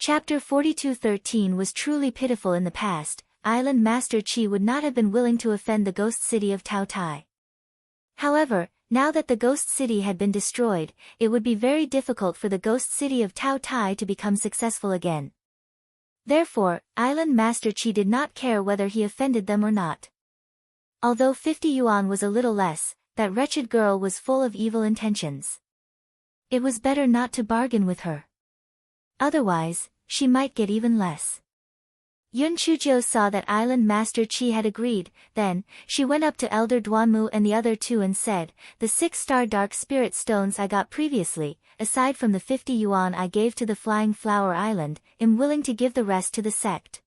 Chapter 42:13 was truly pitiful in the past. Island Master Chi would not have been willing to offend the ghost city of Tao Tai. However, now that the ghost city had been destroyed, it would be very difficult for the ghost city of Tao Tai to become successful again. Therefore, Island Master Chi did not care whether he offended them or not. Although 50 yuan was a little less, that wretched girl was full of evil intentions. It was better not to bargain with her. Otherwise, she might get even less. Yun Chujiu saw that Island Master Chi had agreed. Then, she went up to Elder Duanmu and the other two and said, "The 6-star dark spirit stones I got previously, aside from the 50 yuan I gave to the Flying Flower Island, am willing to give the rest to the sect.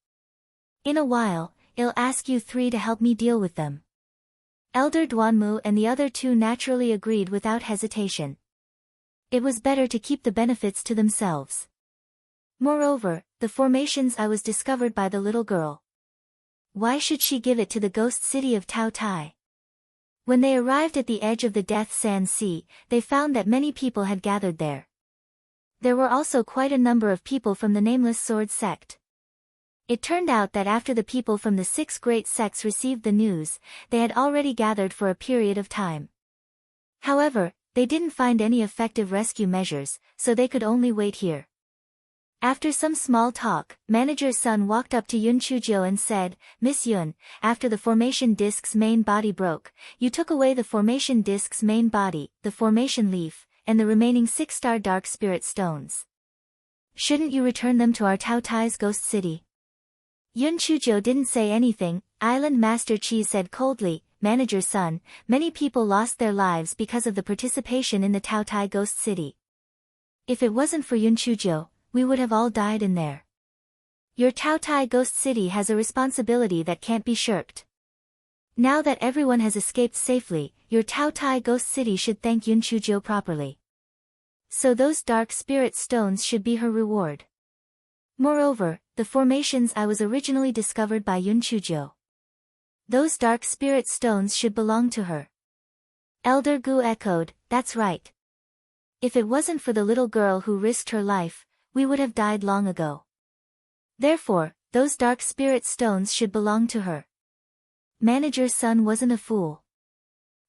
In a while, I'll ask you three to help me deal with them." Elder Duanmu and the other two naturally agreed without hesitation. It was better to keep the benefits to themselves. Moreover, the formations I was discovered by the little girl. Why should she give it to the ghost city of Tao Tai? When they arrived at the edge of the Death Sand Sea, they found that many people had gathered there. There were also quite a number of people from the Nameless Sword sect. It turned out that after the people from the 6 great sects received the news, they had already gathered for a period of time. However, they didn't find any effective rescue measures, so they could only wait here. After some small talk, Manager's son walked up to Yun Chujiu and said, "Miss Yun, after the formation disk's main body broke, you took away the formation disk's main body, the formation leaf, and the remaining 6-star dark spirit stones. Shouldn't you return them to our Tao Tai's ghost city?" Yun Chujiu didn't say anything. Island Master Chi said coldly, "Manager's son, many people lost their lives because of the participation in the Tao Tai ghost city. If it wasn't for Yun Chujiu, we would have all died in there. Your Tao Tai ghost city has a responsibility that can't be shirked. Now that everyone has escaped safely, your Tao Tai ghost city should thank Yun Chujiu properly. So those dark spirit stones should be her reward. Moreover, the formations I was originally discovered by Yun Chujiu. Those dark spirit stones should belong to her." Elder Gu echoed, "That's right. If it wasn't for the little girl who risked her life, we would have died long ago. Therefore, those dark spirit stones should belong to her." Manager's son wasn't a fool.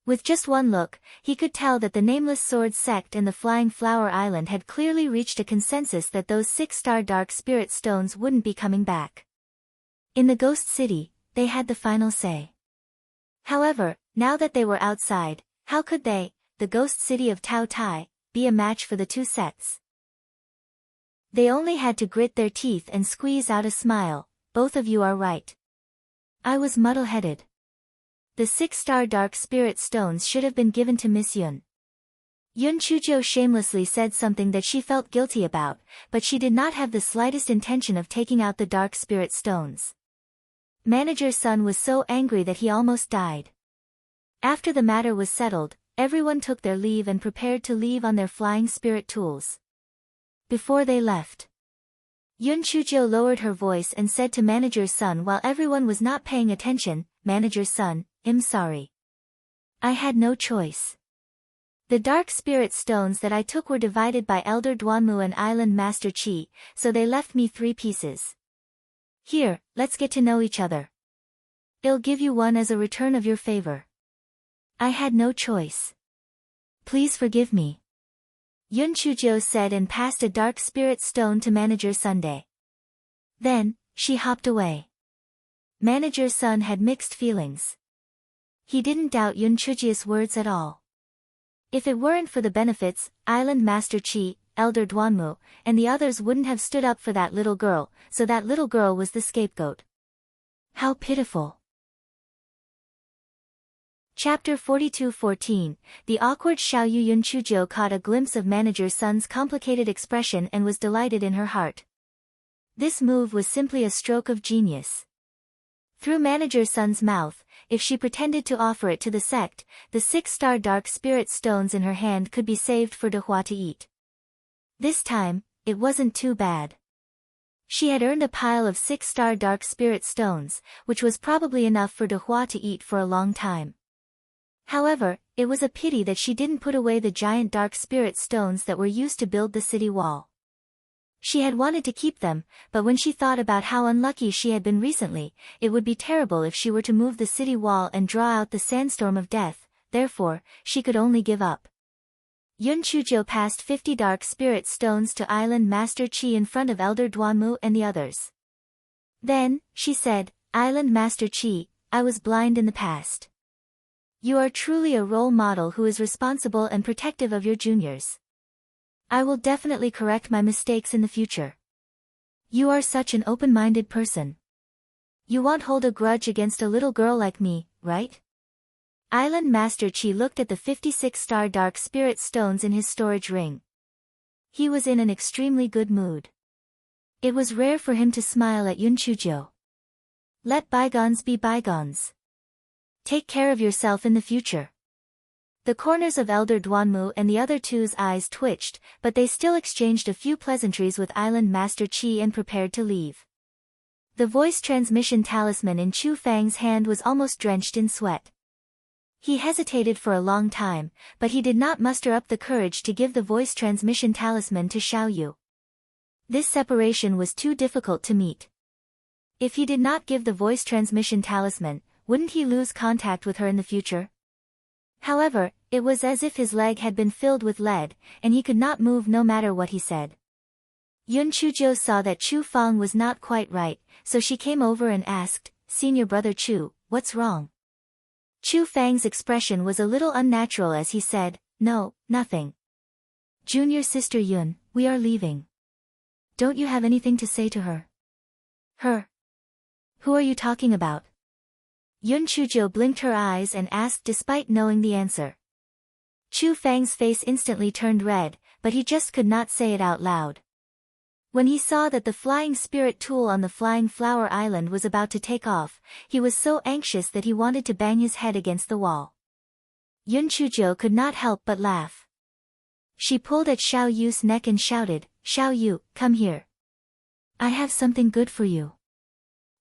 With just one look, he could tell that the Nameless Sword sect and the Flying Flower Island had clearly reached a consensus that those 6-star dark spirit stones wouldn't be coming back. In the ghost city, they had the final say. However, now that they were outside, how could they, the ghost city of Tao Tai, be a match for the two sects? They only had to grit their teeth and squeeze out a smile. "Both of you are right. I was muddle-headed. The 6-star dark spirit stones should have been given to Miss Yun." Yun Chujiu shamelessly said something that she felt guilty about, but she did not have the slightest intention of taking out the dark spirit stones. Manager's son was so angry that he almost died. After the matter was settled, everyone took their leave and prepared to leave on their flying spirit tools. Before they left, Yun Chujiu lowered her voice and said to Manager's son while everyone was not paying attention, "Manager's son, I'm sorry. I had no choice. The dark spirit stones that I took were divided by Elder Duanmu and Island Master Chi, so they left me 3 pieces. Here, let's get to know each other. I'll give you one as a return of your favor. I had no choice. Please forgive me." Yun Chujiu said and passed a dark spirit stone to Manager Sunday. Then, she hopped away. Manager's son had mixed feelings. He didn't doubt Yun Chujiu's words at all. If it weren't for the benefits, Island Master Chi, Elder Duanmu, and the others wouldn't have stood up for that little girl, so that little girl was the scapegoat. How pitiful. Chapter 42:14, The awkward Xiaoyu. Yun Chujiu caught a glimpse of Manager's son's complicated expression and was delighted in her heart. This move was simply a stroke of genius. Through Manager's son's mouth, if she pretended to offer it to the sect, the 6-star dark spirit stones in her hand could be saved for De Hua to eat. This time, it wasn't too bad. She had earned a pile of 6-star dark spirit stones, which was probably enough for De Hua to eat for a long time. However, it was a pity that she didn't put away the giant dark spirit stones that were used to build the city wall. She had wanted to keep them, but when she thought about how unlucky she had been recently, it would be terrible if she were to move the city wall and draw out the sandstorm of death, therefore, she could only give up. Yun Chujo passed 50 dark spirit stones to Island Master Chi in front of Elder Duanmu and the others. Then, she said, Island Master Chi, I was blind in the past. You are truly a role model who is responsible and protective of your juniors. I will definitely correct my mistakes in the future. You are such an open-minded person. You won't hold a grudge against a little girl like me, right? Island Master Chi looked at the 56-star dark spirit stones in his storage ring. He was in an extremely good mood. It was rare for him to smile at Yun Chujo. Let bygones be bygones. Take care of yourself in the future. The corners of Elder Duanmu and the other two's eyes twitched, but they still exchanged a few pleasantries with Island Master Chi and prepared to leave. The voice transmission talisman in Chu Fang's hand was almost drenched in sweat. He hesitated for a long time, but he did not muster up the courage to give the voice transmission talisman to Xiao Yu. This separation was too difficult to meet. If he did not give the voice transmission talisman, wouldn't he lose contact with her in the future? However, it was as if his leg had been filled with lead, and he could not move no matter what he said. Yun Chujo saw that Chu Fang was not quite right, so she came over and asked, Senior Brother Chu, what's wrong? Chu Fang's expression was a little unnatural as he said, No, nothing. Junior Sister Yun, we are leaving. Don't you have anything to say to her? Her? Who are you talking about? Yun Chujo blinked her eyes and asked despite knowing the answer. Chu Fang's face instantly turned red, but he just could not say it out loud. When he saw that the flying spirit tool on the Flying Flower Island was about to take off, he was so anxious that he wanted to bang his head against the wall. Yun Chujo could not help but laugh. She pulled at Xiao Yu's neck and shouted, Xiao Yu, come here. I have something good for you.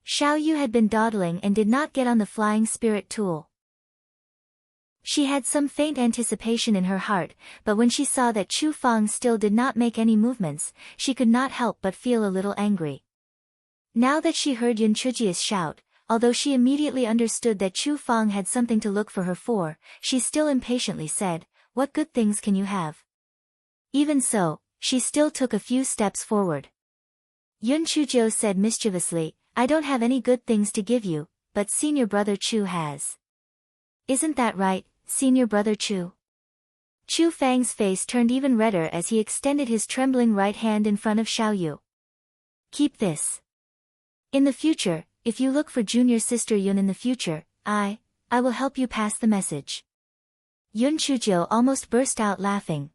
Xiao Yu had been dawdling and did not get on the flying spirit tool. She had some faint anticipation in her heart, but when she saw that Chu Fang still did not make any movements, she could not help but feel a little angry. Now that she heard Yun Chuji's shout, although she immediately understood that Chu Fang had something to look for her for, she still impatiently said, What good things can you have? Even so, she still took a few steps forward. Yun Chujo said mischievously, I don't have any good things to give you, but Senior Brother Chu has. Isn't that right, Senior Brother Chu? Chu Fang's face turned even redder as he extended his trembling right hand in front of Xiao Yu. Keep this. In the future, if you look for Junior Sister Yun in the future, I will help you pass the message. Yun Chujo almost burst out laughing.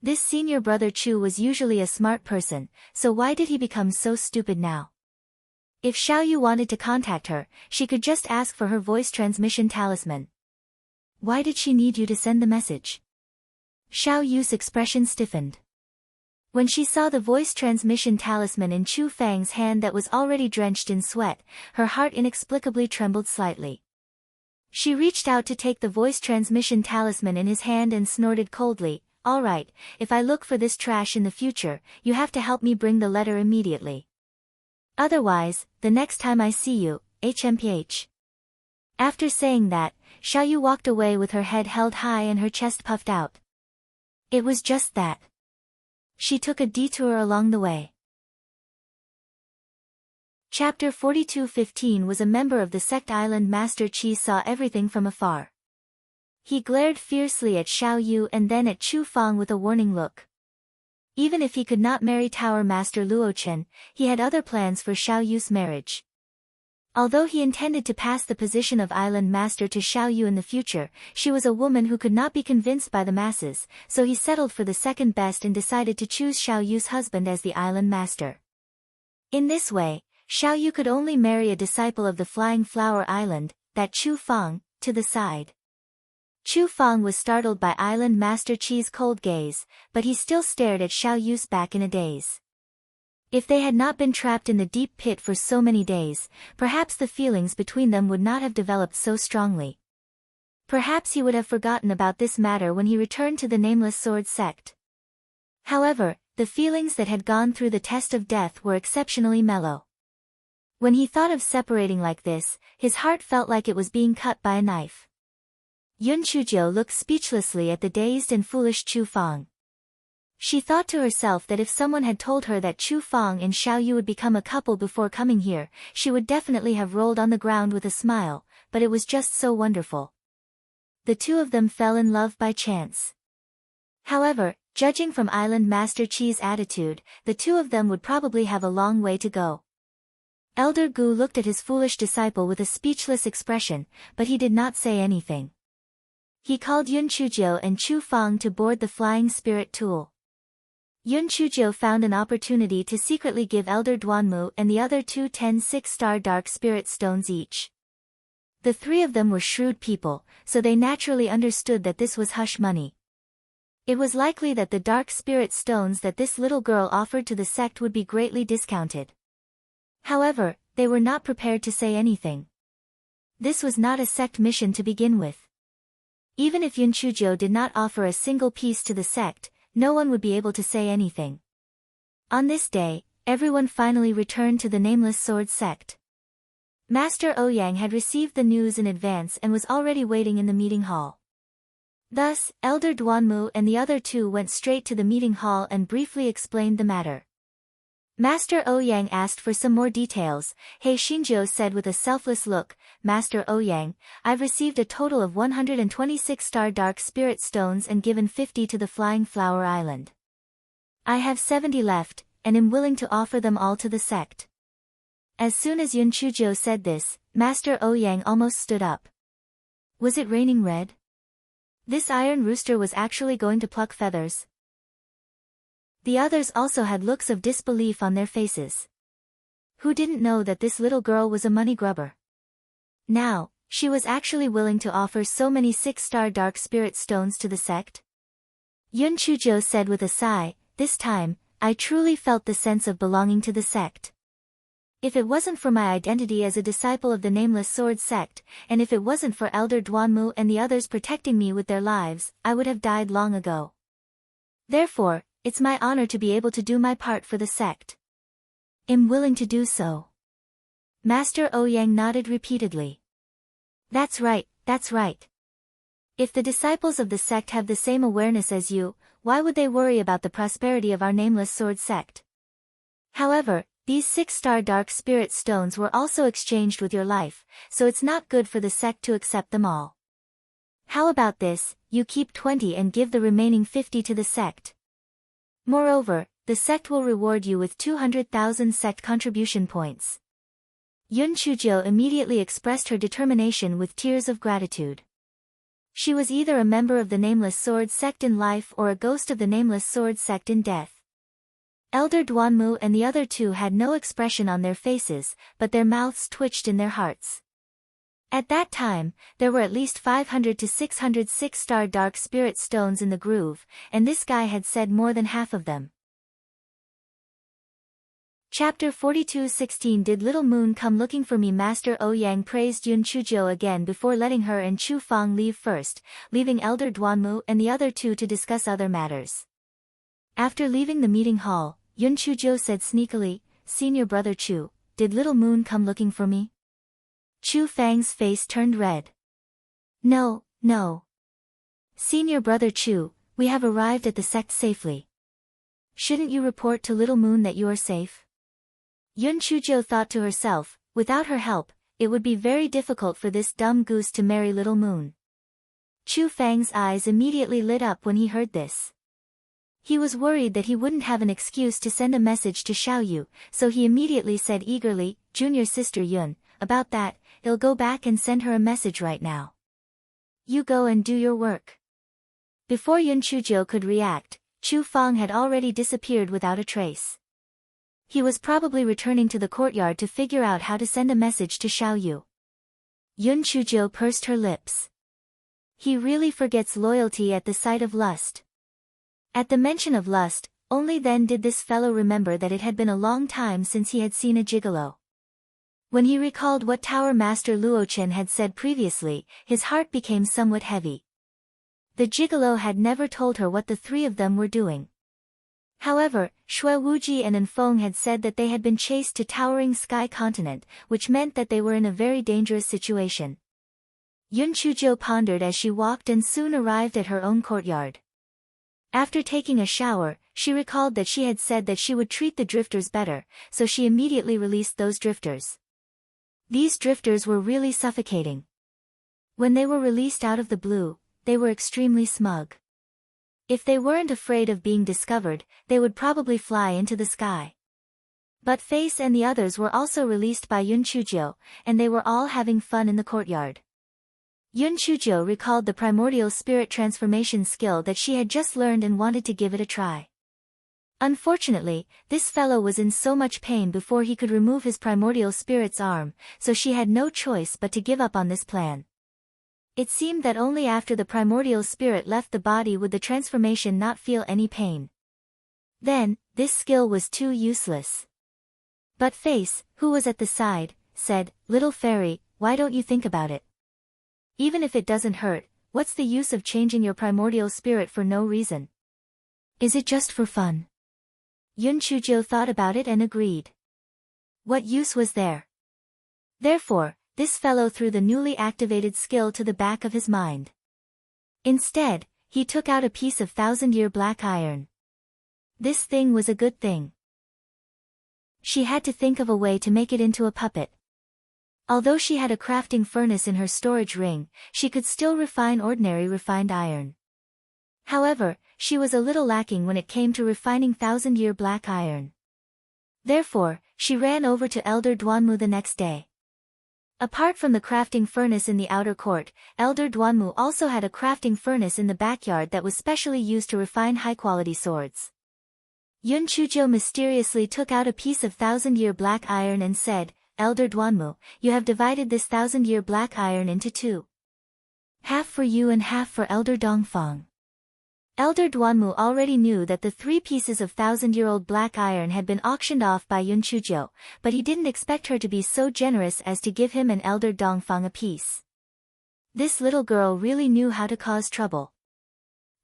This Senior Brother Chu was usually a smart person, so why did he become so stupid now? If Xiao Yu wanted to contact her, she could just ask for her voice transmission talisman. Why did she need you to send the message? Xiao Yu's expression stiffened. When she saw the voice transmission talisman in Chu Fang's hand that was already drenched in sweat, her heart inexplicably trembled slightly. She reached out to take the voice transmission talisman in his hand and snorted coldly, All right, if I look for this trash in the future, you have to help me bring the letter immediately. Otherwise, the next time I see you, HMPH. After saying that, Xiao Yu walked away with her head held high and her chest puffed out. It was just that. She took a detour along the way. Chapter 42:15 was a member of the sect Island Master Chi saw everything from afar. He glared fiercely at Xiao Yu and then at Chu Fang with a warning look. Even if he could not marry Tower Master Luo Chen, he had other plans for Xiao Yu's marriage. Although he intended to pass the position of Island Master to Xiao Yu in the future, she was a woman who could not be convinced by the masses, so he settled for the second best and decided to choose Xiao Yu's husband as the Island Master. In this way, Xiao Yu could only marry a disciple of the Flying Flower Island, that Chu Fang, to the side. Chu Fang was startled by Island Master Chi's cold gaze, but he still stared at Xiao Yu's back in a daze. If they had not been trapped in the deep pit for so many days, perhaps the feelings between them would not have developed so strongly. Perhaps he would have forgotten about this matter when he returned to the Nameless Sword sect. However, the feelings that had gone through the test of death were exceptionally mellow. When he thought of separating like this, his heart felt like it was being cut by a knife. Yun Chuzhou looked speechlessly at the dazed and foolish Chu Fang. She thought to herself that if someone had told her that Chu Fang and Xiao Yu would become a couple before coming here, she would definitely have rolled on the ground with a smile, but it was just so wonderful. The two of them fell in love by chance. However, judging from Island Master Qi's attitude, the two of them would probably have a long way to go. Elder Gu looked at his foolish disciple with a speechless expression, but he did not say anything. He called Yun Chuzhou and Chu Fang to board the flying spirit tool. Yun Chuzhou found an opportunity to secretly give Elder Duanmu and the other two 10 six-star dark spirit stones each. The three of them were shrewd people, so they naturally understood that this was hush money. It was likely that the dark spirit stones that this little girl offered to the sect would be greatly discounted. However, they were not prepared to say anything. This was not a sect mission to begin with. Even if Yun Chuzhou did not offer a single piece to the sect, no one would be able to say anything. On this day, everyone finally returned to the Nameless Sword sect. Master Ouyang had received the news in advance and was already waiting in the meeting hall. Thus, Elder Duanmu and the other two went straight to the meeting hall and briefly explained the matter. Master Ouyang asked for some more details. He Xinzhou said with a selfless look, Master Ouyang, I've received a total of 126 star dark spirit stones and given 50 to the Flying Flower Island. I have 70 left, and am willing to offer them all to the sect. As soon as Yun Chuzhou said this, Master Ouyang almost stood up. Was it raining red? This iron rooster was actually going to pluck feathers. The others also had looks of disbelief on their faces. Who didn't know that this little girl was a money grubber? Now, she was actually willing to offer so many 6-star dark spirit stones to the sect? Yun Chuzhou said with a sigh, this time, I truly felt the sense of belonging to the sect. If it wasn't for my identity as a disciple of the Nameless Sword sect, and if it wasn't for Elder Duanmu and the others protecting me with their lives, I would have died long ago. Therefore, it's my honor to be able to do my part for the sect. Am willing to do so. Master Ouyang nodded repeatedly. That's right, that's right. If the disciples of the sect have the same awareness as you, why would they worry about the prosperity of our Nameless Sword sect? However, these 6-star dark spirit stones were also exchanged with your life, so it's not good for the sect to accept them all. How about this, you keep 20 and give the remaining 50 to the sect. Moreover, the sect will reward you with 200,000 sect contribution points. Yun Chuzhou immediately expressed her determination with tears of gratitude. She was either a member of the Nameless Sword sect in life or a ghost of the Nameless Sword sect in death. Elder Duanmu and the other two had no expression on their faces, but their mouths twitched in their hearts. At that time, there were at least 500 to 600 6-star dark spirit stones in the groove, and this guy had said more than half of them. Chapter 42:16 Did Little Moon come looking for me? Master Ouyang praised Yun Chuzhou again before letting her and Chu Fang leave first, leaving Elder Duanmu and the other two to discuss other matters. After leaving the meeting hall, Yun Chuzhou said sneakily, Senior Brother Chu, did Little Moon come looking for me? Chu Fang's face turned red. No, no. Senior Brother Chu, we have arrived at the sect safely. Shouldn't you report to Little Moon that you are safe? Yun Chuzhou thought to herself, without her help, it would be very difficult for this dumb goose to marry Little Moon. Chu Fang's eyes immediately lit up when he heard this. He was worried that he wouldn't have an excuse to send a message to Xiao Yu, so he immediately said eagerly, Junior Sister Yun, about that, I'll go back and send her a message right now. You go and do your work. Before Yun Chuzhou could react, Chu Fang had already disappeared without a trace. He was probably returning to the courtyard to figure out how to send a message to Xiao Yu. Yun Chuzhou pursed her lips. He really forgets loyalty at the sight of lust. At the mention of lust, only then did this fellow remember that it had been a long time since he had seen a gigolo. When he recalled what Tower Master Luochen had said previously, his heart became somewhat heavy. The gigolo had never told her what the three of them were doing. However, Shui Wuji and Enfeng had said that they had been chased to towering sky continent, which meant that they were in a very dangerous situation. Yun Chujiu pondered as she walked and soon arrived at her own courtyard. After taking a shower, she recalled that she had said that she would treat the drifters better, so she immediately released those drifters. These drifters were really suffocating. When they were released out of the blue, they were extremely smug. If they weren't afraid of being discovered, they would probably fly into the sky. But Face and the others were also released by Yun Chujiu, and they were all having fun in the courtyard. Yun Chujiu recalled the primordial spirit transformation skill that she had just learned and wanted to give it a try. Unfortunately, this fellow was in so much pain before he could remove his primordial spirit's arm, so she had no choice but to give up on this plan. It seemed that only after the primordial spirit left the body would the transformation not feel any pain. Then, this skill was too useless. But Face, who was at the side, said, "Little fairy, why don't you think about it? Even if it doesn't hurt, what's the use of changing your primordial spirit for no reason? Is it just for fun?" Yun Chujiu thought about it and agreed. What use was there? Therefore, this fellow threw the newly activated skill to the back of his mind. Instead, he took out a piece of 1,000-year black iron. This thing was a good thing. She had to think of a way to make it into a puppet. Although she had a crafting furnace in her storage ring, she could still refine ordinary refined iron. However, she was a little lacking when it came to refining 1,000-year black iron. Therefore, she ran over to Elder Duanmu the next day. Apart from the crafting furnace in the outer court, Elder Duanmu also had a crafting furnace in the backyard that was specially used to refine high-quality swords. Yun Chujiu mysteriously took out a piece of 1,000-year black iron and said, "Elder Duanmu, you have divided this 1,000-year black iron into two. Half for you and half for Elder Dongfang." Elder Duanmu already knew that the 3 pieces of 1,000-year-old black iron had been auctioned off by Yun Chujiu, but he didn't expect her to be so generous as to give him and Elder Dongfang a piece. This little girl really knew how to cause trouble.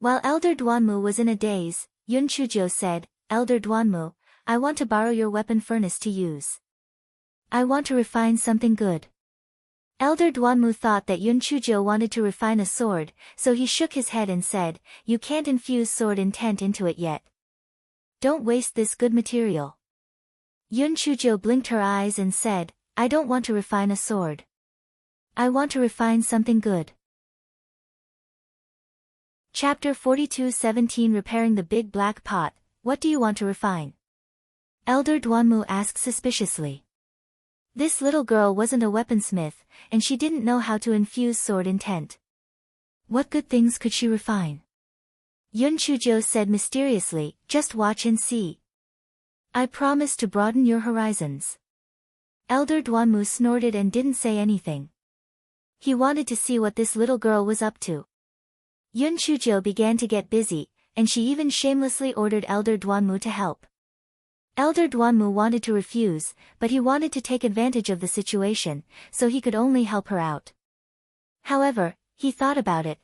While Elder Duanmu was in a daze, Yun Chujiu said, "Elder Duanmu, I want to borrow your weapon furnace to use. I want to refine something good." Elder Duanmu thought that Yun Chujiu wanted to refine a sword, so he shook his head and said, "You can't infuse sword intent into it yet. Don't waste this good material." Yun Chujiu blinked her eyes and said, "I don't want to refine a sword. I want to refine something good." Chapter 42:17 Repairing the Big Black Pot. What do you want to refine? Elder Duanmu asked suspiciously. This little girl wasn't a weaponsmith, and she didn't know how to infuse sword intent. What good things could she refine? Yun Chujiu said mysteriously, "Just watch and see. I promise to broaden your horizons." Elder Duanmu snorted and didn't say anything. He wanted to see what this little girl was up to. Yun Chujiu began to get busy, and she even shamelessly ordered Elder Duanmu to help. Elder Duanmu wanted to refuse, but he wanted to take advantage of the situation, so he could only help her out. However, he thought about it.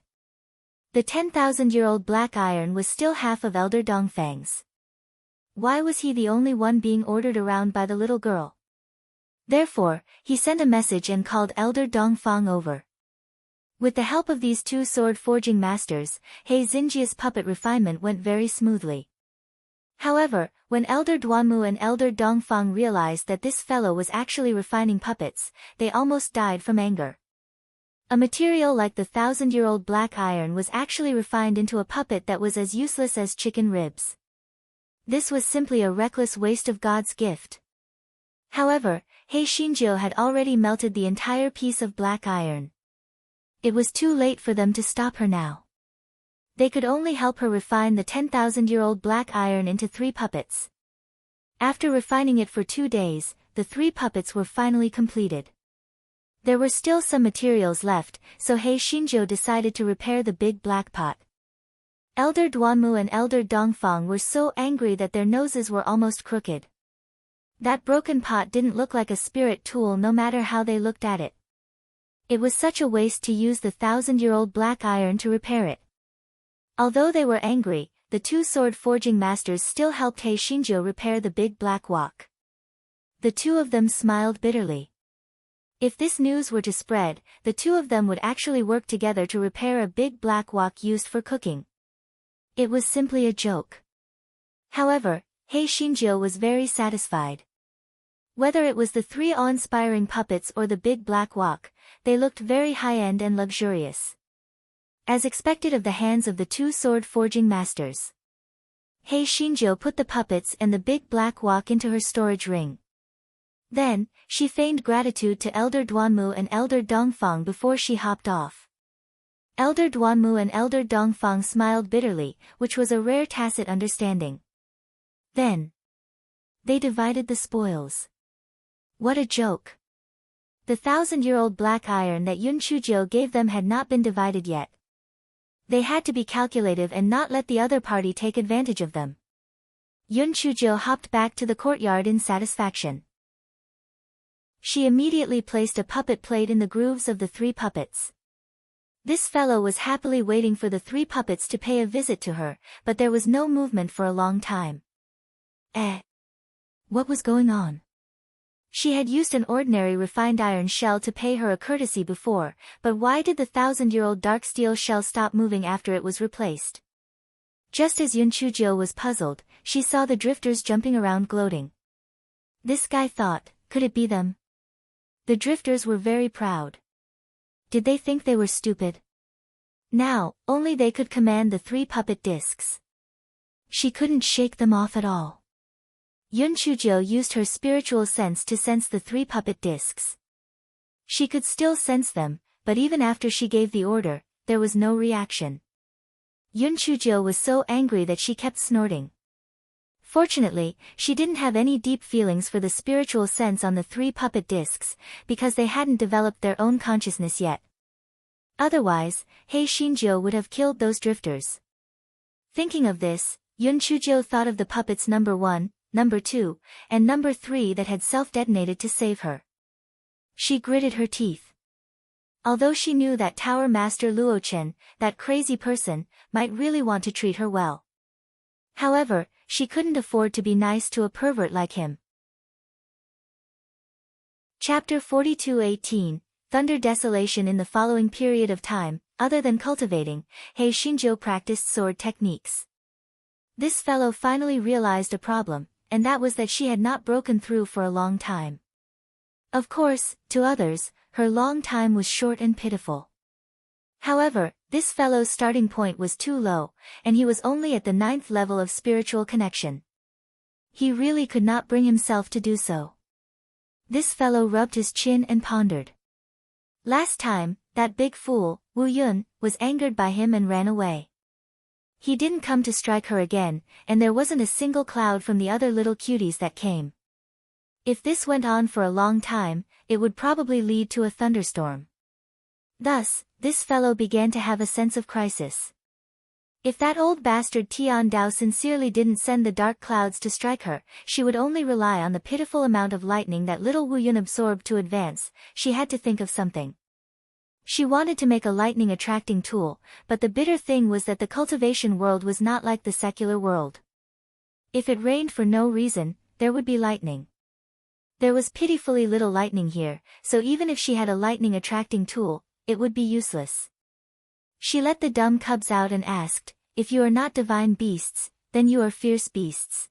The 10,000-year-old black iron was still half of Elder Dongfang's. Why was he the only one being ordered around by the little girl? Therefore, he sent a message and called Elder Dongfang over. With the help of these 2 sword-forging masters, He Xinjia's puppet refinement went very smoothly. However, when Elder Duanmu and Elder Dongfang realized that this fellow was actually refining puppets, they almost died from anger. A material like the 1,000-year-old black iron was actually refined into a puppet that was as useless as chicken ribs. This was simply a reckless waste of God's gift. However, He Xinjiu had already melted the entire piece of black iron. It was too late for them to stop her now. They could only help her refine the 10,000-year-old black iron into 3 puppets. After refining it for 2 days, the 3 puppets were finally completed. There were still some materials left, so He Xinjiu decided to repair the big black pot. Elder Duanmu and Elder Dongfang were so angry that their noses were almost crooked. That broken pot didn't look like a spirit tool no matter how they looked at it. It was such a waste to use the 1,000-year-old black iron to repair it. Although they were angry, the two sword forging masters still helped Hei Shinjo repair the big black wok. The two of them smiled bitterly. If this news were to spread, the two of them would actually work together to repair a big black wok used for cooking. It was simply a joke. However, Hei Shinjo was very satisfied. Whether it was the three awe-inspiring puppets or the big black wok, they looked very high-end and luxurious. As expected of the hands of the two sword-forging masters. Hei Shinjo put the puppets and the big black wok into her storage ring. Then, she feigned gratitude to Elder Duanmu and Elder Dongfang before she hopped off. Elder Duanmu and Elder Dongfang smiled bitterly, which was a rare tacit understanding. Then, they divided the spoils. What a joke! The 1,000-year-old black iron that Yun Chujiu gave them had not been divided yet. They had to be calculative and not let the other party take advantage of them. Yun Chujiu hopped back to the courtyard in satisfaction. She immediately placed a puppet plate in the grooves of the three puppets. This fellow was happily waiting for the three puppets to pay a visit to her, but there was no movement for a long time. What was going on? She had used an ordinary refined iron shell to pay her a courtesy before, but why did the 1,000-year-old dark steel shell stop moving after it was replaced? Just as Yun Chujiu was puzzled, she saw the drifters jumping around gloating. This guy thought, could it be them? The drifters were very proud. Did they think they were stupid? Now, only they could command the three puppet discs. She couldn't shake them off at all. Yun Chujiu used her spiritual sense to sense the three puppet discs. She could still sense them, but even after she gave the order, there was no reaction. Yun Chujiu was so angry that she kept snorting. Fortunately, she didn't have any deep feelings for the spiritual sense on the three puppet discs, because they hadn't developed their own consciousness yet. Otherwise, Hei Shinjo would have killed those drifters. Thinking of this, Yun Chujiu thought of the puppets number 1, number 2, and number 3 that had self-detonated to save her. She gritted her teeth. Although she knew that Tower Master Luochen, that crazy person, might really want to treat her well. However, she couldn't afford to be nice to a pervert like him. Chapter 42:18, Thunder Desolation. In the following period of time, other than cultivating, Hei Shinjo practiced sword techniques. This fellow finally realized a problem, and that was that she had not broken through for a long time. Of course, to others, her long time was short and pitiful. However, this fellow's starting point was too low, and he was only at the 9th level of spiritual connection. He really could not bring himself to do so. This fellow rubbed his chin and pondered. Last time, that big fool, Wu Yun, was angered by him and ran away. He didn't come to strike her again, and there wasn't a single cloud from the other little cuties that came. If this went on for a long time, it would probably lead to a thunderstorm. Thus, this fellow began to have a sense of crisis. If that old bastard Tian Dao sincerely didn't send the dark clouds to strike her, she would only rely on the pitiful amount of lightning that little Wu Yun absorbed to advance. She had to think of something. She wanted to make a lightning-attracting tool, but the bitter thing was that the cultivation world was not like the secular world. If it rained for no reason, there would be lightning. There was pitifully little lightning here, so even if she had a lightning-attracting tool, it would be useless. She let the dumb cubs out and asked, "If you are not divine beasts, then you are fierce beasts.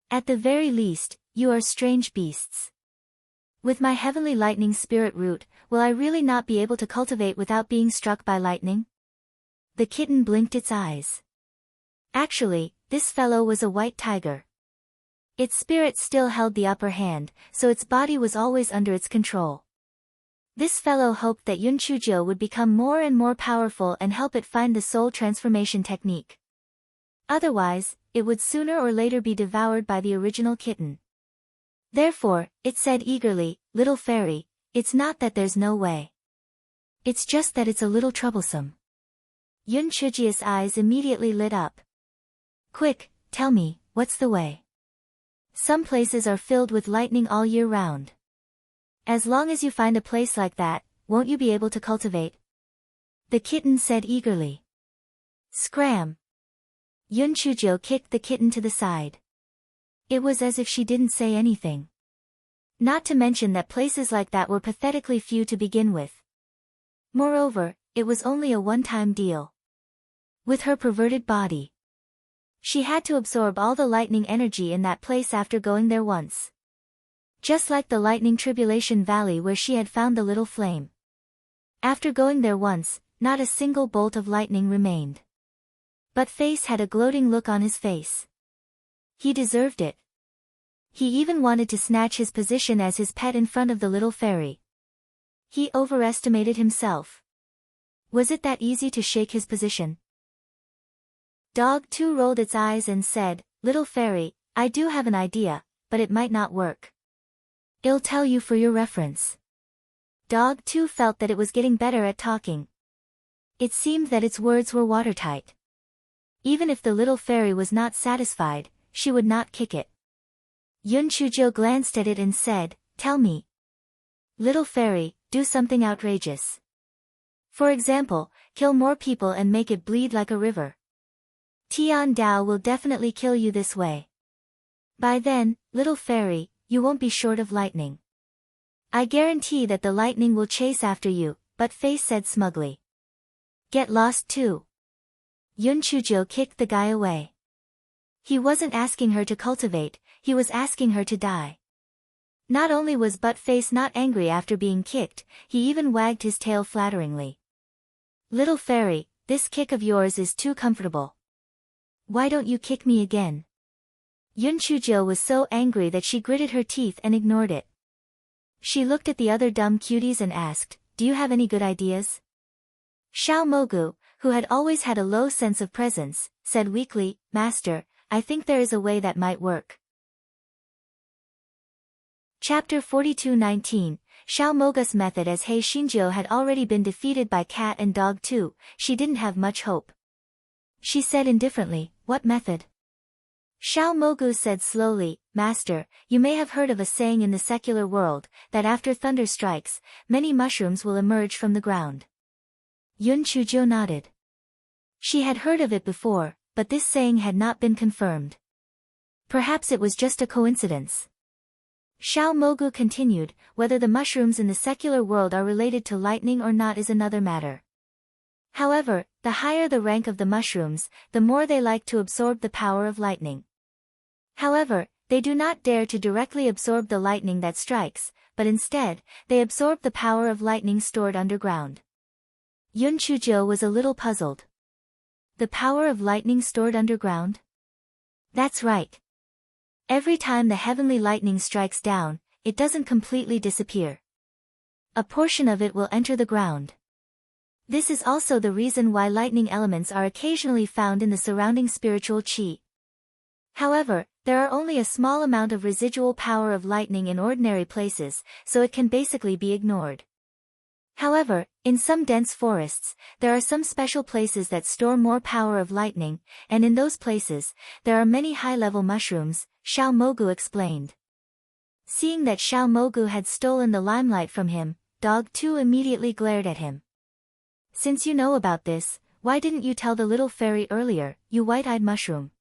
At the very least, you are strange beasts. With my heavenly lightning spirit root, will I really not be able to cultivate without being struck by lightning?" The kitten blinked its eyes. Actually, this fellow was a white tiger. Its spirit still held the upper hand, so its body was always under its control. This fellow hoped that Yun Chujiu would become more and more powerful and help it find the soul transformation technique. Otherwise, it would sooner or later be devoured by the original kitten. Therefore, it said eagerly, "Little fairy, it's not that there's no way. It's just that it's a little troublesome." Yun Chujiu's eyes immediately lit up. "Quick, tell me, what's the way? Some places are filled with lightning all year round. As long as you find a place like that, won't you be able to cultivate?" The kitten said eagerly. "Scram!" Yun Chujo kicked the kitten to the side. It was as if she didn't say anything. Not to mention that places like that were pathetically few to begin with. Moreover, it was only a one-time deal. With her perverted body, she had to absorb all the lightning energy in that place after going there once. Just like the lightning tribulation valley where she had found the little flame. After going there once, not a single bolt of lightning remained. But Face had a gloating look on his face. He deserved it. He even wanted to snatch his position as his pet in front of the little fairy. He overestimated himself. Was it that easy to shake his position? Dog 2 rolled its eyes and said, "Little fairy, I do have an idea, but it might not work. I'll tell you for your reference." Dog 2 felt that it was getting better at talking. It seemed that its words were watertight. Even if the little fairy was not satisfied, she would not kick it. Yun Chujo glanced at it and said, "Tell me. Little fairy, do something outrageous. For example, kill more people and make it bleed like a river. Tian Dao will definitely kill you this way. By then, little fairy, you won't be short of lightning. I guarantee that the lightning will chase after you," but Face said smugly. "Get lost too." Yun Chujo kicked the guy away. He wasn't asking her to cultivate, he was asking her to die. Not only was Buttface not angry after being kicked, he even wagged his tail flatteringly. "Little fairy, this kick of yours is too comfortable. Why don't you kick me again?" Yun Chujo was so angry that she gritted her teeth and ignored it. She looked at the other dumb cuties and asked, "Do you have any good ideas?" Xiao Mogu, who had always had a low sense of presence, said weakly, "Master, I think there is a way that might work." Chapter 42:19, Xiao Mogu's method. As Hei Shinjo had already been defeated by Cat and Dog 2, she didn't have much hope. She said indifferently, "What method?" Xiao Mogu said slowly, "Master, you may have heard of a saying in the secular world, that after thunder strikes, many mushrooms will emerge from the ground." Yun Chujo nodded. She had heard of it before, but this saying had not been confirmed. Perhaps it was just a coincidence. Xiao Mogu continued, "Whether the mushrooms in the secular world are related to lightning or not is another matter. However, the higher the rank of the mushrooms, the more they like to absorb the power of lightning. However, they do not dare to directly absorb the lightning that strikes, but instead, they absorb the power of lightning stored underground." Yun Chujo was a little puzzled. The power of lightning stored underground? That's right. Every time the heavenly lightning strikes down, it doesn't completely disappear. A portion of it will enter the ground. This is also the reason why lightning elements are occasionally found in the surrounding spiritual chi. However, there are only a small amount of residual power of lightning in ordinary places, so it can basically be ignored. However, in some dense forests, there are some special places that store more power of lightning, and in those places, there are many high-level mushrooms, Xiao Mogu explained. Seeing that Xiao Mogu had stolen the limelight from him, Dog 2 immediately glared at him. "Since you know about this, why didn't you tell the little fairy earlier, you white-eyed mushroom?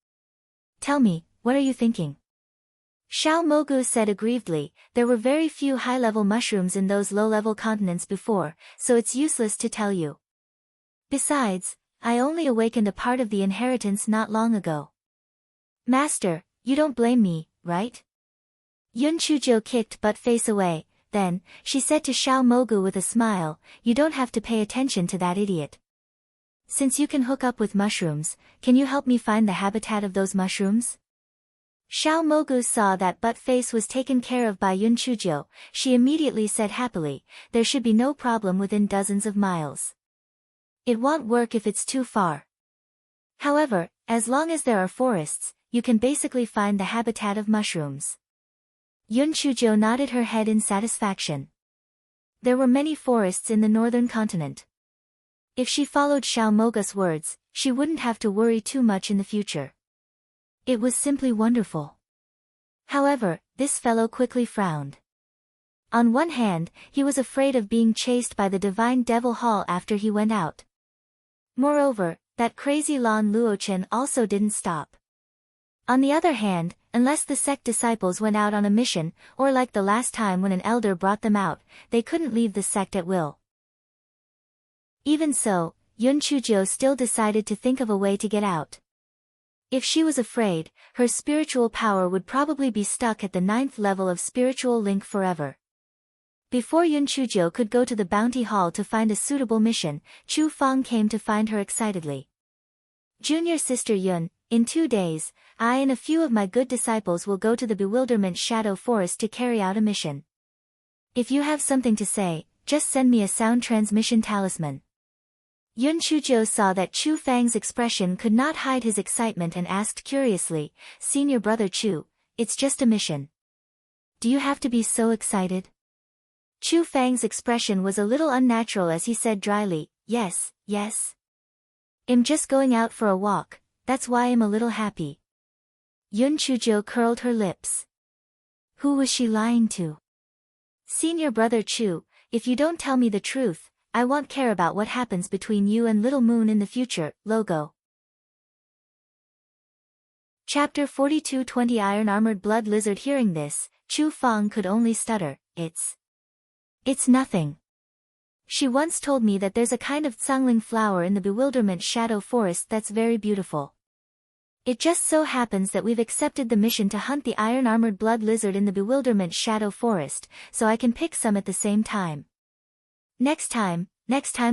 Tell me, what are you thinking?" Xiao Mogu said aggrievedly, "There were very few high-level mushrooms in those low-level continents before, so it's useless to tell you. Besides, I only awakened a part of the inheritance not long ago." "Master, you don't blame me, right?" Yun Chujo kicked Buttface away, then, she said to Xiao Mogu with a smile, "You don't have to pay attention to that idiot. Since you can hook up with mushrooms, can you help me find the habitat of those mushrooms?" Xiao Mogu saw that Buttface was taken care of by Yun Chujo. She immediately said happily, "There should be no problem within dozens of miles. It won't work if it's too far. However, as long as there are forests, you can basically find the habitat of mushrooms." Yun Chujo nodded her head in satisfaction. There were many forests in the northern continent. If she followed Xiao Mogu's words, she wouldn't have to worry too much in the future. It was simply wonderful. However, this fellow quickly frowned. On one hand, he was afraid of being chased by the divine devil hall after he went out. Moreover, that crazy Lan Luochen also didn't stop. On the other hand, unless the sect disciples went out on a mission, or like the last time when an elder brought them out, they couldn't leave the sect at will. Even so, Yun Chuzhou still decided to think of a way to get out. If she was afraid, her spiritual power would probably be stuck at the 9th level of spiritual link forever. Before Yun Chuzhou could go to the bounty hall to find a suitable mission, Chu Fang came to find her excitedly. Junior sister Yun, in 2 days, I and a few of my good disciples will go to the Bewilderment Shadow Forest to carry out a mission. If you have something to say, just send me a sound transmission talisman. Yun Chuzhou saw that Chu Fang's expression could not hide his excitement and asked curiously, Senior brother Chu, it's just a mission. Do you have to be so excited? Chu Fang's expression was a little unnatural as he said dryly, yes. I'm just going out for a walk, that's why I'm a little happy. Yun Chuzhou curled her lips. Who was she lying to? Senior brother Chu, if you don't tell me the truth, I won't care about what happens between you and Little Moon in the future. Logo. Chapter 42 20 Iron-Armored Blood Lizard. Hearing this, Chu Fang could only stutter, It's nothing. She once told me that there's a kind of tsangling flower in the Bewilderment Shadow Forest that's very beautiful. It just so happens that we've accepted the mission to hunt the Iron-Armored Blood Lizard in the Bewilderment Shadow Forest, so I can pick some at the same time. Next time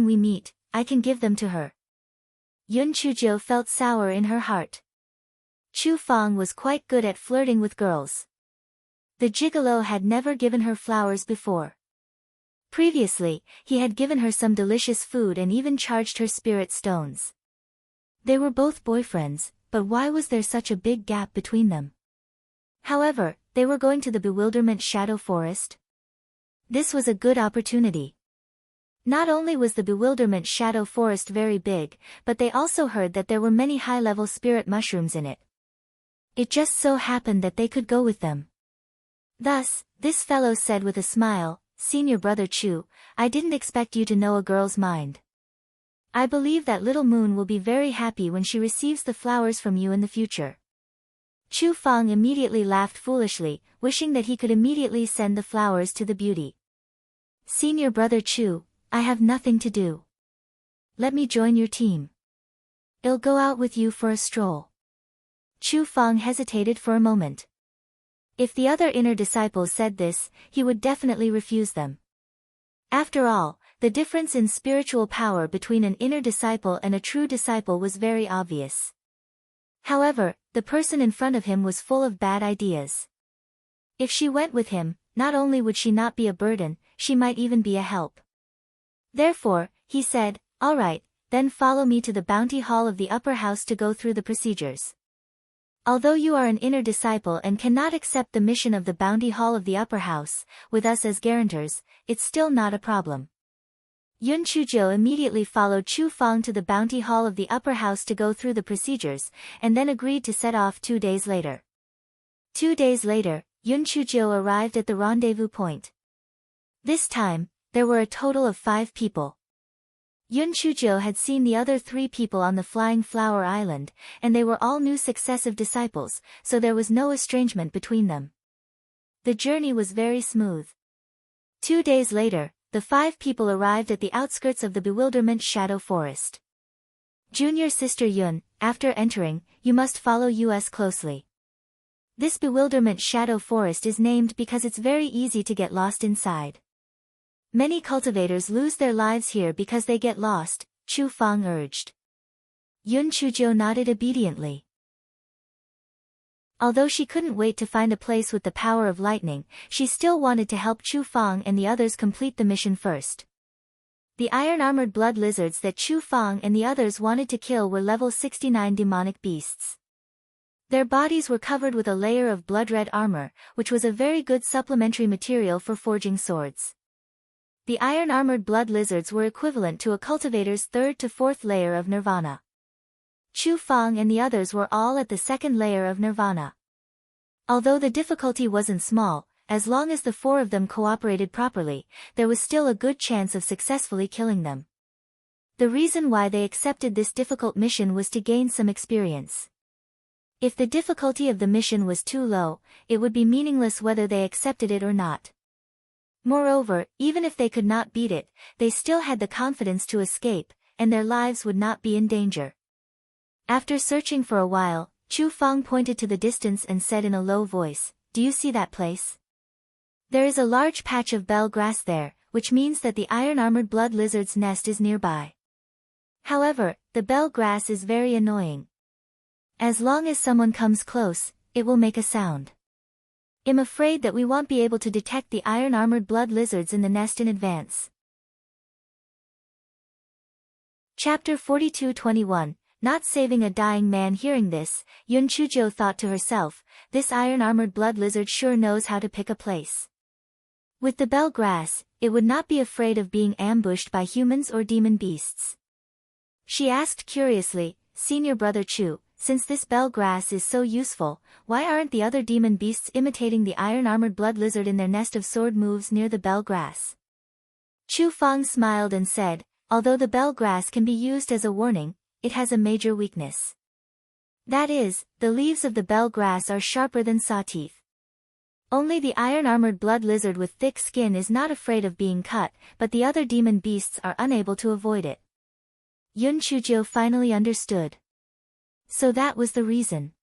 we meet, I can give them to her. Yun Chuzhou felt sour in her heart. Chu Fang was quite good at flirting with girls. The gigolo had never given her flowers before. Previously, he had given her some delicious food and even charged her spirit stones. They were both boyfriends, but why was there such a big gap between them? However, they were going to the Bewilderment Shadow Forest. This was a good opportunity. Not only was the Bewilderment Shadow Forest very big, but they also heard that there were many high-level spirit mushrooms in it. It just so happened that they could go with them. Thus, this fellow said with a smile, Senior brother Chu, I didn't expect you to know a girl's mind. I believe that Little Moon will be very happy when she receives the flowers from you in the future. Chu Fang immediately laughed foolishly, wishing that he could immediately send the flowers to the beauty. Senior brother Chu, I have nothing to do. Let me join your team. I'll go out with you for a stroll. Chu Fang hesitated for a moment. If the other inner disciples said this, he would definitely refuse them. After all, the difference in spiritual power between an inner disciple and a true disciple was very obvious. However, the person in front of him was full of bad ideas. If she went with him, not only would she not be a burden, she might even be a help. Therefore, he said, all right, then follow me to the bounty hall of the upper house to go through the procedures. Although you are an inner disciple and cannot accept the mission of the bounty hall of the upper house, with us as guarantors, it's still not a problem. Yun Chuzhou immediately followed Chu Fang to the bounty hall of the upper house to go through the procedures, and then agreed to set off 2 days later. 2 days later, Yun Chuzhou arrived at the rendezvous point. This time, there were a total of 5 people. Yun Chuzhou had seen the other 3 people on the Flying Flower Island, and they were all new successive disciples, so there was no estrangement between them. The journey was very smooth. 2 days later, the 5 people arrived at the outskirts of the Bewilderment Shadow Forest. Junior sister Yun, after entering, you must follow us closely. This Bewilderment Shadow Forest is named because it's very easy to get lost inside. Many cultivators lose their lives here because they get lost, Chu Fang urged. Yun Chuzhou nodded obediently. Although she couldn't wait to find a place with the power of lightning, she still wanted to help Chu Fang and the others complete the mission first. The iron-armored blood lizards that Chu Fang and the others wanted to kill were level 69 demonic beasts. Their bodies were covered with a layer of blood-red armor, which was a very good supplementary material for forging swords. The iron-armored blood lizards were equivalent to a cultivator's 3rd to 4th layer of nirvana. Chu Fang and the others were all at the 2nd layer of nirvana. Although the difficulty wasn't small, as long as the 4 of them cooperated properly, there was still a good chance of successfully killing them. The reason why they accepted this difficult mission was to gain some experience. If the difficulty of the mission was too low, it would be meaningless whether they accepted it or not. Moreover, even if they could not beat it, they still had the confidence to escape, and their lives would not be in danger. After searching for a while, Chu Fang pointed to the distance and said in a low voice, "Do you see that place? There is a large patch of bell grass there, which means that the iron-armored blood lizard's nest is nearby. However, the bell grass is very annoying. As long as someone comes close, it will make a sound. I'm afraid that we won't be able to detect the iron-armored blood lizards in the nest in advance." Chapter 42:21. Not saving a dying man. Hearing this, Yun Chujo thought to herself, this iron-armored blood lizard sure knows how to pick a place. With the bell grass, it would not be afraid of being ambushed by humans or demon beasts. She asked curiously, "Senior brother Chu, since this bell grass is so useful, why aren't the other demon beasts imitating the iron-armored blood lizard in their nest of sword moves near the bell grass?" Chu Fang smiled and said, "Although the bell grass can be used as a warning, it has a major weakness. That is, the leaves of the bell grass are sharper than saw teeth. Only the iron-armored blood lizard with thick skin is not afraid of being cut, but the other demon beasts are unable to avoid it." Yun Chujo finally understood. So that was the reason.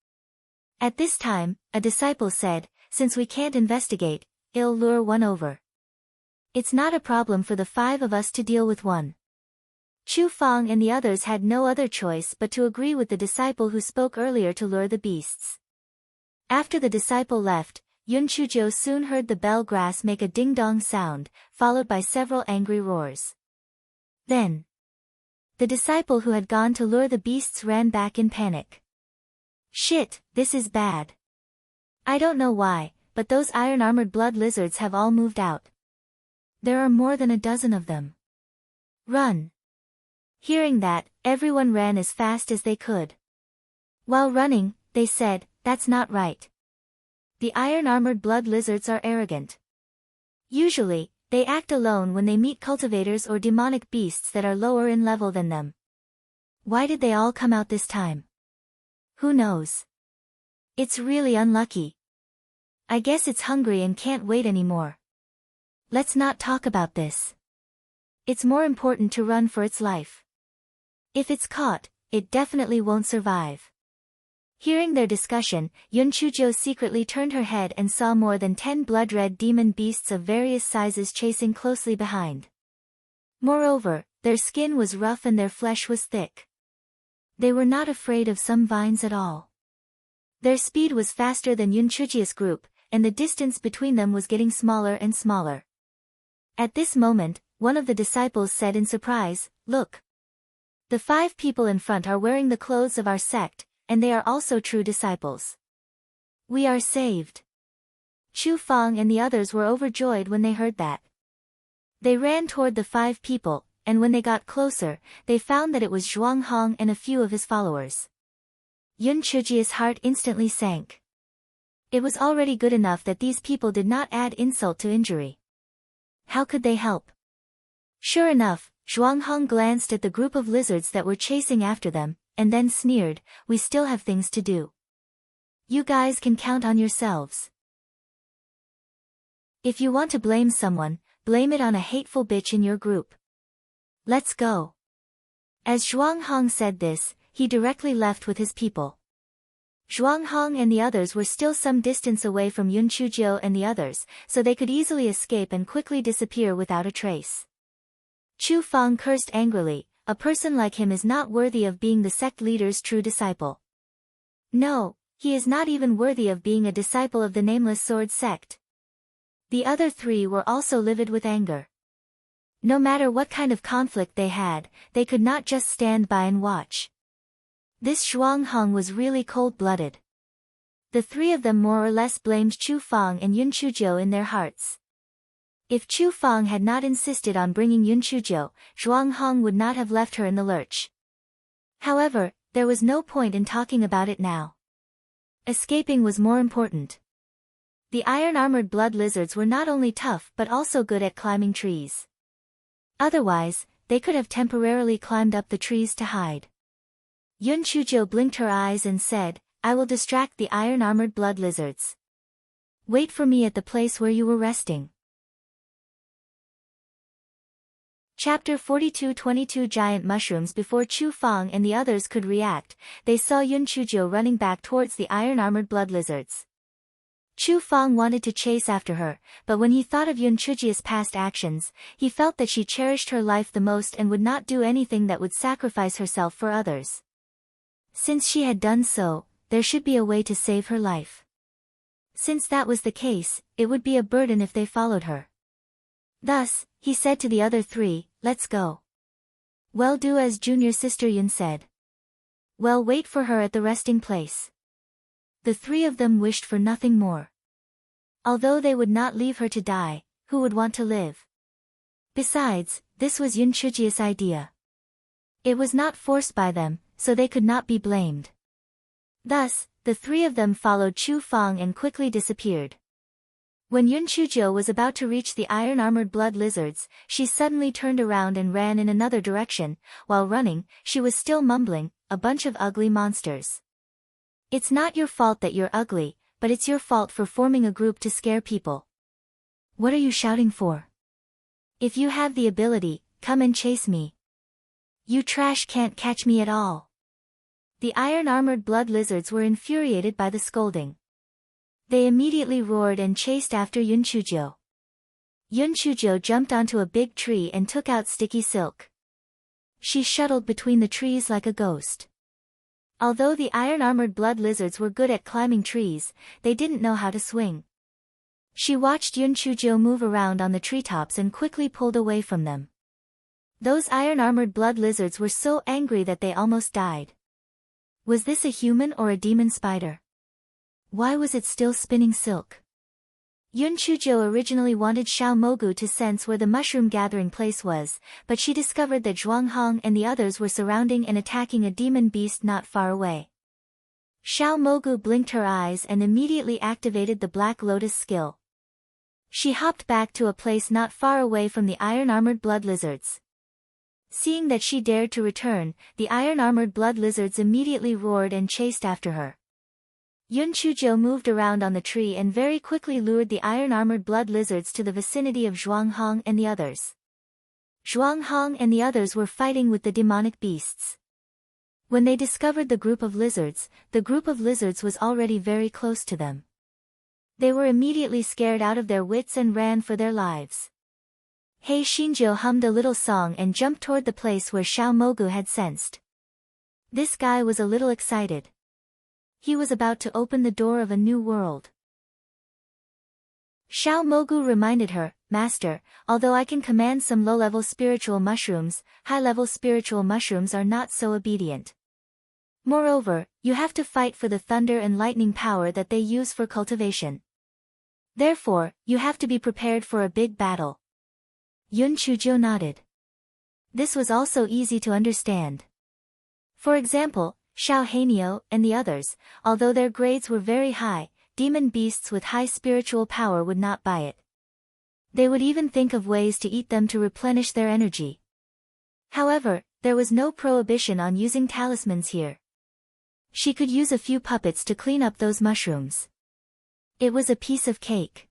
At this time, a disciple said, "Since we can't investigate, I'll lure one over. It's not a problem for the 5 of us to deal with one." Chu Fang and the others had no other choice but to agree with the disciple who spoke earlier to lure the beasts. After the disciple left, Yun Chujo soon heard the bell grass make a ding-dong sound, followed by several angry roars. Then, the disciple who had gone to lure the beasts ran back in panic. "Shit, this is bad. I don't know why, but those iron-armored blood lizards have all moved out. There are more than a dozen of them. Run!" Hearing that, everyone ran as fast as they could. While running, they said, "That's not right. The iron-armored blood lizards are arrogant. Usually, they act alone when they meet cultivators or demonic beasts that are lower in level than them. Why did they all come out this time? Who knows? It's really unlucky. I guess it's hungry and can't wait anymore. Let's not talk about this. It's more important to run for its life. If it's caught, it definitely won't survive." Hearing their discussion, Yun Chujo secretly turned her head and saw more than 10 blood-red demon beasts of various sizes chasing closely behind. Moreover, their skin was rough and their flesh was thick. They were not afraid of some vines at all. Their speed was faster than Yun Chujo's group, and the distance between them was getting smaller and smaller. At this moment, one of the disciples said in surprise, "Look! The 5 people in front are wearing the clothes of our sect, and they are also true disciples. We are saved." Chu Fang and the others were overjoyed when they heard that. They ran toward the 5 people, and when they got closer, they found that it was Zhuang Hong and a few of his followers. Yun Chuji's heart instantly sank. It was already good enough that these people did not add insult to injury. How could they help? Sure enough, Zhuang Hong glanced at the group of lizards that were chasing after them, and then sneered, "We still have things to do. You guys can count on yourselves. If you want to blame someone, blame it on a hateful bitch in your group. Let's go." As Zhuang Hong said this, he directly left with his people. Zhuang Hong and the others were still some distance away from Yun Chujo and the others, so they could easily escape and quickly disappear without a trace. Chu Fang cursed angrily, "A person like him is not worthy of being the sect leader's true disciple. No, he is not even worthy of being a disciple of the Nameless Sword sect." The other 3 were also livid with anger. No matter what kind of conflict they had, they could not just stand by and watch. This Zhuang Hong was really cold-blooded. The 3 of them more or less blamed Chu Fang and Yun Chujo in their hearts. If Chu Fang had not insisted on bringing Yun Chujo, Zhuang Hong would not have left her in the lurch. However, there was no point in talking about it now. Escaping was more important. The iron-armored blood lizards were not only tough but also good at climbing trees. Otherwise, they could have temporarily climbed up the trees to hide. Yun Chujo blinked her eyes and said, "I will distract the iron-armored blood lizards. Wait for me at the place where you were resting." Chapter 42-22 Giant mushrooms. Before Chu Fang and the others could react, they saw Yun Chujo running back towards the iron-armored blood lizards. Chu Fang wanted to chase after her, but when he thought of Yun Chujia's past actions, he felt that she cherished her life the most and would not do anything that would sacrifice herself for others. Since she had done so, there should be a way to save her life. Since that was the case, it would be a burden if they followed her. Thus, he said to the other three, "Let's go." "Well, do as junior sister Yun said." "Well, wait for her at the resting place." The three of them wished for nothing more. Although they would not leave her to die, who would want to live? Besides, this was Yun Chujia's idea. It was not forced by them, so they could not be blamed. Thus, the three of them followed Chu Fang and quickly disappeared. When Yun Chujo was about to reach the iron-armored blood lizards, she suddenly turned around and ran in another direction. While running, she was still mumbling, "A bunch of ugly monsters. It's not your fault that you're ugly, but it's your fault for forming a group to scare people. What are you shouting for? If you have the ability, come and chase me. You trash can't catch me at all." The iron-armored blood lizards were infuriated by the scolding. They immediately roared and chased after Yun Chujo. Yun Chujo jumped onto a big tree and took out sticky silk. She shuttled between the trees like a ghost. Although the iron-armored blood lizards were good at climbing trees, they didn't know how to swing. She watched Yun Chujo move around on the treetops and quickly pulled away from them. Those iron-armored blood lizards were so angry that they almost died. Was this a human or a demon spider? Why was it still spinning silk? Yun Chujo originally wanted Xiao Mogu to sense where the mushroom gathering place was, but she discovered that Zhuang Hong and the others were surrounding and attacking a demon beast not far away. Xiao Mogu blinked her eyes and immediately activated the Black Lotus skill. She hopped back to a place not far away from the iron-armored blood lizards. Seeing that she dared to return, the iron-armored blood lizards immediately roared and chased after her. Yun Chujo moved around on the tree and very quickly lured the iron-armored blood lizards to the vicinity of Zhuang Hong and the others. Zhuang Hong and the others were fighting with the demonic beasts. When they discovered the group of lizards was already very close to them. They were immediately scared out of their wits and ran for their lives. Hei Xinjiu hummed a little song and jumped toward the place where Xiao Mogu had sensed. This guy was a little excited. He was about to open the door of a new world. Xiao Mogu reminded her, "Master, although I can command some low-level spiritual mushrooms, high-level spiritual mushrooms are not so obedient. Moreover, you have to fight for the thunder and lightning power that they use for cultivation. Therefore, you have to be prepared for a big battle." Yun Chujo nodded. This was also easy to understand. For example, Xiao Hanio and the others, although their grades were very high, demon beasts with high spiritual power would not buy it. They would even think of ways to eat them to replenish their energy. However, there was no prohibition on using talismans here. She could use a few puppets to clean up those mushrooms. It was a piece of cake.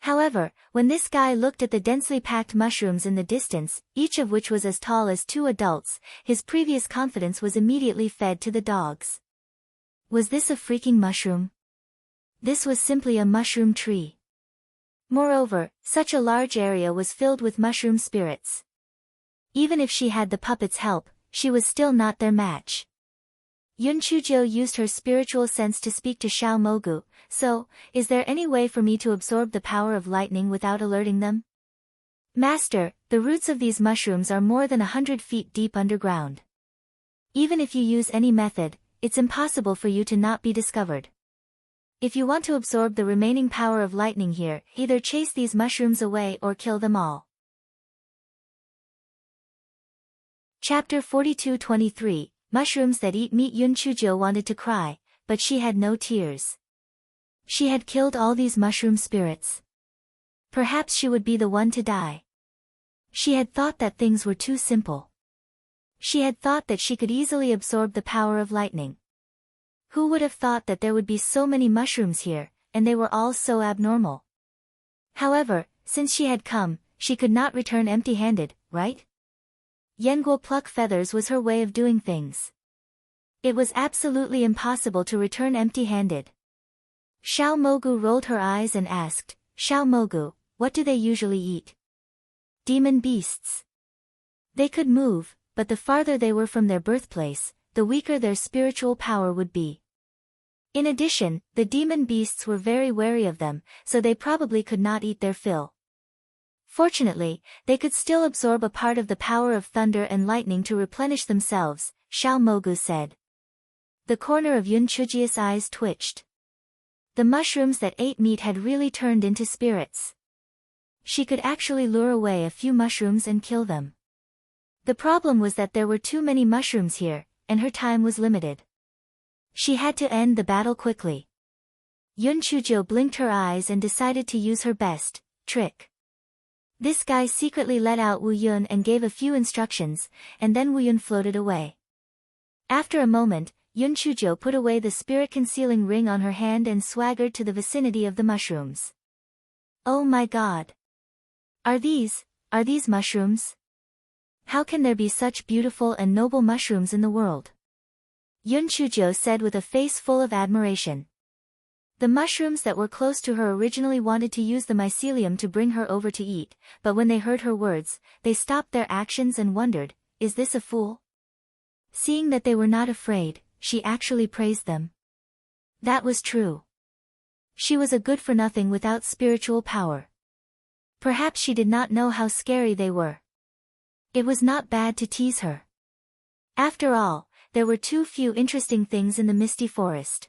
However, when this guy looked at the densely packed mushrooms in the distance, each of which was as tall as 2 adults, his previous confidence was immediately fed to the dogs. Was this a freaking mushroom? This was simply a mushroom tree. Moreover, such a large area was filled with mushroom spirits. Even if she had the puppets' help, she was still not their match. Yun Chujo used her spiritual sense to speak to Xiao Mogu, "So, is there any way for me to absorb the power of lightning without alerting them?" "Master, the roots of these mushrooms are more than 100 feet deep underground. Even if you use any method, it's impossible for you to not be discovered. If you want to absorb the remaining power of lightning here, either chase these mushrooms away or kill them all." Chapter 42-23 Mushrooms that eat meat. Yun Chujo wanted to cry, but she had no tears. She had killed all these mushroom spirits. Perhaps she would be the one to die. She had thought that things were too simple. She had thought that she could easily absorb the power of lightning. Who would have thought that there would be so many mushrooms here, and they were all so abnormal? However, since she had come, she could not return empty-handed, right? Yenguo pluck feathers was her way of doing things. It was absolutely impossible to return empty-handed. Xiao Mogu rolled her eyes and asked, Xiao Mogu, what do they usually eat? Demon beasts. They could move, but the farther they were from their birthplace, the weaker their spiritual power would be. In addition, the demon beasts were very wary of them, so they probably could not eat their fill. Fortunately, they could still absorb a part of the power of thunder and lightning to replenish themselves, Xiao Mogu said. The corner of Yun Chujia's eyes twitched. The mushrooms that ate meat had really turned into spirits. She could actually lure away a few mushrooms and kill them. The problem was that there were too many mushrooms here, and her time was limited. She had to end the battle quickly. Yun Chujio blinked her eyes and decided to use her best trick. This guy secretly let out Wu Yun and gave a few instructions, and then Wu Yun floated away. After a moment, Yun Chujio put away the spirit-concealing ring on her hand and swaggered to the vicinity of the mushrooms. Oh my god! Are these mushrooms? How can there be such beautiful and noble mushrooms in the world? Yun Chujio said with a face full of admiration. The mushrooms that were close to her originally wanted to use the mycelium to bring her over to eat, but when they heard her words, they stopped their actions and wondered, is this a fool? Seeing that they were not afraid, she actually praised them. That was true. She was a good-for-nothing without spiritual power. Perhaps she did not know how scary they were. It was not bad to tease her. After all, there were too few interesting things in the misty forest.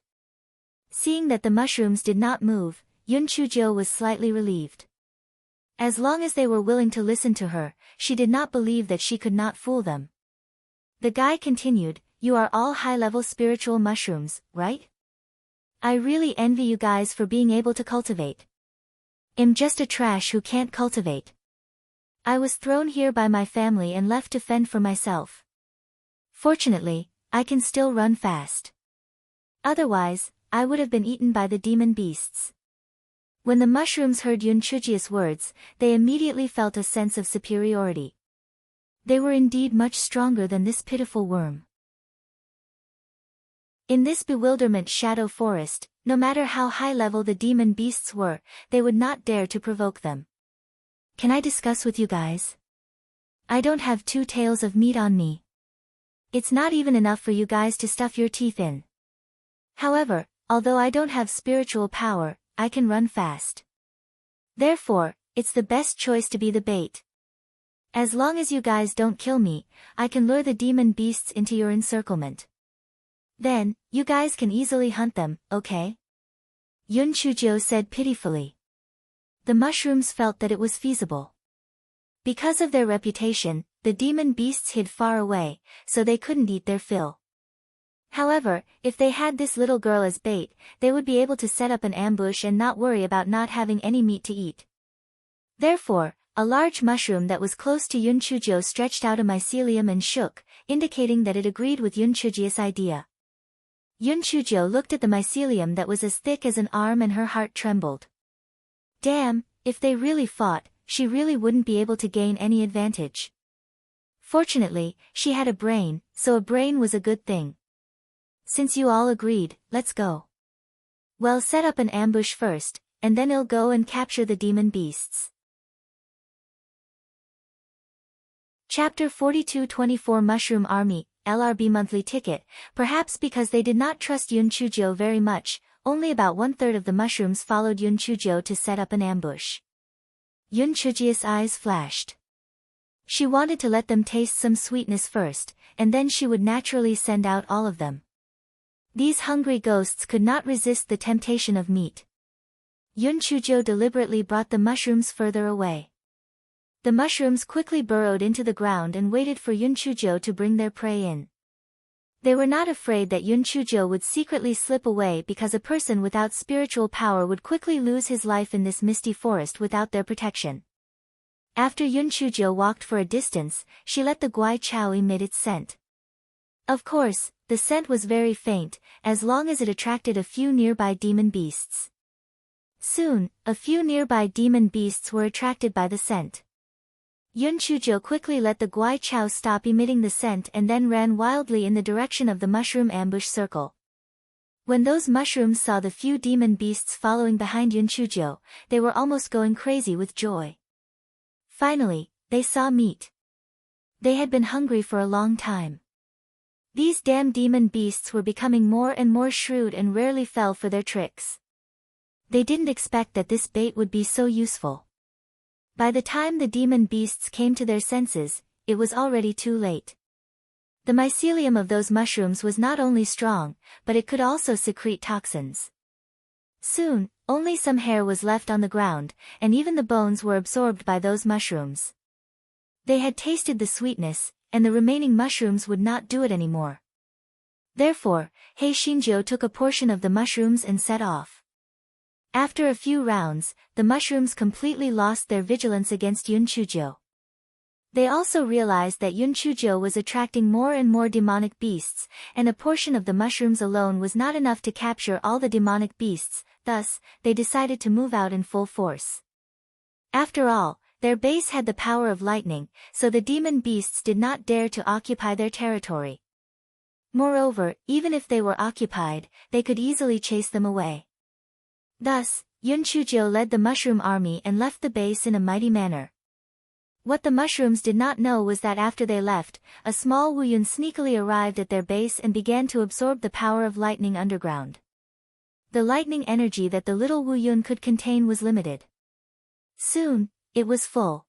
Seeing that the mushrooms did not move, Yun Chujio was slightly relieved. As long as they were willing to listen to her, she did not believe that she could not fool them. The guy continued, you are all high-level spiritual mushrooms, right? I really envy you guys for being able to cultivate. I'm just a trash who can't cultivate. I was thrown here by my family and left to fend for myself. Fortunately, I can still run fast. Otherwise, I would have been eaten by the demon beasts. When the mushrooms heard Yun Chujia's words, they immediately felt a sense of superiority. They were indeed much stronger than this pitiful worm. In this bewilderment shadow forest, no matter how high-level the demon beasts were, they would not dare to provoke them. Can I discuss with you guys? I don't have 2 tails of meat on me. It's not even enough for you guys to stuff your teeth in. However, although I don't have spiritual power, I can run fast. Therefore, it's the best choice to be the bait. As long as you guys don't kill me, I can lure the demon beasts into your encirclement. Then, you guys can easily hunt them, okay? Yun Chujio said pitifully. The mushrooms felt that it was feasible. Because of their reputation, the demon beasts hid far away, so they couldn't eat their fill. However, if they had this little girl as bait, they would be able to set up an ambush and not worry about not having any meat to eat. Therefore, a large mushroom that was close to Yun Chujio stretched out a mycelium and shook, indicating that it agreed with Yun Chujia's idea. Yun Chujio looked at the mycelium that was as thick as an arm and her heart trembled. Damn, if they really fought, she really wouldn't be able to gain any advantage. Fortunately, she had a brain, so a brain was a good thing. Since you all agreed, let's go. Well, set up an ambush first, and then I'll go and capture the demon beasts. Chapter 42-24 Mushroom Army, LRB Monthly Ticket. Perhaps because they did not trust Yun Chujio very much, only about 1/3 of the mushrooms followed Yun Chujio to set up an ambush. Yun Chujio's eyes flashed. She wanted to let them taste some sweetness first, and then she would naturally send out all of them. These hungry ghosts could not resist the temptation of meat. Yun Chujio deliberately brought the mushrooms further away. The mushrooms quickly burrowed into the ground and waited for Yun Chujio to bring their prey in. They were not afraid that Yun Chujio would secretly slip away because a person without spiritual power would quickly lose his life in this misty forest without their protection. After Yun Chujo walked for a distance, she let the Guai Chao emit its scent. Of course, the scent was very faint, as long as it attracted a few nearby demon beasts. Soon, a few nearby demon beasts were attracted by the scent. Yun Chujo quickly let the Guai Chao stop emitting the scent and then ran wildly in the direction of the mushroom ambush circle. When those mushrooms saw the few demon beasts following behind Yun Chujo, they were almost going crazy with joy. Finally, they saw meat. They had been hungry for a long time. These damn demon beasts were becoming more and more shrewd and rarely fell for their tricks. They didn't expect that this bait would be so useful. By the time the demon beasts came to their senses, it was already too late. The mycelium of those mushrooms was not only strong, but it could also secrete toxins. Soon, only some hair was left on the ground, and even the bones were absorbed by those mushrooms. They had tasted the sweetness, and the remaining mushrooms would not do it anymore. Therefore, He Xinjiu took a portion of the mushrooms and set off. After a few rounds, the mushrooms completely lost their vigilance against Yun Chujo. They also realized that Yun Chujo was attracting more and more demonic beasts, and a portion of the mushrooms alone was not enough to capture all the demonic beasts, thus, they decided to move out in full force. After all, their base had the power of lightning, so the demon beasts did not dare to occupy their territory. Moreover, even if they were occupied, they could easily chase them away. Thus, Yun Chujo led the mushroom army and left the base in a mighty manner. What the mushrooms did not know was that after they left, a small Wuyun sneakily arrived at their base and began to absorb the power of lightning underground. The lightning energy that the little Wuyun could contain was limited. Soon, it was full.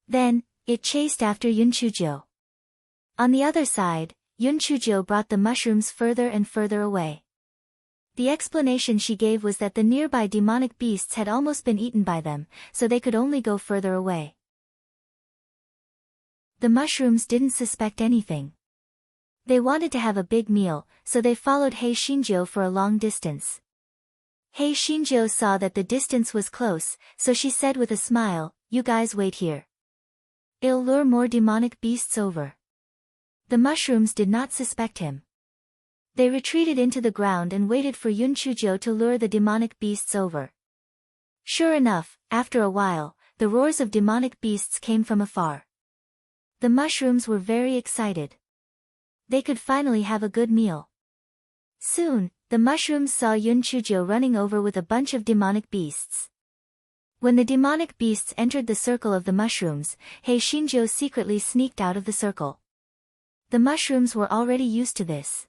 Then, it chased after Yun Chujo. On the other side, Yun Chujo brought the mushrooms further and further away. The explanation she gave was that the nearby demonic beasts had almost been eaten by them, so they could only go further away. The mushrooms didn't suspect anything. They wanted to have a big meal, so they followed He Xinjiu for a long distance. He Xinjiu saw that the distance was close, so she said with a smile, "You guys wait here. I'll lure more demonic beasts over." The mushrooms did not suspect him. They retreated into the ground and waited for Yun Chujo to lure the demonic beasts over. Sure enough, after a while, the roars of demonic beasts came from afar. The mushrooms were very excited. They could finally have a good meal. Soon, the mushrooms saw Yun Chujo running over with a bunch of demonic beasts. When the demonic beasts entered the circle of the mushrooms, He Xinjiu secretly sneaked out of the circle. The mushrooms were already used to this.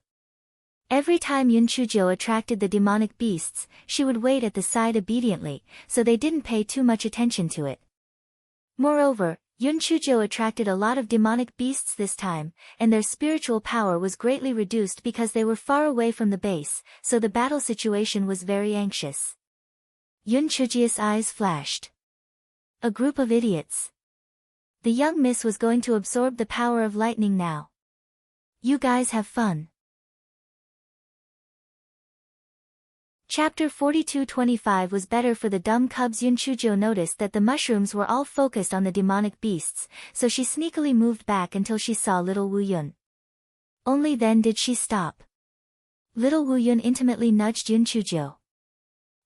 Every time Yun Chujo attracted the demonic beasts, she would wait at the side obediently, so they didn't pay too much attention to it. Moreover, Yun Chujo attracted a lot of demonic beasts this time, and their spiritual power was greatly reduced because they were far away from the base, so the battle situation was very anxious. Yun Chujia's eyes flashed. A group of idiots. The young miss was going to absorb the power of lightning now. You guys have fun. Chapter 42-25 was better for the dumb cubs. Yun Chujo noticed that the mushrooms were all focused on the demonic beasts, so she sneakily moved back until she saw little Wuyun. Only then did she stop. Little Wuyun intimately nudged Yun Chujo.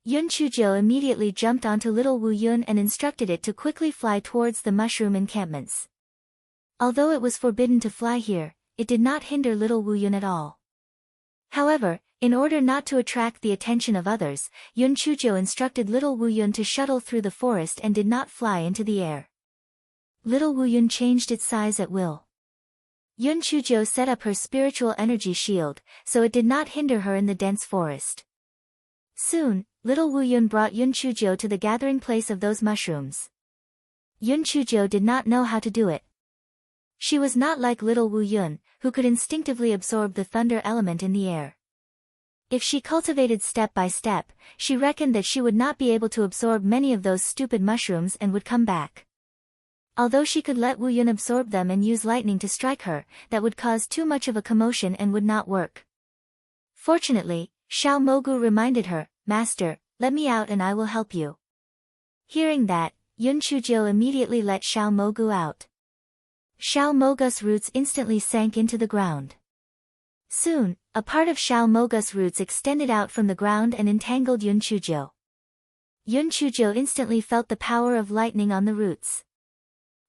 Yun Chujo immediately jumped onto little Wuyun and instructed it to quickly fly towards the mushroom encampments. Although it was forbidden to fly here, it did not hinder little Wuyun at all. However, in order not to attract the attention of others, Yun Chujo instructed little Wuyun to shuttle through the forest and did not fly into the air. Little Wuyun changed its size at will. Yun Chujo set up her spiritual energy shield, so it did not hinder her in the dense forest. Soon, little Wuyun brought Yun Chujo to the gathering place of those mushrooms. Yun Chujo did not know how to do it. She was not like little Wuyun, who could instinctively absorb the thunder element in the air. If she cultivated step by step, she reckoned that she would not be able to absorb many of those stupid mushrooms and would come back. Although she could let Wuyun absorb them and use lightning to strike her, that would cause too much of a commotion and would not work. Fortunately, Xiao Mogu reminded her, "Master, let me out and I will help you." Hearing that, Yun Chujio immediately let Xiao Mogu out. Xiao Mogu's roots instantly sank into the ground. Soon, a part of Xiao Mogu's roots extended out from the ground and entangled Yun Chujio. Yun Chujio instantly felt the power of lightning on the roots.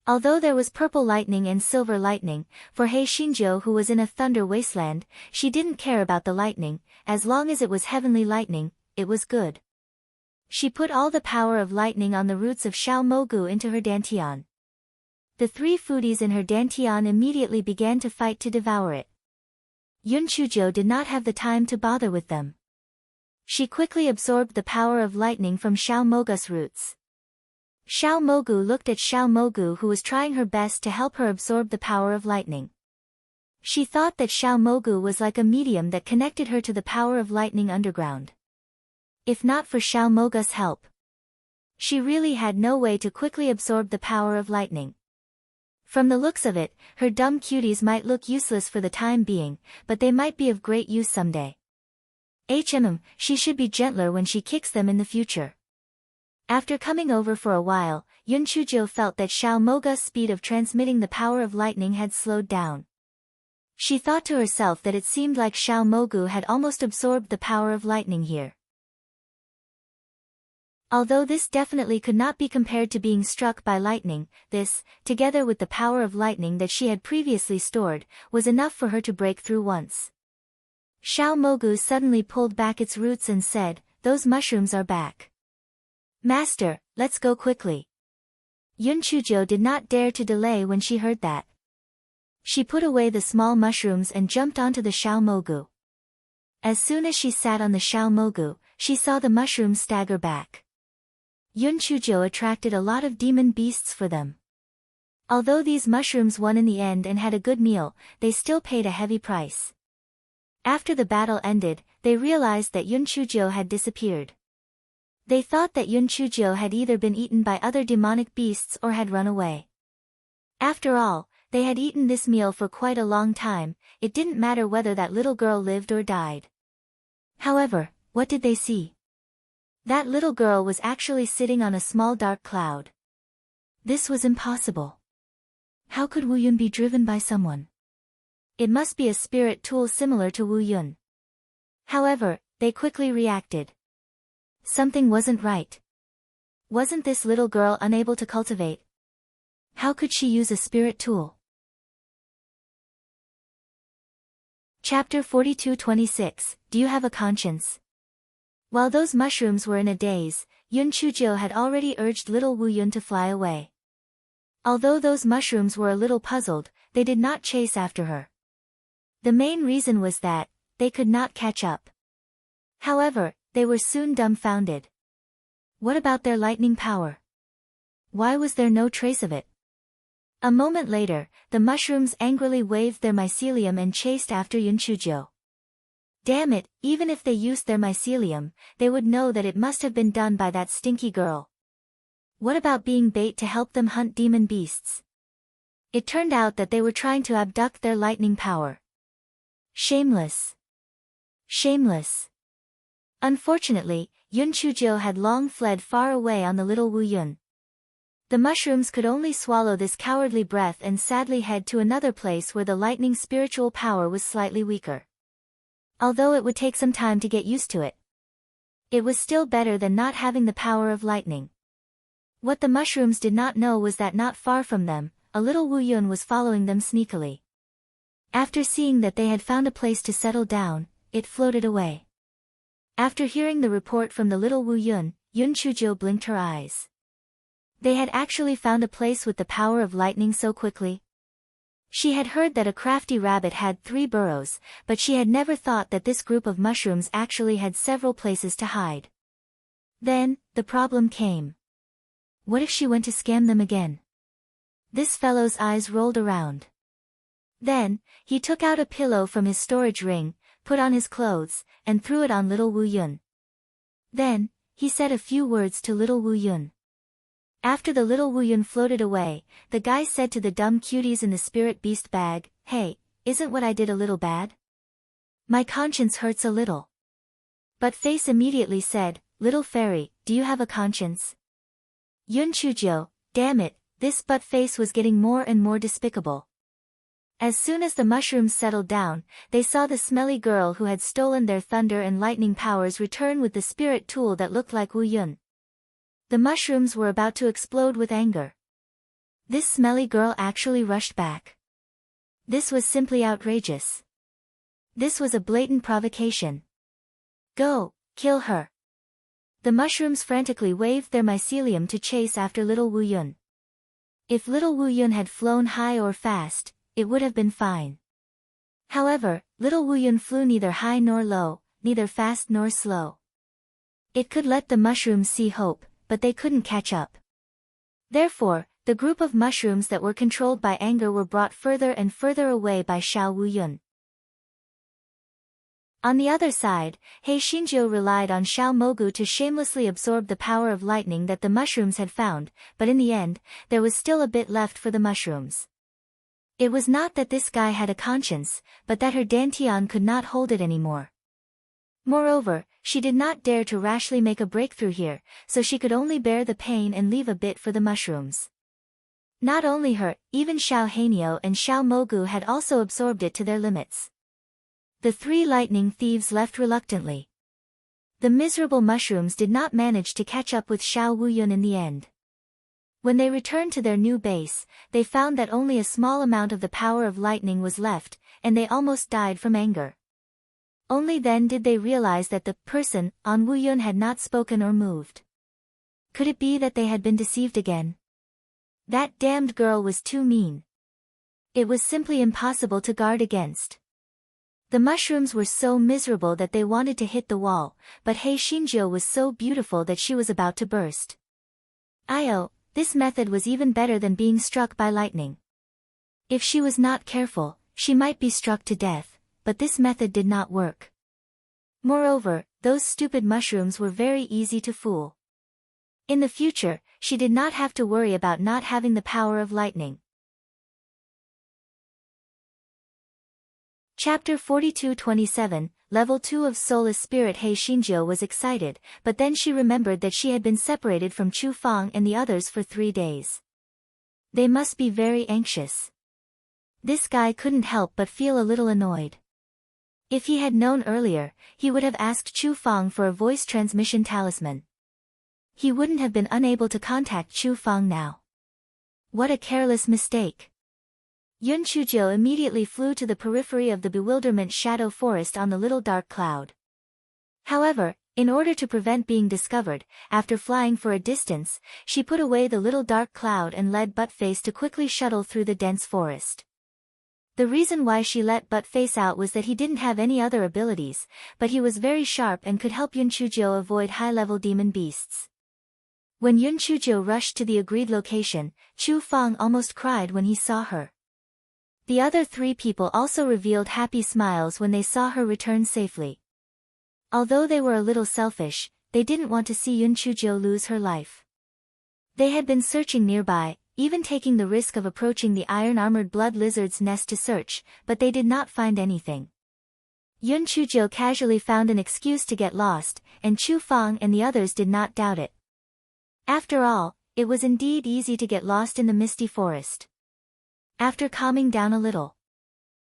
Although there was purple lightning and silver lightning, for Hei Xinjiu who was in a thunder wasteland, she didn't care about the lightning, as long as it was heavenly lightning, it was good. She put all the power of lightning on the roots of Xiao Mogu into her dantian. The 3 foodies in her dantian immediately began to fight to devour it. Yun Chujio did not have the time to bother with them. She quickly absorbed the power of lightning from Xiao Mogu's roots. Xiao Mogu looked at Xiao Mogu who was trying her best to help her absorb the power of lightning. She thought that Xiao Mogu was like a medium that connected her to the power of lightning underground. If not for Xiao Mogu's help, she really had no way to quickly absorb the power of lightning. From the looks of it, her dumb cuties might look useless for the time being, but they might be of great use someday. She should be gentler when she kicks them in the future. After coming over for a while, Yun Chujio felt that Xiao Mogu's speed of transmitting the power of lightning had slowed down. She thought to herself that it seemed like Xiao Mogu had almost absorbed the power of lightning here. Although this definitely could not be compared to being struck by lightning, this, together with the power of lightning that she had previously stored, was enough for her to break through once. Xiao Mogu suddenly pulled back its roots and said, "Those mushrooms are back. Master, let's go quickly." Yun Chujio did not dare to delay when she heard that. She put away the small mushrooms and jumped onto the Xiao Mogu. As soon as she sat on the Xiao Mogu, she saw the mushrooms stagger back. Yun Chujio attracted a lot of demon beasts for them. Although these mushrooms won in the end and had a good meal, they still paid a heavy price. After the battle ended, they realized that Yun Chujio had disappeared. They thought that Yun Chujio had either been eaten by other demonic beasts or had run away. After all, they had eaten this meal for quite a long time, it didn't matter whether that little girl lived or died. However, what did they see? That little girl was actually sitting on a small dark cloud. This was impossible. How could Wu Yun be driven by someone? It must be a spirit tool similar to Wu Yun. However, they quickly reacted. Something wasn't right. Wasn't this little girl unable to cultivate? How could she use a spirit tool? Chapter 42-26, Do You Have a Conscience? While those mushrooms were in a daze, Yun Chujio had already urged little Wu Yun to fly away. Although those mushrooms were a little puzzled, they did not chase after her. The main reason was that they could not catch up. However, they were soon dumbfounded. What about their lightning power? Why was there no trace of it? A moment later, the mushrooms angrily waved their mycelium and chased after Yun Chujio. Damn it, even if they used their mycelium, they would know that it must have been done by that stinky girl. What about being bait to help them hunt demon beasts? It turned out that they were trying to abduct their lightning power. Shameless. Shameless. Unfortunately, Yun Chujio had long fled far away on the little Wu Yun. The mushrooms could only swallow this cowardly breath and sadly head to another place where the lightning spiritual power was slightly weaker. Although it would take some time to get used to it, it was still better than not having the power of lightning. What the mushrooms did not know was that not far from them, a little Wu Yun was following them sneakily. After seeing that they had found a place to settle down, it floated away. After hearing the report from the little Wu Yun, Yun Chujio blinked her eyes. They had actually found a place with the power of lightning so quickly. She had heard that a crafty rabbit had 3 burrows, but she had never thought that this group of mushrooms actually had several places to hide. Then, the problem came. What if she went to scam them again? This fellow's eyes rolled around. Then, he took out a pillow from his storage ring, put on his clothes, and threw it on little Wu Yun. Then, he said a few words to little Wu Yun. After the little Wu Yun floated away, the guy said to the dumb cuties in the spirit beast bag, "Hey, isn't what I did a little bad? My conscience hurts a little." But Face immediately said, "Little fairy, do you have a conscience?" Yun Chujio, damn it, this butt-face was getting more and more despicable. As soon as the mushrooms settled down, they saw the smelly girl who had stolen their thunder and lightning powers return with the spirit tool that looked like Wu Yun. The mushrooms were about to explode with anger. This smelly girl actually rushed back. This was simply outrageous. This was a blatant provocation. Go, kill her. The mushrooms frantically waved their mycelium to chase after little Wu Yun. If little Wu Yun had flown high or fast, it would have been fine. However, little Wu Yun flew neither high nor low, neither fast nor slow. It could let the mushrooms see hope, but they couldn't catch up. Therefore, the group of mushrooms that were controlled by anger were brought further and further away by Xiao Wu Yun. On the other side, He Xinjiu relied on Xiao Mogu to shamelessly absorb the power of lightning that the mushrooms had found, but in the end, there was still a bit left for the mushrooms. It was not that this guy had a conscience, but that her dantian could not hold it anymore. Moreover, she did not dare to rashly make a breakthrough here, so she could only bear the pain and leave a bit for the mushrooms. Not only her, even Xiao Hanyo and Xiao Mogu had also absorbed it to their limits. The three lightning thieves left reluctantly. The miserable mushrooms did not manage to catch up with Xiao Wuyun in the end. When they returned to their new base, they found that only a small amount of the power of lightning was left, and they almost died from anger. Only then did they realize that the person on Wuyun had not spoken or moved. Could it be that they had been deceived again? That damned girl was too mean. It was simply impossible to guard against. The mushrooms were so miserable that they wanted to hit the wall, but He Xinjiu was so beautiful that she was about to burst. This method was even better than being struck by lightning. If she was not careful, she might be struck to death, but this method did not work. Moreover, those stupid mushrooms were very easy to fool. In the future, she did not have to worry about not having the power of lightning. Chapter 42-27, Level 2 of Soulless Spirit. He Xinjiu was excited, but then she remembered that she had been separated from Chu Fang and the others for 3 days. They must be very anxious. This guy couldn't help but feel a little annoyed. If he had known earlier, he would have asked Chu Fang for a voice transmission talisman. He wouldn't have been unable to contact Chu Fang now. What a careless mistake. Yun Chujio immediately flew to the periphery of the bewilderment shadow forest on the little dark cloud. However, in order to prevent being discovered, after flying for a distance, she put away the little dark cloud and led Buttface to quickly shuttle through the dense forest. The reason why she let Buttface out was that he didn't have any other abilities, but he was very sharp and could help Yun Chujio avoid high-level demon beasts. When Yun Chujio rushed to the agreed location, Chu Fang almost cried when he saw her. The other 3 people also revealed happy smiles when they saw her return safely. Although they were a little selfish, they didn't want to see Yun Chujio lose her life. They had been searching nearby, even taking the risk of approaching the iron-armored blood lizard's nest to search, but they did not find anything. Yun Chujio casually found an excuse to get lost, and Chu Fang and the others did not doubt it. After all, it was indeed easy to get lost in the misty forest. After calming down a little,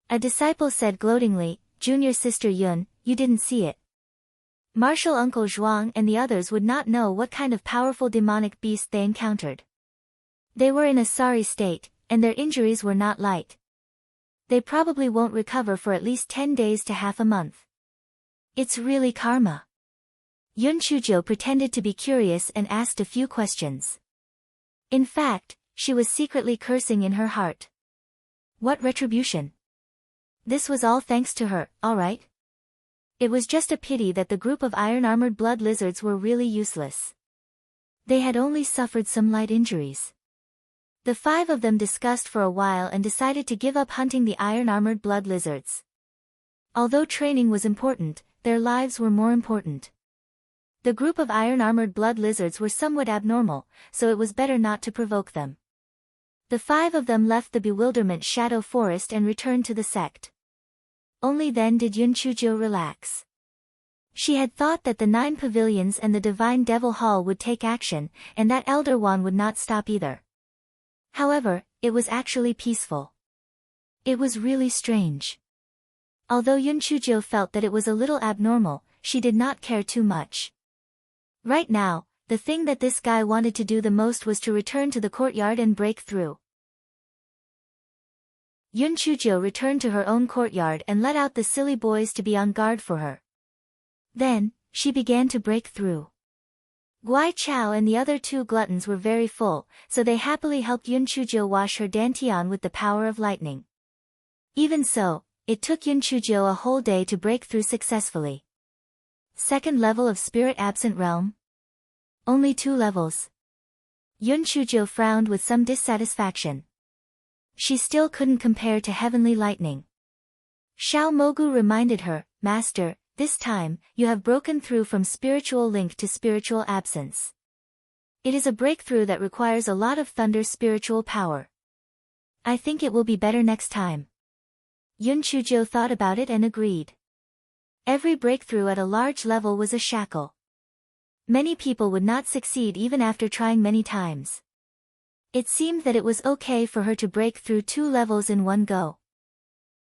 a disciple said gloatingly, "Junior sister Yun, you didn't see it. Martial Uncle Zhuang and the others would not know what kind of powerful demonic beast they encountered. They were in a sorry state, and their injuries were not light. They probably won't recover for at least 10 days to half a month. It's really karma." Yun Chujio pretended to be curious and asked a few questions. In fact, she was secretly cursing in her heart. What retribution? This was all thanks to her, alright? It was just a pity that the group of iron-armored blood lizards were really useless. They had only suffered some light injuries. The 5 of them discussed for a while and decided to give up hunting the iron-armored blood lizards. Although training was important, their lives were more important. The group of iron-armored blood lizards were somewhat abnormal, so it was better not to provoke them. The 5 of them left the bewilderment shadow forest and returned to the sect. Only then did Yun Chujio relax. She had thought that the 9 pavilions and the divine devil hall would take action, and that Elder Wand would not stop either. However, it was actually peaceful. It was really strange. Although Yun Chujio felt that it was a little abnormal, she did not care too much. Right now, the thing that this guy wanted to do the most was to return to the courtyard and break through. Yun Chujio returned to her own courtyard and let out the silly boys to be on guard for her. Then, she began to break through. Guai Chao and the other 2 gluttons were very full, so they happily helped Yun Chujio wash her dantian with the power of lightning. Even so, it took Yun Chujio a whole day to break through successfully. Second level of Spirit Absent Realm? Only 2 levels. Yun Chujio frowned with some dissatisfaction. She still couldn't compare to heavenly lightning. Xiao Mogu reminded her, Master, this time, you have broken through from spiritual link to spiritual absence. It is a breakthrough that requires a lot of thunder spiritual power. I think it will be better next time. Yun Chujio thought about it and agreed. Every breakthrough at a large level was a shackle. Many people would not succeed even after trying many times. It seemed that it was okay for her to break through 2 levels in one go.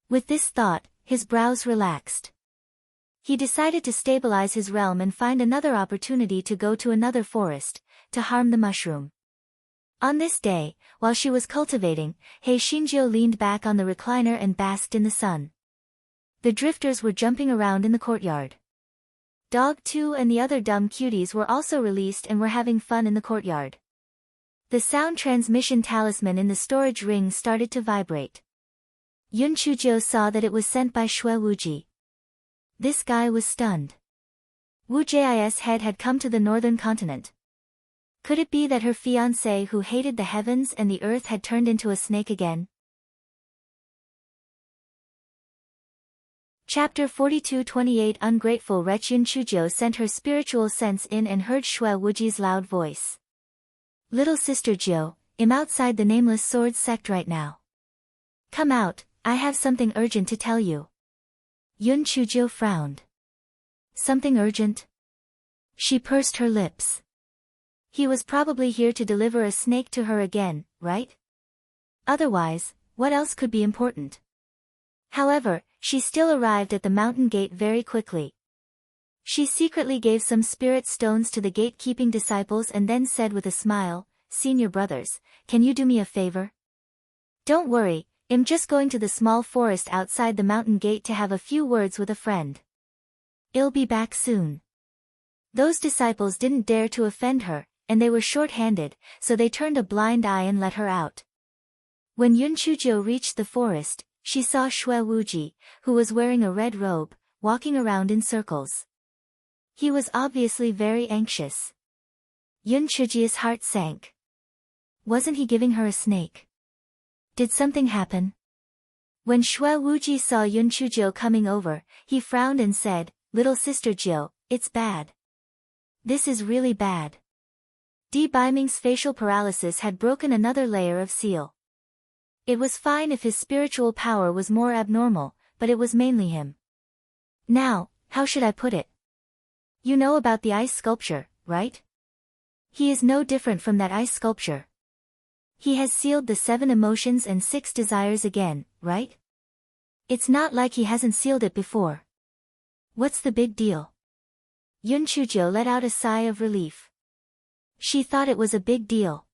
With this thought, his brows relaxed. He decided to stabilize his realm and find another opportunity to go to another forest, to harm the mushroom. On this day, while she was cultivating, Hei Xinjiu leaned back on the recliner and basked in the sun. The drifters were jumping around in the courtyard. Dog 2 and the other dumb cuties were also released and were having fun in the courtyard. The sound transmission talisman in the storage ring started to vibrate. Yun Chujio saw that it was sent by Shui Wuji. This guy was stunned. Wu Ji's head had come to the northern continent. Could it be that her fiancé who hated the heavens and the earth had turned into a snake again? Chapter 42-28 Ungrateful wretch. Yun Chujio sent her spiritual sense in and heard Shui Wuji's loud voice. Little sister Jiu, I'm outside the Nameless Swords sect right now. Come out, I have something urgent to tell you. Yun Chujio frowned. Something urgent? She pursed her lips. He was probably here to deliver a snake to her again, right? Otherwise, what else could be important? However, she still arrived at the mountain gate very quickly. She secretly gave some spirit stones to the gatekeeping disciples and then said with a smile, Senior brothers, can you do me a favor? Don't worry, I'm just going to the small forest outside the mountain gate to have a few words with a friend. I'll be back soon. Those disciples didn't dare to offend her, and they were short-handed, so they turned a blind eye and let her out. When Yun Chujio reached the forest, she saw Shui Wuji, who was wearing a red robe, walking around in circles. He was obviously very anxious. Yun Chujio's heart sank. Wasn't he giving her a snake? Did something happen? When Shui Wuji saw Yun Chujio coming over, he frowned and said, Little sister Jiu, it's bad. This is really bad. Di Biming's facial paralysis had broken another layer of seal. It was fine if his spiritual power was more abnormal, but it was mainly him. Now, how should I put it? You know about the ice sculpture, right? He is no different from that ice sculpture. He has sealed the 7 emotions and 6 desires again, right? It's not like he hasn't sealed it before. What's the big deal? Yun Chujio let out a sigh of relief. She thought it was a big deal.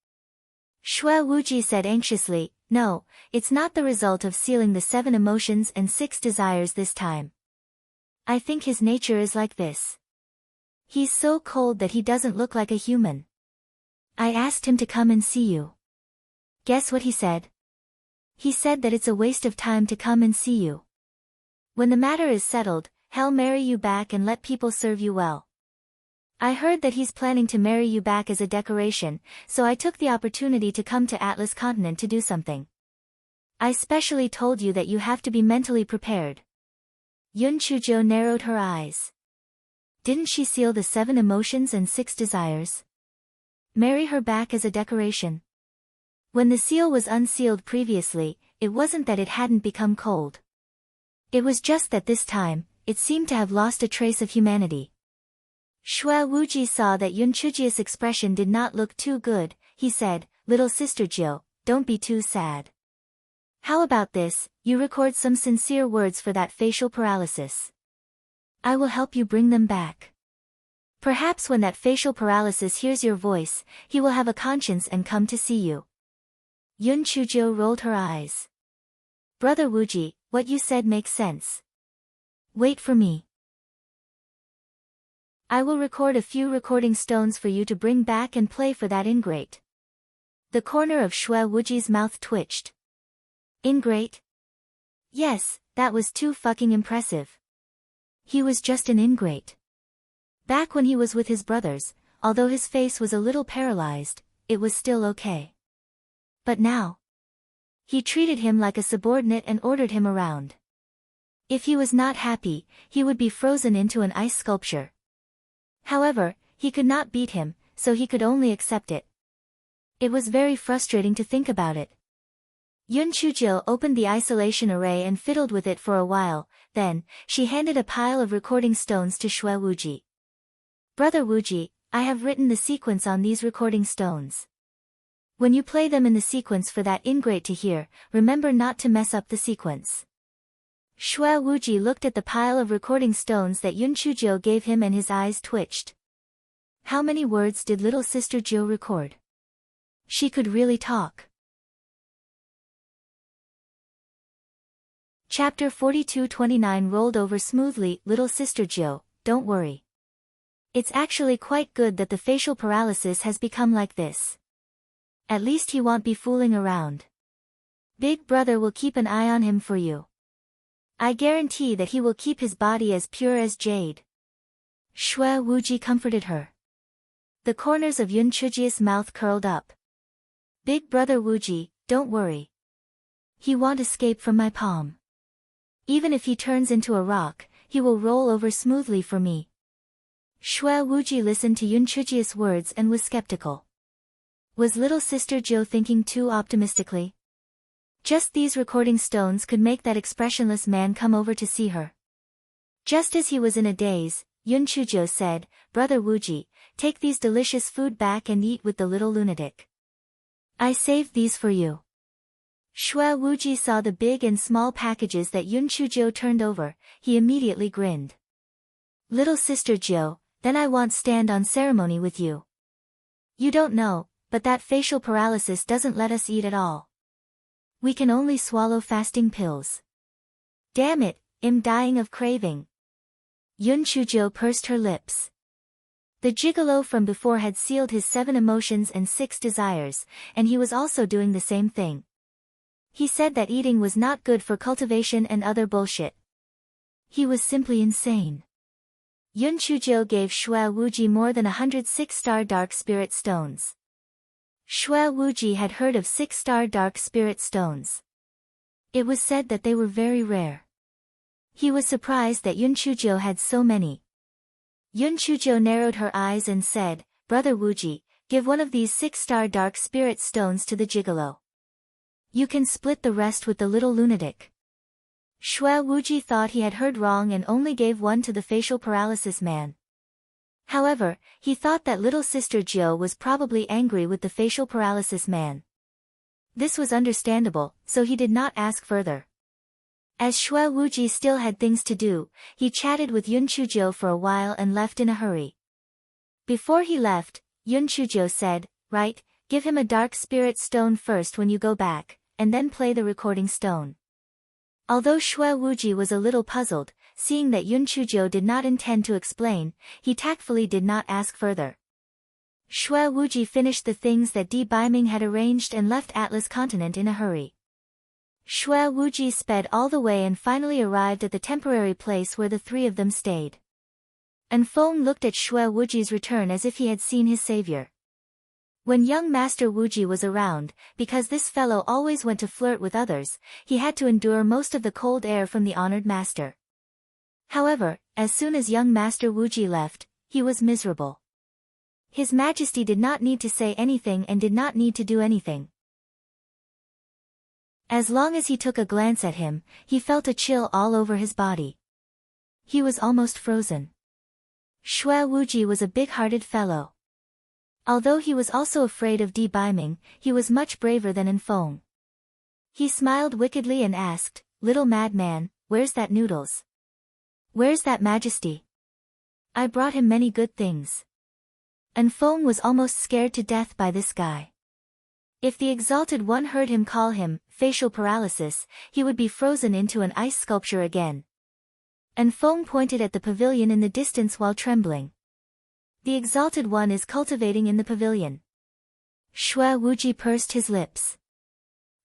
Shui Wuji said anxiously, No, it's not the result of sealing the 7 emotions and 6 desires this time. I think his nature is like this. He's so cold that he doesn't look like a human. I asked him to come and see you. Guess what he said? He said that it's a waste of time to come and see you. When the matter is settled, he'll marry you back and let people serve you well. I heard that he's planning to marry you back as a decoration, so I took the opportunity to come to Atlas Continent to do something. I specially told you that you have to be mentally prepared. Yun Chujio narrowed her eyes. Didn't she seal the 7 emotions and 6 desires? Marry her back as a decoration. When the seal was unsealed previously, it wasn't that it hadn't become cold. It was just that this time, it seemed to have lost a trace of humanity. Xue Wuji saw that Yun Chujia's expression did not look too good. He said, "Little sister Jiu, don't be too sad. How about this, you record some sincere words for that facial paralysis. I will help you bring them back. Perhaps when that facial paralysis hears your voice, he will have a conscience and come to see you." Yun Chujio rolled her eyes. "Brother Wuji, what you said makes sense. Wait for me. I will record a few recording stones for you to bring back and play for that ingrate." The corner of Xue Wuji's mouth twitched. Ingrate? Yes, that was too fucking impressive. He was just an ingrate. Back when he was with his brothers, although his face was a little paralyzed, it was still okay. But now, he treated him like a subordinate and ordered him around. If he was not happy, he would be frozen into an ice sculpture. However, he could not beat him, so he could only accept it. It was very frustrating to think about it. Yun Chujil opened the isolation array and fiddled with it for a while, then, she handed a pile of recording stones to Xue Wuji. "Brother Wuji, I have written the sequence on these recording stones. When you play them in the sequence for that ingrate to hear, remember not to mess up the sequence." Xue Wuji looked at the pile of recording stones that Yun Chujio gave him and his eyes twitched. How many words did little sister Jiu record? She could really talk. Chapter 42-29 rolled over smoothly. "Little sister Jiu, don't worry. It's actually quite good that the facial paralysis has become like this. At least he won't be fooling around. Big brother will keep an eye on him for you. I guarantee that he will keep his body as pure as jade." Xue Wuji comforted her. The corners of Yun Chujia's mouth curled up. "Big brother Wuji, don't worry. He won't escape from my palm. Even if he turns into a rock, he will roll over smoothly for me." Xue Wuji listened to Yun Chujia's words and was skeptical. Was little sister Jiu thinking too optimistically? Just these recording stones could make that expressionless man come over to see her. Just as he was in a daze, Yun Chujio said, "Brother Wuji, take these delicious food back and eat with the little lunatic. I saved these for you." Xue Wuji saw the big and small packages that Yun Chujio turned over. He immediately grinned. "Little sister Jiu, then I won't stand on ceremony with you. You don't know, but that facial paralysis doesn't let us eat at all. We can only swallow fasting pills. Damn it, I'm dying of craving." Yun Chujio pursed her lips. The gigolo from before had sealed his 7 emotions and 6 desires, and he was also doing the same thing. He said that eating was not good for cultivation and other bullshit. He was simply insane. Yun Chujio gave Xue Wuji more than 100 6-star dark spirit stones. Xue Wuji had heard of 6-star dark spirit stones. It was said that they were very rare. He was surprised that Yun Chujio had so many. Yun Chujio narrowed her eyes and said, "Brother Wuji, give one of these 6-star dark spirit stones to the gigolo. You can split the rest with the little lunatic." Xue Wuji thought he had heard wrong and only gave one to the facial paralysis man. However, he thought that little sister Jiu was probably angry with the facial paralysis man. This was understandable, so he did not ask further. As Xue Wuji still had things to do, he chatted with Yun Chujio for a while and left in a hurry. Before he left, Yun Chujio said, "Right, give him a dark spirit stone first when you go back, and then play the recording stone." Although Xue Wuji was a little puzzled, seeing that Yun Chujio did not intend to explain, he tactfully did not ask further. Xue Wuji finished the things that Di Biming had arranged and left Atlas Continent in a hurry. Xue Wuji sped all the way and finally arrived at the temporary place where the 3 of them stayed. Anfeng looked at Xue Wuji's return as if he had seen his savior. When young Master Wuji was around, because this fellow always went to flirt with others, he had to endure most of the cold air from the honored master. However, as soon as young Master Wuji left, he was miserable. His Majesty did not need to say anything and did not need to do anything. As long as he took a glance at him, he felt a chill all over his body. He was almost frozen. Xue Wuji was a big-hearted fellow. Although he was also afraid of Di Biming, he was much braver than Enfeng. He smiled wickedly and asked, "Little madman, where's that noodles? Where's that majesty? I brought him many good things." Enfeng was almost scared to death by this guy. If the Exalted One heard him call him facial paralysis, he would be frozen into an ice sculpture again. Enfeng pointed at the pavilion in the distance while trembling. "The Exalted One is cultivating in the pavilion." Xue Wuji pursed his lips.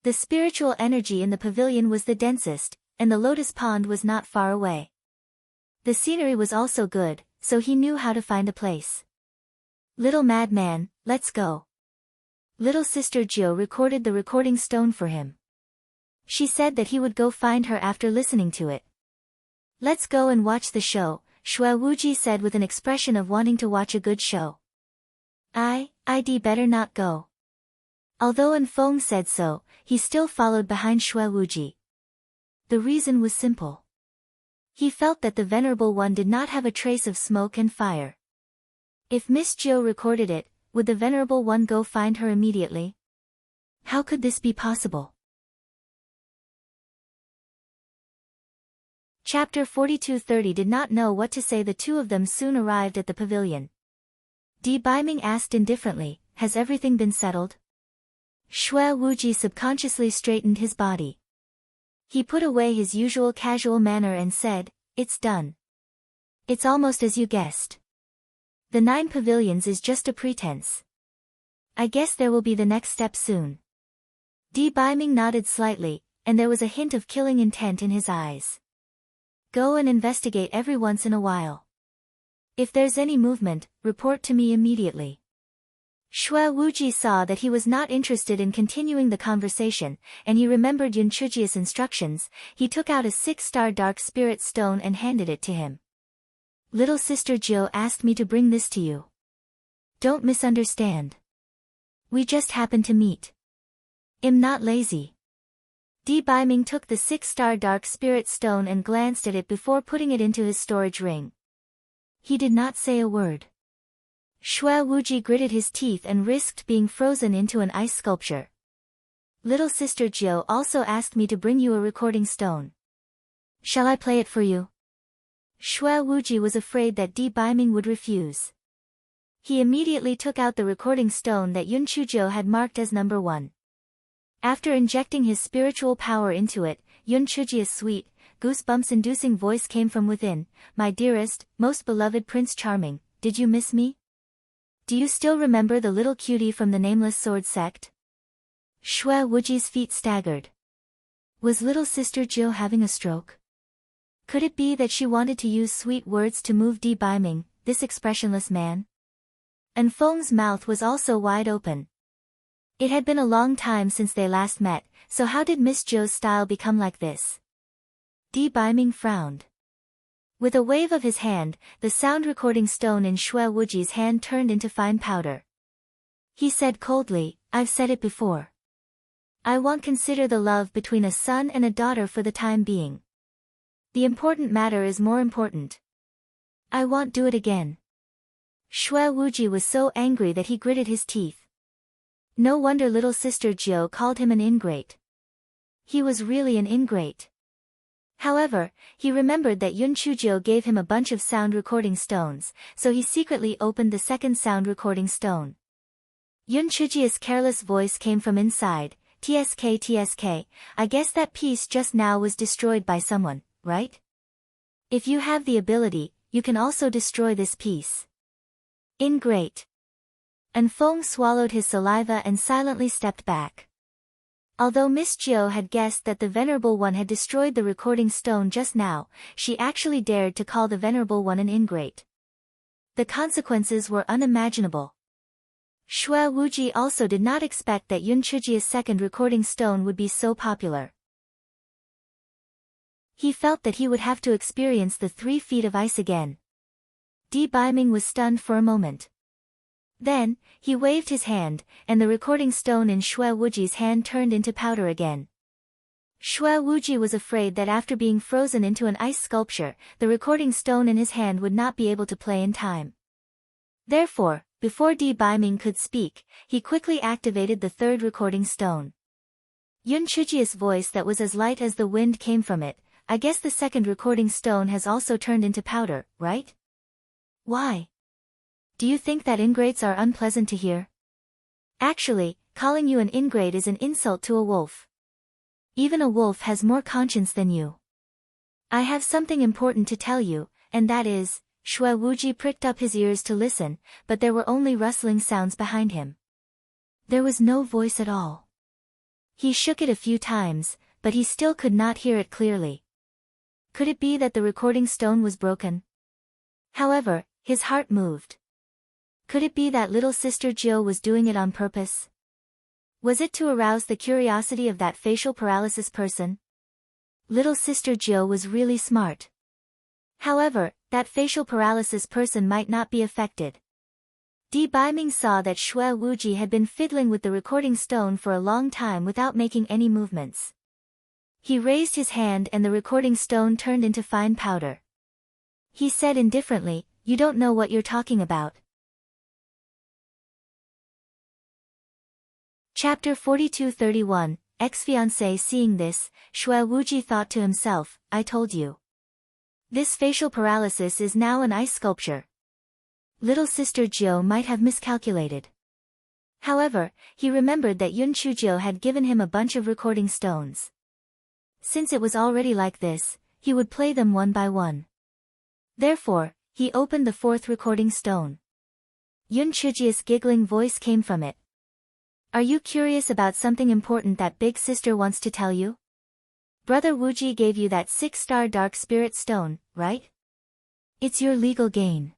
The spiritual energy in the pavilion was the densest, and the lotus pond was not far away. The scenery was also good, so he knew how to find a place. "Little madman, let's go." Little sister Jiu recorded the recording stone for him. She said that he would go find her after listening to it. "Let's go and watch the show," Xue Wuji said with an expression of wanting to watch a good show. I'd better not go." Although Enfeng said so, he still followed behind Xue Wuji. The reason was simple. He felt that the Venerable One did not have a trace of smoke and fire. If Miss Jiu recorded it, would the Venerable One go find her immediately? How could this be possible? Chapter 42:30 did not know what to say. The two of them soon arrived at the pavilion. Di Biming asked indifferently, "Has everything been settled?" Xue Wuji subconsciously straightened his body. He put away his usual casual manner and said, "It's done. It's almost as you guessed. The 9 pavilions is just a pretense. I guess there will be the next step soon." Di Biming nodded slightly, and there was a hint of killing intent in his eyes. "Go and investigate every once in a while. If there's any movement, report to me immediately." Xue Wuji saw that he was not interested in continuing the conversation, and he remembered Yunchuji's instructions. He took out a 6-star dark spirit stone and handed it to him. "Little sister Jiu asked me to bring this to you. Don't misunderstand. We just happened to meet. I'm not lazy." Di Biming took the 6-star dark spirit stone and glanced at it before putting it into his storage ring. He did not say a word. Xue Wuji gritted his teeth and risked being frozen into an ice sculpture. "Little sister Jiu also asked me to bring you a recording stone. Shall I play it for you?" Xue Wuji was afraid that Di Biming would refuse. He immediately took out the recording stone that Yun Chuzhou had marked as number 1. After injecting his spiritual power into it, Yun Chuzhou's sweet, goosebumps-inducing voice came from within. "My dearest, most beloved Prince Charming, did you miss me? Do you still remember the little cutie from the Nameless Sword sect?" Xue Wuji's feet staggered. Was little sister Jiu having a stroke? Could it be that she wanted to use sweet words to move Di Biming, this expressionless man? Enfeng's mouth was also wide open. It had been a long time since they last met, so how did Miss Jiu's style become like this? Di Biming frowned. With a wave of his hand, the sound recording stone in Xue Wuji's hand turned into fine powder. He said coldly, "I've said it before. I won't consider the love between a son and a daughter for the time being. The important matter is more important. I won't do it again." Xue Wuji was so angry that he gritted his teeth. No wonder little sister Jiu called him an ingrate. He was really an ingrate. However, he remembered that Yun Chuzhou gave him a bunch of sound recording stones, so he secretly opened the second sound recording stone. Yun Chuzhou's careless voice came from inside. TSK, I guess that piece just now was destroyed by someone, right? If you have the ability, you can also destroy this piece. Ingrate." Enfeng swallowed his saliva and silently stepped back. Although Miss Jiu had guessed that the Venerable One had destroyed the recording stone just now, she actually dared to call the Venerable One an ingrate. The consequences were unimaginable. Xue Wuji also did not expect that Yun Chuzhou's second recording stone would be so popular. He felt that he would have to experience the 3 feet of ice again. Di Biming was stunned for a moment. Then, he waved his hand, and the recording stone in Xue Wuji's hand turned into powder again. Shue Wuji was afraid that after being frozen into an ice sculpture, the recording stone in his hand would not be able to play in time. Therefore, before Di Baiming could speak, he quickly activated the third recording stone. Yun Chujia's voice that was as light as the wind came from it. I guess the second recording stone has also turned into powder, right? Why? Do you think that ingrates are unpleasant to hear? Actually, calling you an ingrate is an insult to a wolf. Even a wolf has more conscience than you. I have something important to tell you, and that is, Shue Wuji pricked up his ears to listen, but there were only rustling sounds behind him. There was no voice at all. He shook it a few times, but he still could not hear it clearly. Could it be that the recording stone was broken? However, his heart moved. Could it be that little sister Jill was doing it on purpose? Was it to arouse the curiosity of that facial paralysis person? Little sister Jill was really smart. However, that facial paralysis person might not be affected. Di Baiming saw that Shue Wuji had been fiddling with the recording stone for a long time without making any movements. He raised his hand and the recording stone turned into fine powder. He said indifferently, "You don't know what you're talking about." Chapter 42-31, Ex-fiancé. Seeing this, Shue Wuji thought to himself, "I told you. This facial paralysis is now an ice sculpture." Little sister Jiu might have miscalculated. However, he remembered that Yun Chujio had given him a bunch of recording stones. Since it was already like this, he would play them one by one. Therefore, he opened the fourth recording stone. Yun Chujio's giggling voice came from it. "Are you curious about something important that big sister wants to tell you? Brother Wuji gave you that 6-star dark spirit stone, right? It's your legal gain.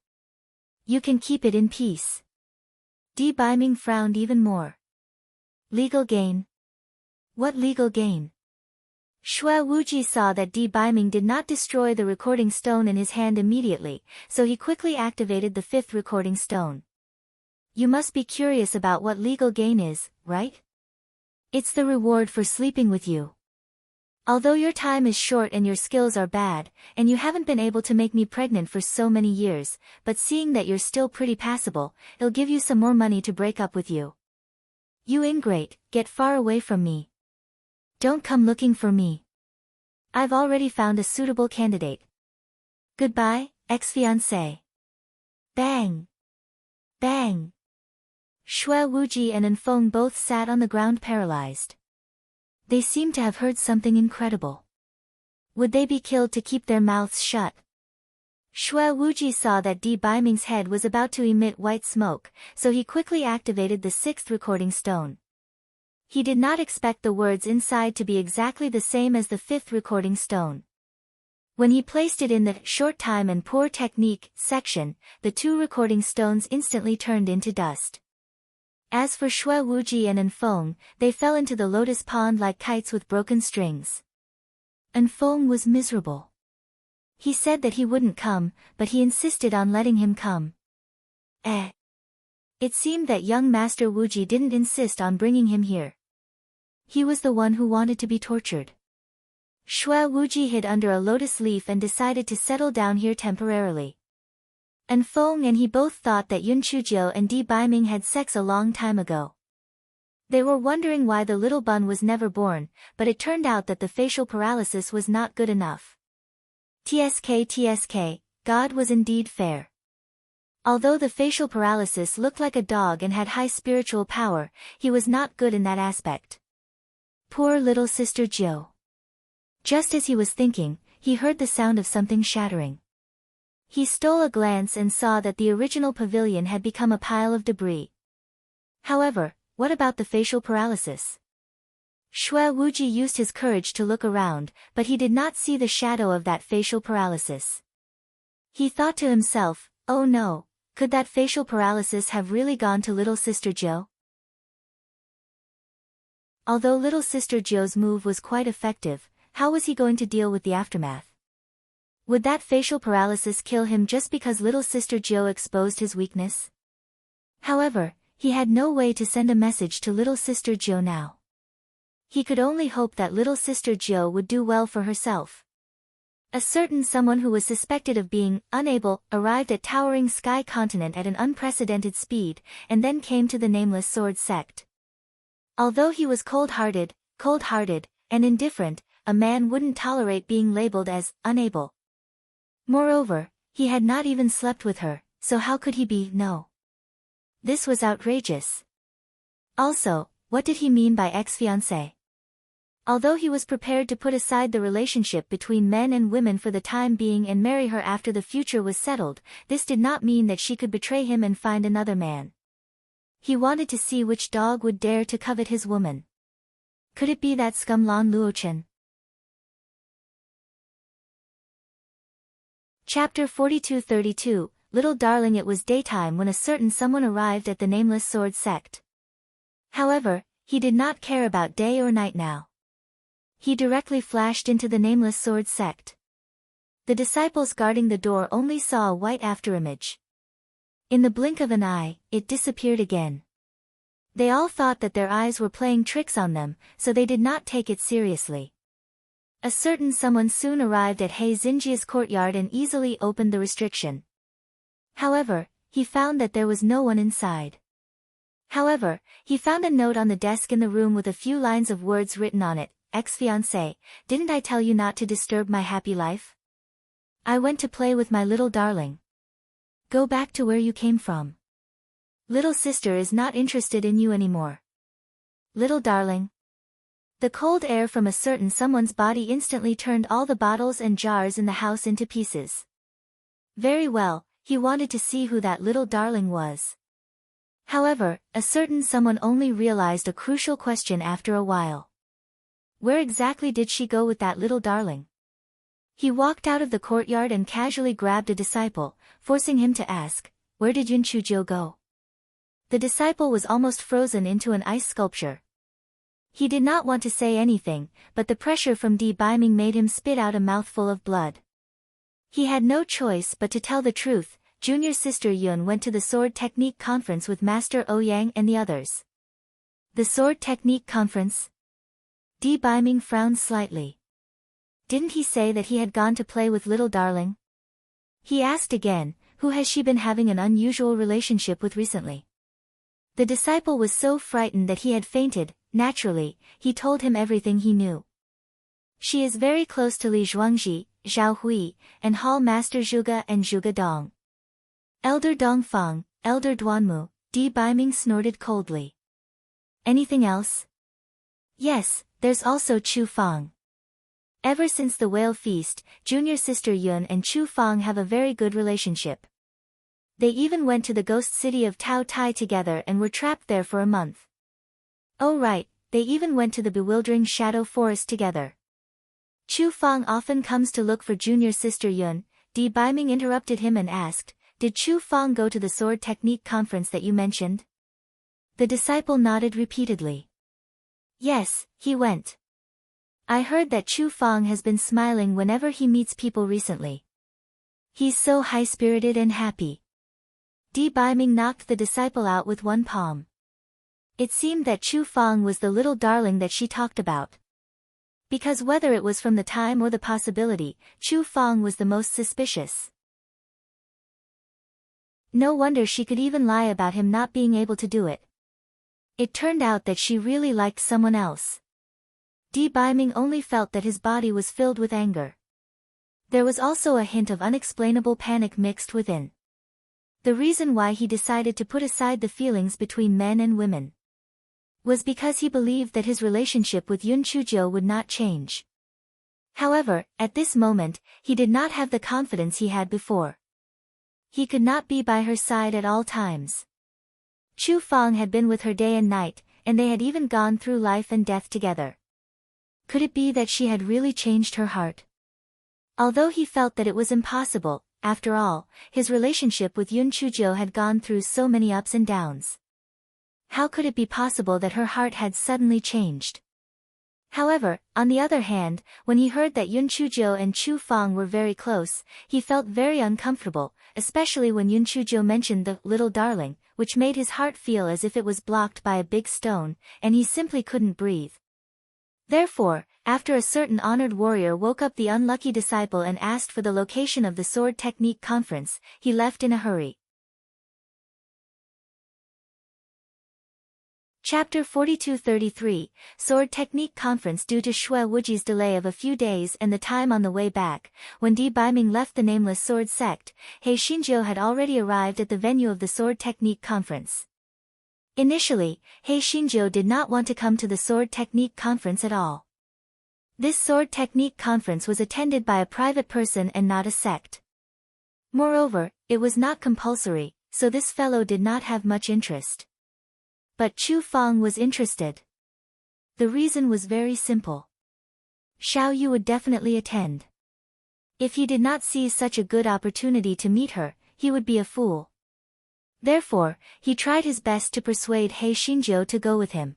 You can keep it in peace." Di Baiming frowned even more. Legal gain? What legal gain? Shue Wuji saw that Di Baiming did not destroy the recording stone in his hand immediately, so he quickly activated the fifth recording stone. "You must be curious about what legal gain is, right? It's the reward for sleeping with you. Although your time is short and your skills are bad, and you haven't been able to make me pregnant for so many years, but seeing that you're still pretty passable, it'll give you some more money to break up with you. You ingrate, get far away from me. Don't come looking for me. I've already found a suitable candidate. Goodbye, ex-fiancé." Bang! Bang! Shue Wuji and Enfeng both sat on the ground paralyzed. They seemed to have heard something incredible. Would they be killed to keep their mouths shut? Shue Wuji saw that Di Baiming's head was about to emit white smoke, so he quickly activated the sixth recording stone. He did not expect the words inside to be exactly the same as the fifth recording stone. When he placed it in the short time and poor technique section, the two recording stones instantly turned into dust. As for Shue Wuji and Enfeng, they fell into the lotus pond like kites with broken strings. Enfeng was miserable. He said that he wouldn't come, but he insisted on letting him come. It seemed that young Master Wuji didn't insist on bringing him here. He was the one who wanted to be tortured. Shue Wuji hid under a lotus leaf and decided to settle down here temporarily. Enfeng and he both thought that Yun Chujio and Di Baiming had sex a long time ago. They were wondering why the little bun was never born, but it turned out that the facial paralysis was not good enough. TSK, God was indeed fair. Although the facial paralysis looked like a dog and had high spiritual power, he was not good in that aspect. Poor little sister Jill. Just as he was thinking, he heard the sound of something shattering. He stole a glance and saw that the original pavilion had become a pile of debris. However, what about the facial paralysis? Shue Wuji used his courage to look around, but he did not see the shadow of that facial paralysis. He thought to himself, "Oh no, could that facial paralysis have really gone to little sister Jill?" Although little sister Jill's move was quite effective, how was he going to deal with the aftermath? Would that facial paralysis kill him just because little sister Jill exposed his weakness? However, he had no way to send a message to little sister Jill now. He could only hope that little sister Jo would do well for herself. A certain someone who was suspected of being unable arrived at Towering Sky Continent at an unprecedented speed, and then came to the Nameless Sword sect. Although he was cold-hearted, and indifferent, a man wouldn't tolerate being labeled as unable. Moreover, he had not even slept with her, so how could he be no? This was outrageous. Also, what did he mean by ex-fiancé? Although he was prepared to put aside the relationship between men and women for the time being and marry her after the future was settled, this did not mean that she could betray him and find another man. He wanted to see which dog would dare to covet his woman. Could it be that scum Lan Luochen? Chapter 42-32, Little Darling. It was daytime when a certain someone arrived at the Nameless Sword sect. However, he did not care about day or night now. He directly flashed into the Nameless Sword sect. The disciples guarding the door only saw a white afterimage. In the blink of an eye, it disappeared again. They all thought that their eyes were playing tricks on them, so they did not take it seriously. A certain someone soon arrived at He Xinjia's courtyard and easily opened the restriction. However, he found that there was no one inside. However, he found a note on the desk in the room with a few lines of words written on it. Ex-fiancé, didn't I tell you not to disturb my happy life? I went to play with my little darling. Go back to where you came from. Little sister is not interested in you anymore. Little darling. The cold air from a certain someone's body instantly turned all the bottles and jars in the house into pieces. Very well, he wanted to see who that little darling was. However, a certain someone only realized a crucial question after a while. Where exactly did she go with that little darling? He walked out of the courtyard and casually grabbed a disciple, forcing him to ask, where did Yun Chuzhou go? The disciple was almost frozen into an ice sculpture. He did not want to say anything, but the pressure from Di Baiming made him spit out a mouthful of blood. He had no choice but to tell the truth. Junior sister Yun went to the Sword Technique Conference with Master Ouyang and the others. The Sword Technique Conference? Di Baiming frowned slightly. Didn't he say that he had gone to play with little darling? He asked again, who has she been having an unusual relationship with recently? The disciple was so frightened that he had fainted. Naturally, he told him everything he knew. She is very close to Li Zhuangji, Zhao Hui, and Hall Master Zhuge and Zhuge Dong. Elder Dongfang, Elder Duanmu, Di Baiming snorted coldly. Anything else? Yes, there's also Chu Fang. Ever since the whale feast, junior sister Yun and Chu Fang have a very good relationship. They even went to the ghost city of Tao Tai together and were trapped there for a month. Oh right, they even went to the bewildering shadow forest together. Chu Fang often comes to look for junior sister Yun. Di Baiming interrupted him and asked, did Chu Fang go to the Sword Technique Conference that you mentioned? The disciple nodded repeatedly. Yes, he went. I heard that Chu Fang has been smiling whenever he meets people recently. He's so high-spirited and happy. Di Baiming knocked the disciple out with one palm. It seemed that Chu Fang was the little darling that she talked about. Because whether it was from the time or the possibility, Chu Fang was the most suspicious. No wonder she could even lie about him not being able to do it. It turned out that she really liked someone else. Di Baiming only felt that his body was filled with anger. There was also a hint of unexplainable panic mixed within. The reason why he decided to put aside the feelings between men and women was because he believed that his relationship with Yun Chuzhou would not change. However, at this moment, he did not have the confidence he had before. He could not be by her side at all times. Chu Fang had been with her day and night, and they had even gone through life and death together. Could it be that she had really changed her heart? Although he felt that it was impossible, after all, his relationship with Yun Chuzhou had gone through so many ups and downs. How could it be possible that her heart had suddenly changed? However, on the other hand, when he heard that Yun Chuzhou and Chu Fang were very close, he felt very uncomfortable, especially when Yun Chuzhou mentioned the little darling, which made his heart feel as if it was blocked by a big stone, and he simply couldn't breathe. Therefore, after a certain honored warrior woke up the unlucky disciple and asked for the location of the sword technique conference, he left in a hurry. Chapter 42-33, Sword Technique Conference. Due to Shui Wuji's delay of a few days and the time on the way back, when Di Baiming left the nameless sword sect, He Xinjiu had already arrived at the venue of the Sword Technique Conference. Initially, He Xinjiu did not want to come to the Sword Technique Conference at all. This Sword Technique Conference was attended by a private person and not a sect. Moreover, it was not compulsory, so this fellow did not have much interest. But Chu Feng was interested. The reason was very simple. Xiao Yu would definitely attend. If he did not seize such a good opportunity to meet her, he would be a fool. Therefore, he tried his best to persuade He Xinjiu to go with him.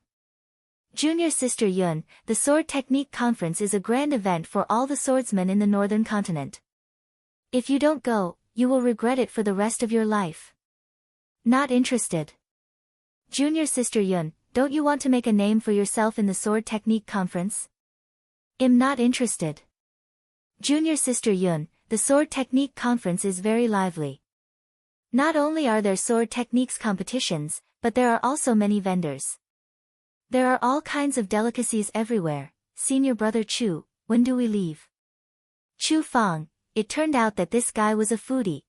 Junior Sister Yun, the Sword Technique Conference is a grand event for all the swordsmen in the northern continent. If you don't go, you will regret it for the rest of your life. Not interested. Junior Sister Yun, don't you want to make a name for yourself in the Sword Technique Conference? I'm not interested. Junior Sister Yun, the Sword Technique Conference is very lively. Not only are there sword techniques competitions, but there are also many vendors. There are all kinds of delicacies everywhere. Senior brother Chu, when do we leave? Chu Feng, it turned out that this guy was a foodie.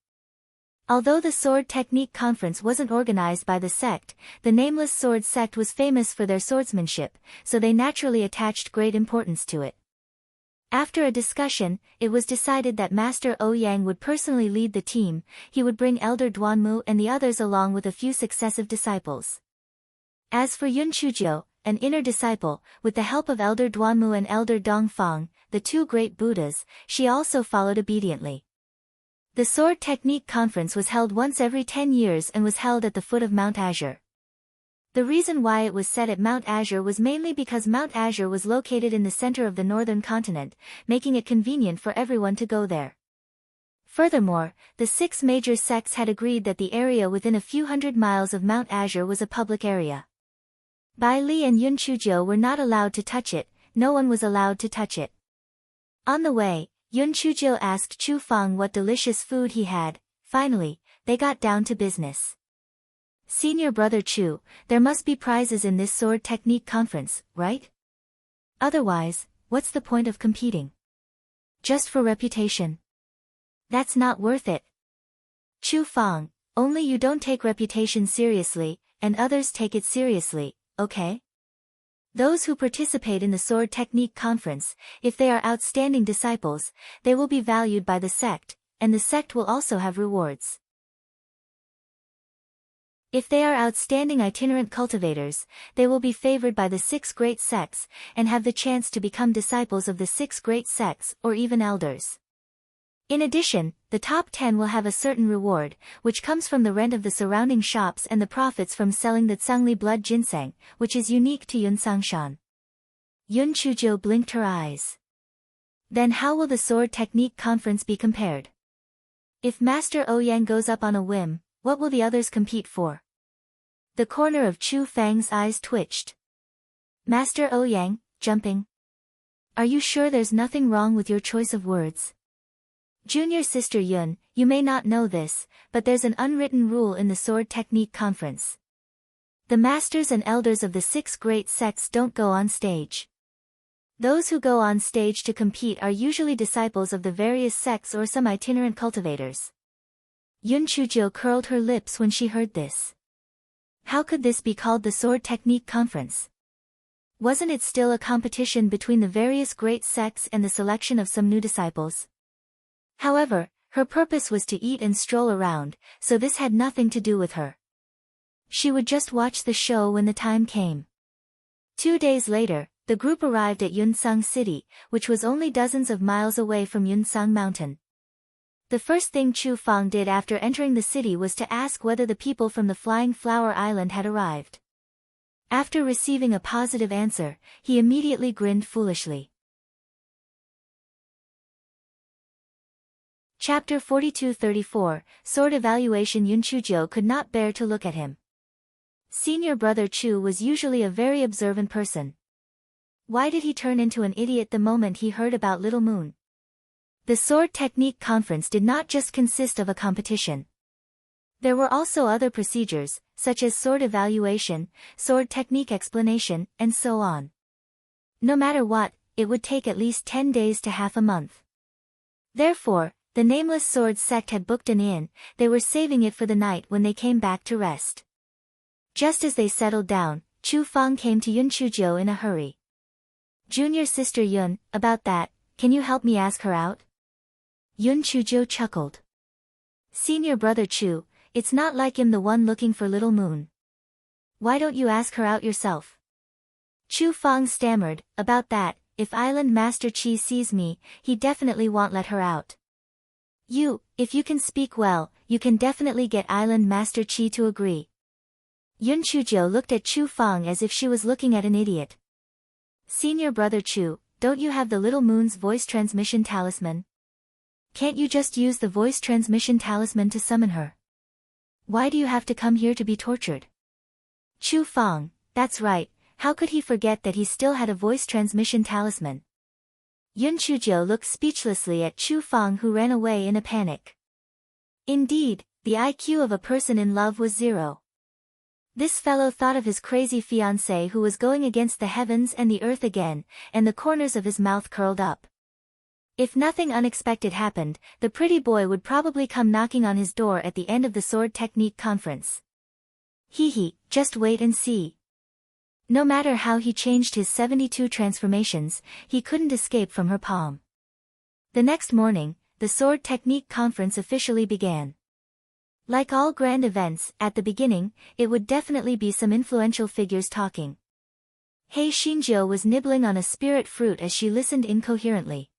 Although the Sword Technique Conference wasn't organized by the sect, the Nameless Sword sect was famous for their swordsmanship, so they naturally attached great importance to it. After a discussion, it was decided that Master Ouyang would personally lead the team. He would bring Elder Duanmu and the others along with a few successive disciples. As for Yun Chujiu, an inner disciple, with the help of Elder Duanmu and Elder Dongfang, the two great Buddhas, she also followed obediently. The Sword Technique Conference was held once every 10 years and was held at the foot of Mount Azure. The reason why it was set at Mount Azure was mainly because Mount Azure was located in the center of the northern continent, making it convenient for everyone to go there. Furthermore, the 6 major sects had agreed that the area within a few hundred miles of Mount Azure was a public area. Bai Li and Yun Chujiu were not allowed to touch it, no one was allowed to touch it. On the way, Yun Chujiu asked Chu Feng what delicious food he had. Finally, they got down to business. Senior brother Chu, there must be prizes in this Sword Technique Conference, right? Otherwise, what's the point of competing? Just for reputation. That's not worth it. Chu Feng, only you don't take reputation seriously, and others take it seriously, okay? Those who participate in the Sword Technique Conference, if they are outstanding disciples, they will be valued by the sect, and the sect will also have rewards. If they are outstanding itinerant cultivators, they will be favored by the 6 great sects, and have the chance to become disciples of the 6 great sects or even elders. In addition, the top 10 will have a certain reward, which comes from the rent of the surrounding shops and the profits from selling the Tsangli blood ginseng, which is unique to Yun Sangshan. Yun Chujiu blinked her eyes. Then how will the Sword Technique Conference be compared? If Master Ouyang goes up on a whim, what will the others compete for? The corner of Chu Feng's eyes twitched. Master Ouyang, jumping. Are you sure there's nothing wrong with your choice of words? Junior Sister Yun, you may not know this, but there's an unwritten rule in the Sword Technique Conference. The masters and elders of the 6 great sects don't go on stage. Those who go on stage to compete are usually disciples of the various sects or some itinerant cultivators. Yun Chujiu curled her lips when she heard this. How could this be called the Sword Technique Conference? Wasn't it still a competition between the various great sects and the selection of some new disciples? However, her purpose was to eat and stroll around, so this had nothing to do with her. She would just watch the show when the time came. 2 days later, the group arrived at Yunsang City, which was only dozens of miles away from Yunsang Mountain. The first thing Chu Feng did after entering the city was to ask whether the people from the Flying Flower Island had arrived. After receiving a positive answer, he immediately grinned foolishly. Chapter 42-34, Sword Evaluation. Yun Chujiu could not bear to look at him. Senior brother Chu was usually a very observant person. Why did he turn into an idiot the moment he heard about Little Moon? The Sword Technique Conference did not just consist of a competition. There were also other procedures, such as sword evaluation, sword technique explanation, and so on. No matter what, it would take at least 10 days to half a month. Therefore, the Nameless Sword sect had booked an inn. They were saving it for the night when they came back to rest. Just as they settled down, Chu Fang came to Yun Chuzhou in a hurry. "Junior sister Yun, about that, can you help me ask her out?" Yun Chuzhou chuckled. "Senior brother Chu, it's not like I'm the one looking for Little Moon. Why don't you ask her out yourself?" Chu Fang stammered, "About that, if Island Master Qi sees me, he definitely won't let her out." If you can speak well, you can definitely get Island Master Qi to agree." Yun Chuzhou looked at Chu Fang as if she was looking at an idiot. "Senior brother Chu, don't you have the Little Moon's voice transmission talisman? Can't you just use the voice transmission talisman to summon her? Why do you have to come here to be tortured?" Chu Fang, that's right, how could he forget that he still had a voice transmission talisman? Yun Chuzhou looked speechlessly at Chu Fang, who ran away in a panic. Indeed, the IQ of a person in love was 0. This fellow thought of his crazy fiancée who was going against the heavens and the earth again, and the corners of his mouth curled up. If nothing unexpected happened, the pretty boy would probably come knocking on his door at the end of the Sword Technique Conference. Just wait and see. No matter how he changed his 72 transformations, he couldn't escape from her palm. The next morning, the Sword Technique Conference officially began. Like all grand events, at the beginning, it would definitely be some influential figures talking. Hei Xinjiu was nibbling on a spirit fruit as she listened incoherently.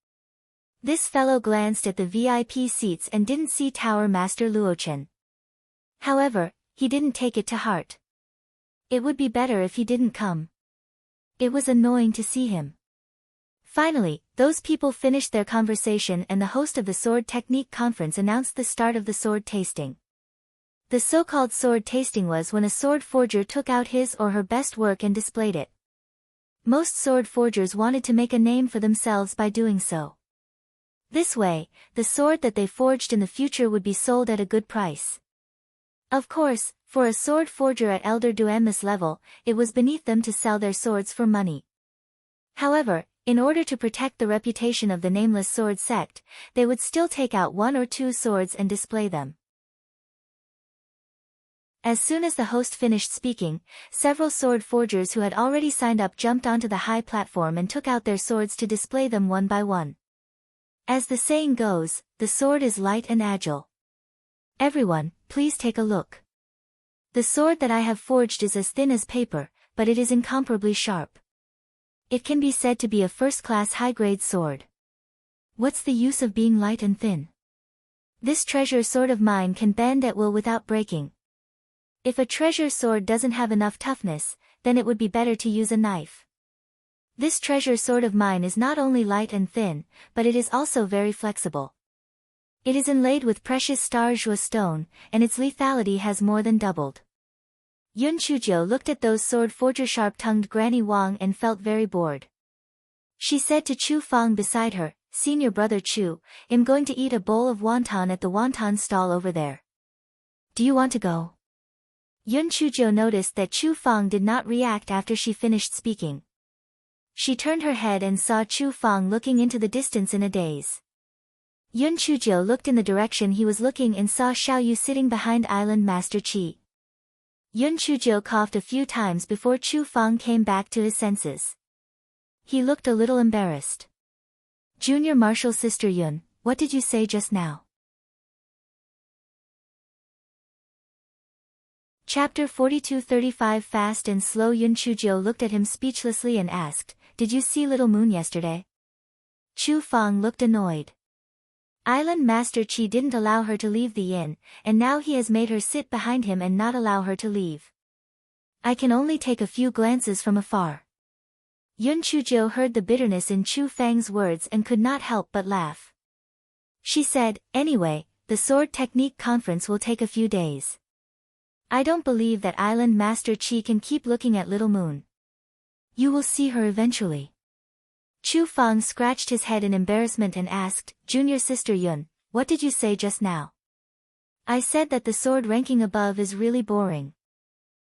This fellow glanced at the VIP seats and didn't see Tower Master Luochen. However, he didn't take it to heart. It would be better if he didn't come. It was annoying to see him. Finally, those people finished their conversation and the host of the Sword Technique Conference announced the start of the sword tasting. The so-called sword tasting was when a sword forger took out his or her best work and displayed it. Most sword forgers wanted to make a name for themselves by doing so. This way, the sword that they forged in the future would be sold at a good price. Of course, for a sword forger at Elder Duemus level, it was beneath them to sell their swords for money. However, in order to protect the reputation of the Nameless Sword sect, they would still take out 1 or 2 swords and display them. As soon as the host finished speaking, several sword forgers who had already signed up jumped onto the high platform and took out their swords to display them one by one. As the saying goes, the sword is light and agile. Everyone, please take a look. The sword that I have forged is as thin as paper, but it is incomparably sharp. It can be said to be a first-class high-grade sword. What's the use of being light and thin? This treasure sword of mine can bend at will without breaking. If a treasure sword doesn't have enough toughness, then it would be better to use a knife. This treasure sword of mine is not only light and thin, but it is also very flexible. It is inlaid with precious star Zhuo stone, and its lethality has more than doubled. Yun Chuzhou looked at those sword forger sharp-tongued Granny Wang and felt very bored. She said to Chu Fang beside her, "Senior brother Chu, I'm going to eat a bowl of wonton at the wonton stall over there. Do you want to go?" Yun Chuzhou noticed that Chu Fang did not react after she finished speaking. She turned her head and saw Chu Fang looking into the distance in a daze. Yun Chuzhou looked in the direction he was looking and saw Xiaoyu sitting behind Island Master Qi. Yun Chuzhou coughed a few times before Chu Fang came back to his senses. He looked a little embarrassed. "Junior Martial Sister Yun, what did you say just now?" Chapter 42-35 Fast and slow. Yun Chuzhou looked at him speechlessly and asked, "Did you see Little Moon yesterday?" Chu Fang looked annoyed. Island Master Qi didn't allow her to leave the inn, and now he has made her sit behind him and not allow her to leave. "I can only take a few glances from afar." Yun Chuzhou heard the bitterness in Chu Fang's words and could not help but laugh. She said, "Anyway, the Sword Technique Conference will take a few days. I don't believe that Island Master Qi can keep looking at Little Moon. You will see her eventually." Chu Fang scratched his head in embarrassment and asked, Junior Sister Yun, what did you say just now? I said that the sword ranking above is really boring.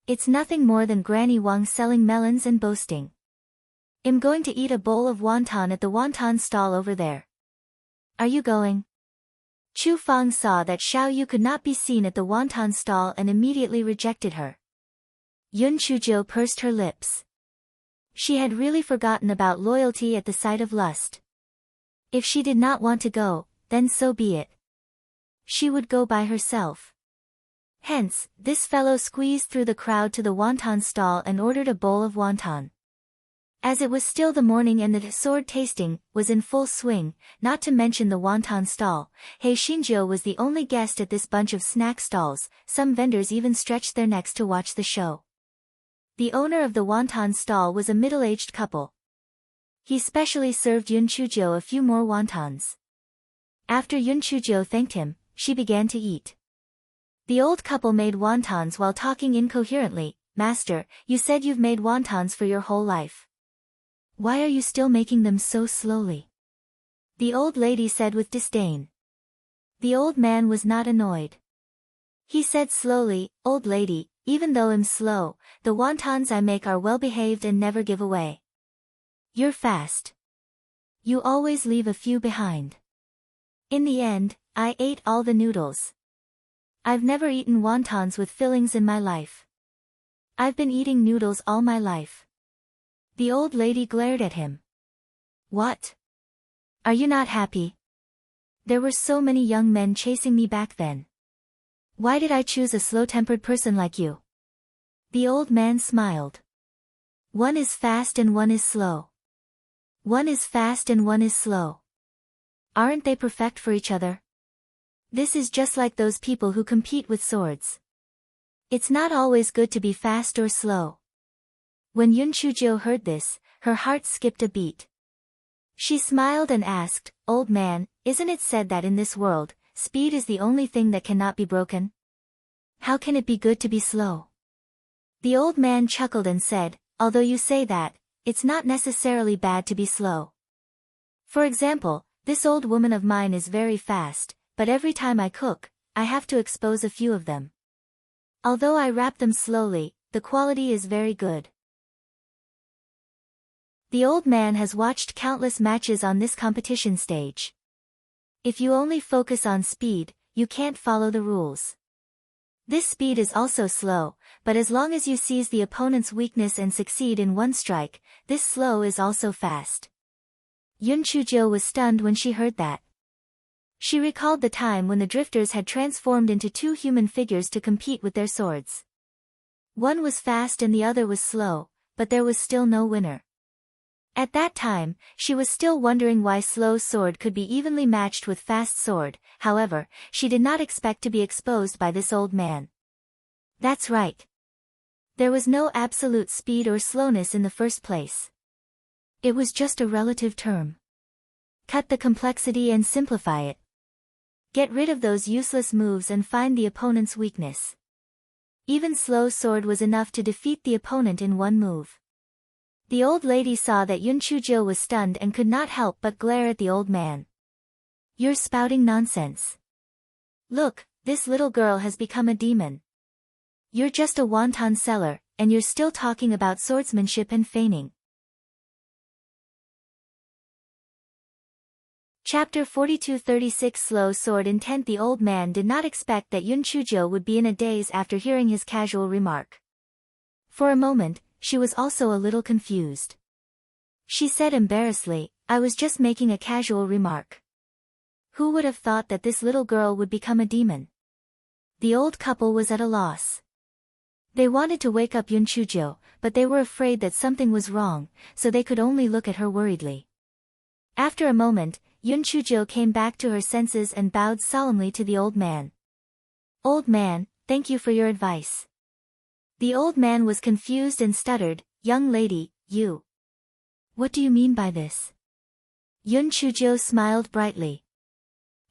It's nothing more than Granny Wang selling melons and boasting. I'm going to eat a bowl of wonton at the wonton stall over there. Are you going? Chu Fang saw that Xiao Yu could not be seen at the wonton stall and immediately rejected her. Yun Chujiu pursed her lips. She had really forgotten about loyalty at the sight of lust. If she did not want to go, then so be it. She would go by herself. Hence, this fellow squeezed through the crowd to the wonton stall and ordered a bowl of wonton. As it was still the morning and the sword tasting was in full swing, not to mention the wonton stall, He Xinjiu was the only guest at this bunch of snack stalls. Some vendors even stretched their necks to watch the show. The owner of the wonton stall was a middle-aged couple. He specially served Yun Chujiu a few more wontons. After Yun Chujiu thanked him, she began to eat. The old couple made wontons while talking incoherently. Master, you said you've made wontons for your whole life. Why are you still making them so slowly? The old lady said with disdain. The old man was not annoyed. He said slowly, Old lady, even though I'm slow, the wontons I make are well behaved and never give away. You're fast. You always leave a few behind. In the end, I ate all the noodles. I've never eaten wontons with fillings in my life. I've been eating noodles all my life. The old lady glared at him. What? Are you not happy? There were so many young men chasing me back then. Why did I choose a slow-tempered person like you? The old man smiled. One is fast and one is slow. One is fast and one is slow. Aren't they perfect for each other? This is just like those people who compete with swords. It's not always good to be fast or slow. When Yun Chujiu heard this, her heart skipped a beat. She smiled and asked, Old man, isn't it said that in this world, speed is the only thing that cannot be broken? How can it be good to be slow? The old man chuckled and said, Although you say that, it's not necessarily bad to be slow. For example, this old woman of mine is very fast, but every time I cook, I have to expose a few of them. Although I wrap them slowly, the quality is very good. The old man has watched countless matches on this competition stage. If you only focus on speed, you can't follow the rules. This speed is also slow, but as long as you seize the opponent's weakness and succeed in one strike, this slow is also fast. Yun Chujiu was stunned when she heard that. She recalled the time when the drifters had transformed into two human figures to compete with their swords. One was fast and the other was slow, but there was still no winner. At that time, she was still wondering why slow sword could be evenly matched with fast sword. However, she did not expect to be exposed by this old man. That's right. There was no absolute speed or slowness in the first place. It was just a relative term. Cut the complexity and simplify it. Get rid of those useless moves and find the opponent's weakness. Even slow sword was enough to defeat the opponent in one move. The old lady saw that Yun Chujiu was stunned and could not help but glare at the old man. You're spouting nonsense. Look, this little girl has become a demon. You're just a wonton seller, and you're still talking about swordsmanship and feigning. Chapter 42-36 Slow Sword Intent. The old man did not expect that Yun Chujiu would be in a daze after hearing his casual remark. For a moment, she was also a little confused. She said embarrassedly, I was just making a casual remark. Who would have thought that this little girl would become a demon? The old couple was at a loss. They wanted to wake up Yun Chujiu, but they were afraid that something was wrong, so they could only look at her worriedly. After a moment, Yun Chujiu came back to her senses and bowed solemnly to the old man. Old man, thank you for your advice. The old man was confused and stuttered, Young lady, you. What do you mean by this? Yun Chujiu smiled brightly.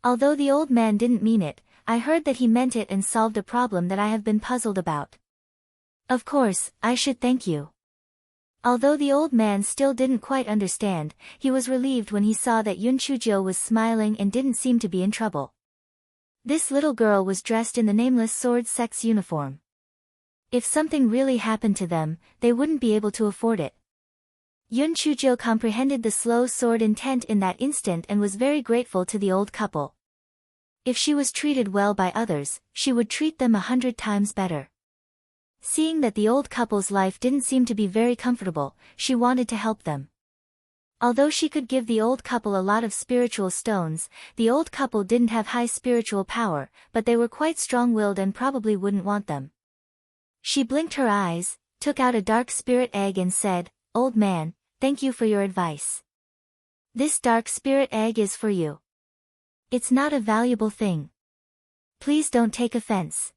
Although the old man didn't mean it, I heard that he meant it and solved a problem that I have been puzzled about. Of course, I should thank you. Although the old man still didn't quite understand, he was relieved when he saw that Yun Chujo was smiling and didn't seem to be in trouble. This little girl was dressed in the nameless sword sect's uniform. If something really happened to them, they wouldn't be able to afford it. Yun Chujo comprehended the slow sword intent in that instant and was very grateful to the old couple. If she was treated well by others, she would treat them 100 times better. Seeing that the old couple's life didn't seem to be very comfortable, she wanted to help them. Although she could give the old couple a lot of spiritual stones, the old couple didn't have high spiritual power, but they were quite strong-willed and probably wouldn't want them. She blinked her eyes, took out a dark spirit egg and said, "Old man, thank you for your advice. This dark spirit egg is for you. It's not a valuable thing. Please don't take offense."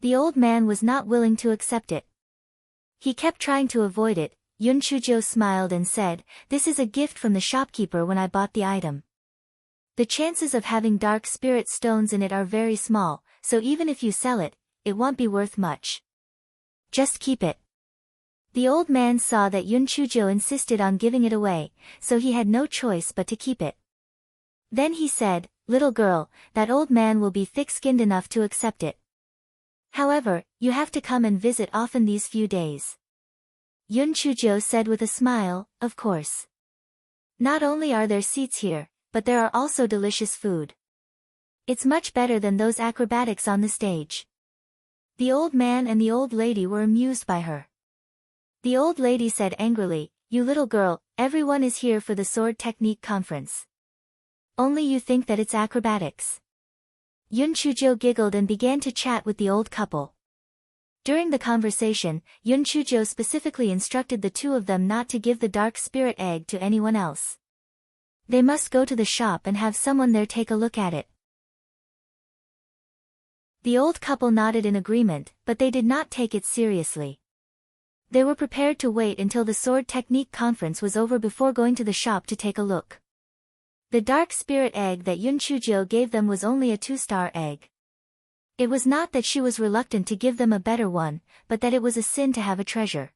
The old man was not willing to accept it. He kept trying to avoid it. Yun Chujo smiled and said, "This is a gift from the shopkeeper when I bought the item. The chances of having dark spirit stones in it are very small, so even if you sell it, it won't be worth much. Just keep it." The old man saw that Yun Chujo insisted on giving it away, so he had no choice but to keep it. Then he said, "Little girl, that old man will be thick-skinned enough to accept it. However, you have to come and visit often these few days." Yun Chujo said with a smile, "Of course. Not only are there seats here, but there are also delicious food. It's much better than those acrobatics on the stage." The old man and the old lady were amused by her. The old lady said angrily, "You little girl, everyone is here for the sword technique conference. Only you think that it's acrobatics." Yun Chujo giggled and began to chat with the old couple. During the conversation, Yun Chujo specifically instructed the two of them not to give the dark spirit egg to anyone else. They must go to the shop and have someone there take a look at it. The old couple nodded in agreement, but they did not take it seriously. They were prepared to wait until the sword technique conference was over before going to the shop to take a look. The dark spirit egg that Yun Chujo gave them was only a 2-star egg. It was not that she was reluctant to give them a better one, but that it was a sin to have a treasure.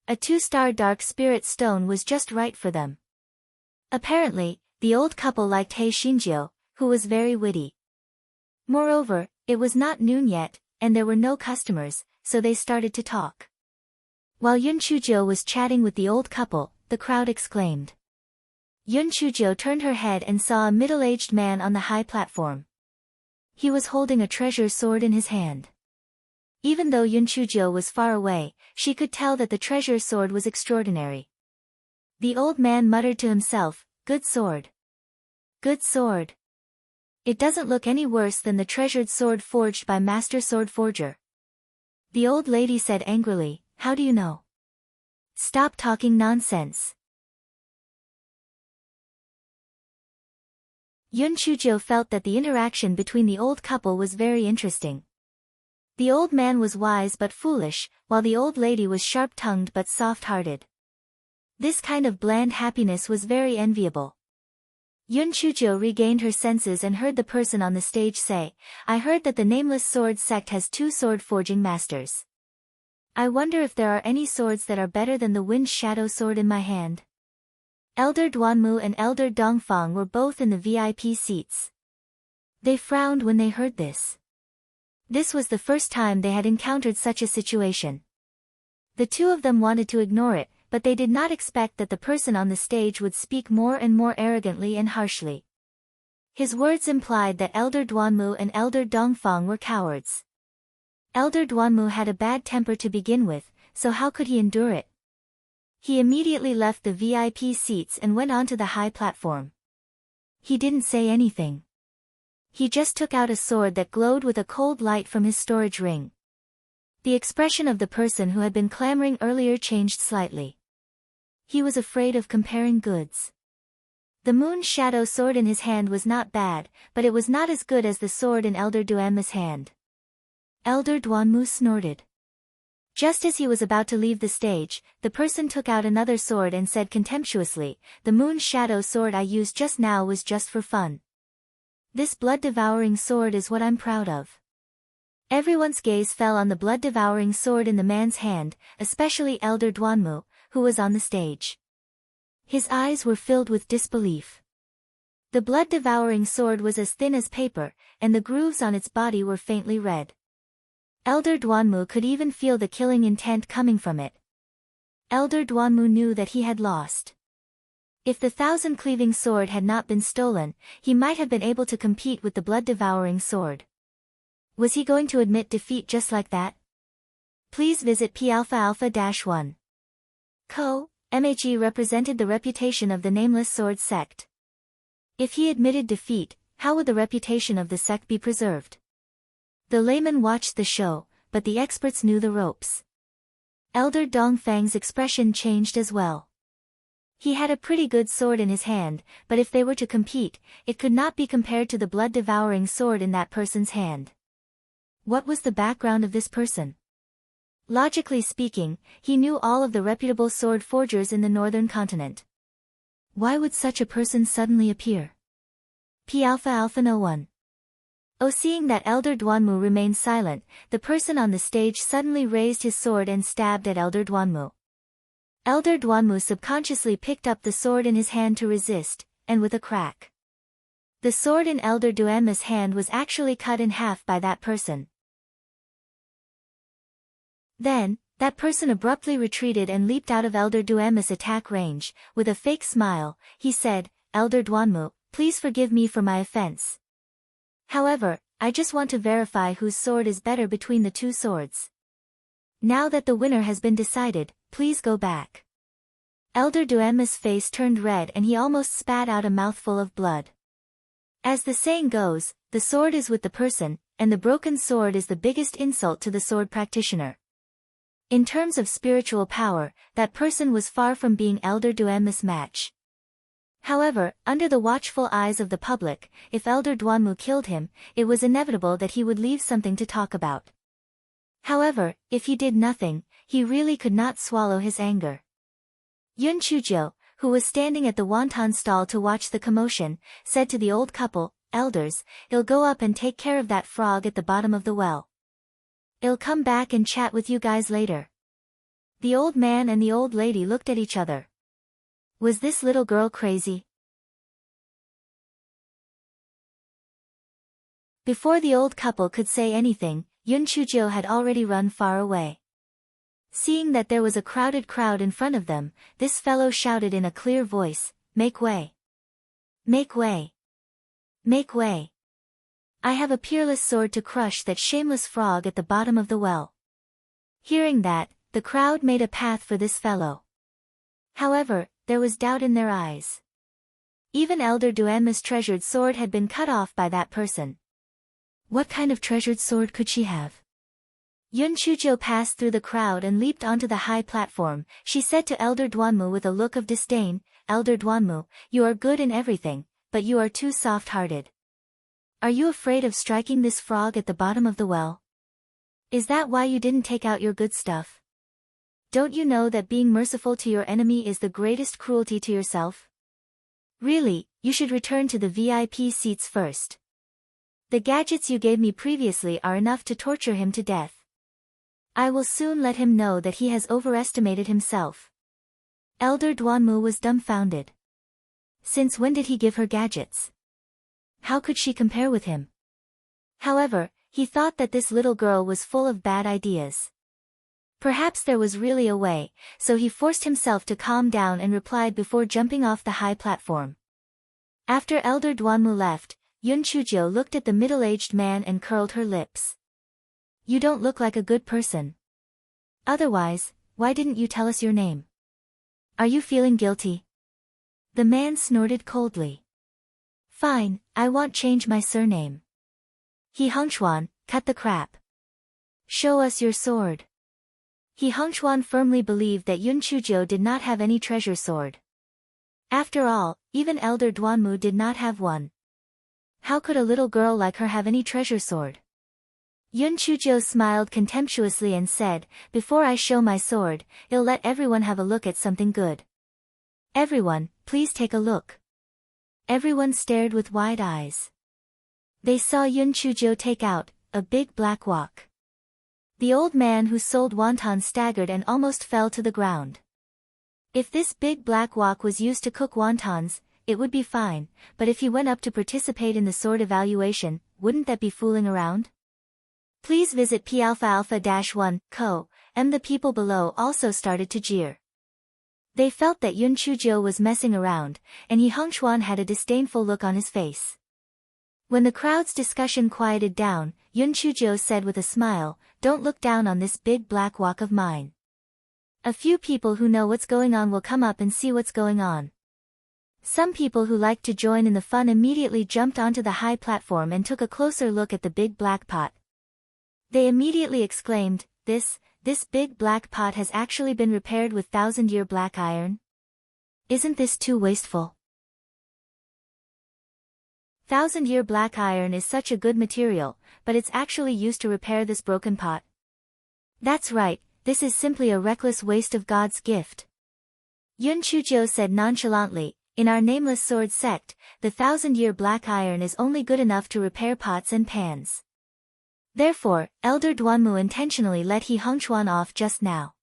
A 2-star dark spirit stone was just right for them. Apparently, the old couple liked Hei Shinjio, who was very witty. Moreover, it was not noon yet, and there were no customers, so they started to talk. While Yun Chujo was chatting with the old couple, the crowd exclaimed. Yun Chujo turned her head and saw a middle-aged man on the high platform. He was holding a treasure sword in his hand. Even though Yun Chujo was far away, she could tell that the treasure sword was extraordinary. The old man muttered to himself, "Good sword. Good sword. It doesn't look any worse than the treasured sword forged by Master Sword Forger." The old lady said angrily, "How do you know? Stop talking nonsense." Yun Chujo felt that the interaction between the old couple was very interesting. The old man was wise but foolish, while the old lady was sharp-tongued but soft-hearted. This kind of bland happiness was very enviable. Yun Chujo regained her senses and heard the person on the stage say, "I heard that the Nameless Sword sect has 2 sword-forging masters. I wonder if there are any swords that are better than the Wind Shadow sword in my hand." Elder Duanmu and Elder Dongfang were both in the VIP seats. They frowned when they heard this. This was the first time they had encountered such a situation. The two of them wanted to ignore it, but they did not expect that the person on the stage would speak more and more arrogantly and harshly. His words implied that Elder Duanmu and Elder Dongfang were cowards. Elder Duanmu had a bad temper to begin with, so how could he endure it? He immediately left the VIP seats and went onto the high platform. He didn't say anything. He just took out a sword that glowed with a cold light from his storage ring. The expression of the person who had been clamoring earlier changed slightly. He was afraid of comparing goods. The Moon Shadow sword in his hand was not bad, but it was not as good as the sword in Elder Duanmu's hand. Elder Duanmu snorted. Just as he was about to leave the stage, the person took out another sword and said contemptuously, "The Moon Shadow sword I used just now was just for fun. This blood-devouring sword is what I'm proud of." Everyone's gaze fell on the blood-devouring sword in the man's hand, especially Elder Duanmu, who was on the stage. His eyes were filled with disbelief. The blood-devouring sword was as thin as paper, and the grooves on its body were faintly red. Elder Duanmu could even feel the killing intent coming from it. Elder Duanmu knew that he had lost. If the thousand-cleaving sword had not been stolen, he might have been able to compete with the blood-devouring sword. Was he going to admit defeat just like that? Please visit P-alpha-1. MHE represented the reputation of the Nameless Sword sect. If he admitted defeat, how would the reputation of the sect be preserved? The layman watched the show, but the experts knew the ropes. Elder Dongfang's expression changed as well. He had a pretty good sword in his hand, but if they were to compete, it could not be compared to the blood-devouring sword in that person's hand. What was the background of this person? Logically speaking, he knew all of the reputable sword forgers in the northern continent. Why would such a person suddenly appear? P-alpha-1. Seeing that Elder Duanmu remained silent, the person on the stage suddenly raised his sword and stabbed at Elder Duanmu. Elder Duanmu subconsciously picked up the sword in his hand to resist, and with a crack. The sword in Elder Duanmu's hand was actually cut in half by that person. Then, that person abruptly retreated and leaped out of Elder Duanmu's attack range. With a fake smile, he said, "Elder Duanmu, please forgive me for my offense. However, I just want to verify whose sword is better between the two swords. Now that the winner has been decided, please go back." Elder Duanmu's face turned red and he almost spat out a mouthful of blood. As the saying goes, the sword is with the person, and the broken sword is the biggest insult to the sword practitioner. In terms of spiritual power, that person was far from being Elder Duanmu's match. However, under the watchful eyes of the public, if Elder Duanmu killed him, it was inevitable that he would leave something to talk about. However, if he did nothing, he really could not swallow his anger. Yun Chuzhou, who was standing at the wonton stall to watch the commotion, said to the old couple, "Elders, I'll go up and take care of that frog at the bottom of the well. I'll come back and chat with you guys later." The old man and the old lady looked at each other. Was this little girl crazy? Before the old couple could say anything, Yun Chuzhou had already run far away. Seeing that there was a crowded crowd in front of them, this fellow shouted in a clear voice, "Make way! Make way! Make way! I have a peerless sword to crush that shameless frog at the bottom of the well." Hearing that, the crowd made a path for this fellow. However, there was doubt in their eyes. Even Elder Duanmu's treasured sword had been cut off by that person. What kind of treasured sword could she have? Yun Chuzhou passed through the crowd and leaped onto the high platform. She said to Elder Duanmu with a look of disdain, "Elder Duanmu, you are good in everything, but you are too soft-hearted. Are you afraid of striking this frog at the bottom of the well? Is that why you didn't take out your good stuff? Don't you know that being merciful to your enemy is the greatest cruelty to yourself? Really, you should return to the VIP seats first. The gadgets you gave me previously are enough to torture him to death. I will soon let him know that he has overestimated himself." Elder Duanmu was dumbfounded. Since when did he give her gadgets? How could she compare with him? However, he thought that this little girl was full of bad ideas. Perhaps there was really a way, so he forced himself to calm down and replied before jumping off the high platform. After Elder Duanmu left, Yun Chuzhou looked at the middle-aged man and curled her lips. "You don't look like a good person. Otherwise, why didn't you tell us your name? Are you feeling guilty?" The man snorted coldly. "Fine, I won't change my surname." He Hongchuan, cut the crap. "Show us your sword." He Hongchuan firmly believed that Yun Chuzhou did not have any treasure sword. After all, even Elder Duanmu did not have one. How could a little girl like her have any treasure sword? Yun Chuzhou smiled contemptuously and said, "Before I show my sword, I'll let everyone have a look at something good. Everyone, please take a look." Everyone stared with wide eyes. They saw Yun Chuzhou take out a big black wok. The old man who sold wonton staggered and almost fell to the ground. If this big black wok was used to cook wontons, it would be fine, but if he went up to participate in the sword evaluation, wouldn't that be fooling around? Please visit P-alpha-1, co. The people below also started to jeer. They felt that Yun Chujio was messing around, and He Hongchuan had a disdainful look on his face. When the crowd's discussion quieted down, Yun Chujio said with a smile, "Don't look down on this big black wok of mine. A few people who know what's going on will come up and see what's going on." Some people who liked to join in the fun immediately jumped onto the high platform and took a closer look at the big black pot. They immediately exclaimed, This big black pot has actually been repaired with 1,000-year black iron? Isn't this too wasteful? 1,000-year black iron is such a good material, but it's actually used to repair this broken pot. That's right, this is simply a reckless waste of God's gift. Yun Chujio said nonchalantly, "In our nameless sword sect, the 1,000-year black iron is only good enough to repair pots and pans. Therefore, Elder Duanmu intentionally let He Hongchuan off just now."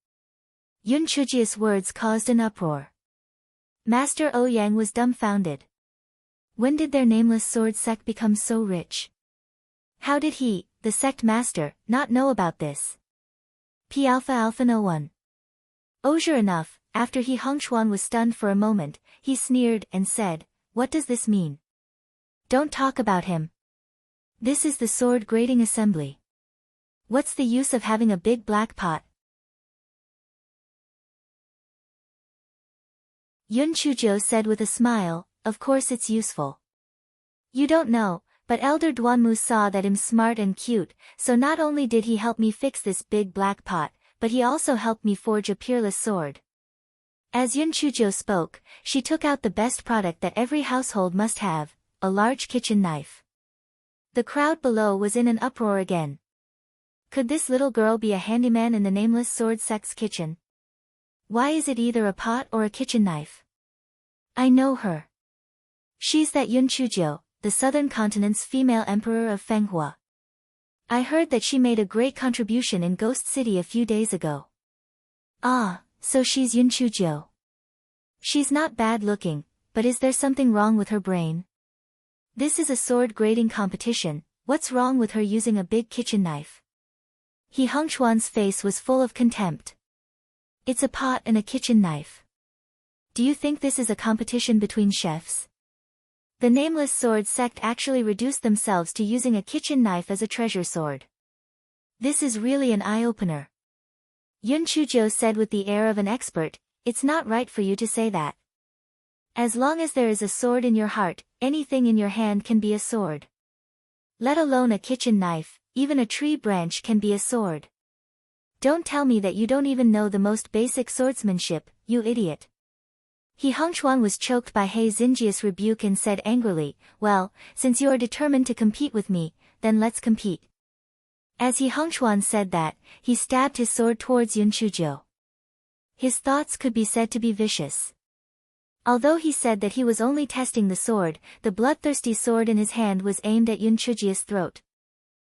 Yun Chujio's words caused an uproar. Master Ouyang was dumbfounded. When did their nameless sword sect become so rich? How did he, the sect master, not know about this? P-alpha-1. Sure enough, after He Hongchuan was stunned for a moment, he sneered and said, "What does this mean? Don't talk about him. This is the sword grading assembly. What's the use of having a big black pot?" Yun Chujio said with a smile, "Of course it's useful. You don't know, but Elder Duanmu saw that I'm smart and cute, so not only did he help me fix this big black pot, but he also helped me forge a peerless sword." As Yun Chujio spoke, she took out the best product that every household must have, a large kitchen knife. The crowd below was in an uproar again. Could this little girl be a handyman in the nameless sword sect's kitchen? Why is it either a pot or a kitchen knife? I know her. She's that Yun Chujio, the southern continent's female emperor of Fenghua. I heard that she made a great contribution in Ghost City a few days ago. Ah, so she's Yun Chujio. She's not bad looking, but is there something wrong with her brain? This is a sword grading competition, what's wrong with her using a big kitchen knife? He Hongchuan's face was full of contempt. It's a pot and a kitchen knife. Do you think this is a competition between chefs? The nameless sword sect actually reduced themselves to using a kitchen knife as a treasure sword. This is really an eye-opener. Yun Chujio said with the air of an expert, "It's not right for you to say that. As long as there is a sword in your heart, anything in your hand can be a sword. Let alone a kitchen knife, even a tree branch can be a sword. Don't tell me that you don't even know the most basic swordsmanship, you idiot." He Hongchuan was choked by He Xinjia's rebuke and said angrily, "Well, since you are determined to compete with me, then let's compete." As He Hongchuan said that, he stabbed his sword towards Yun Chujio. His thoughts could be said to be vicious. Although he said that he was only testing the sword, the bloodthirsty sword in his hand was aimed at Yun Chujio's throat.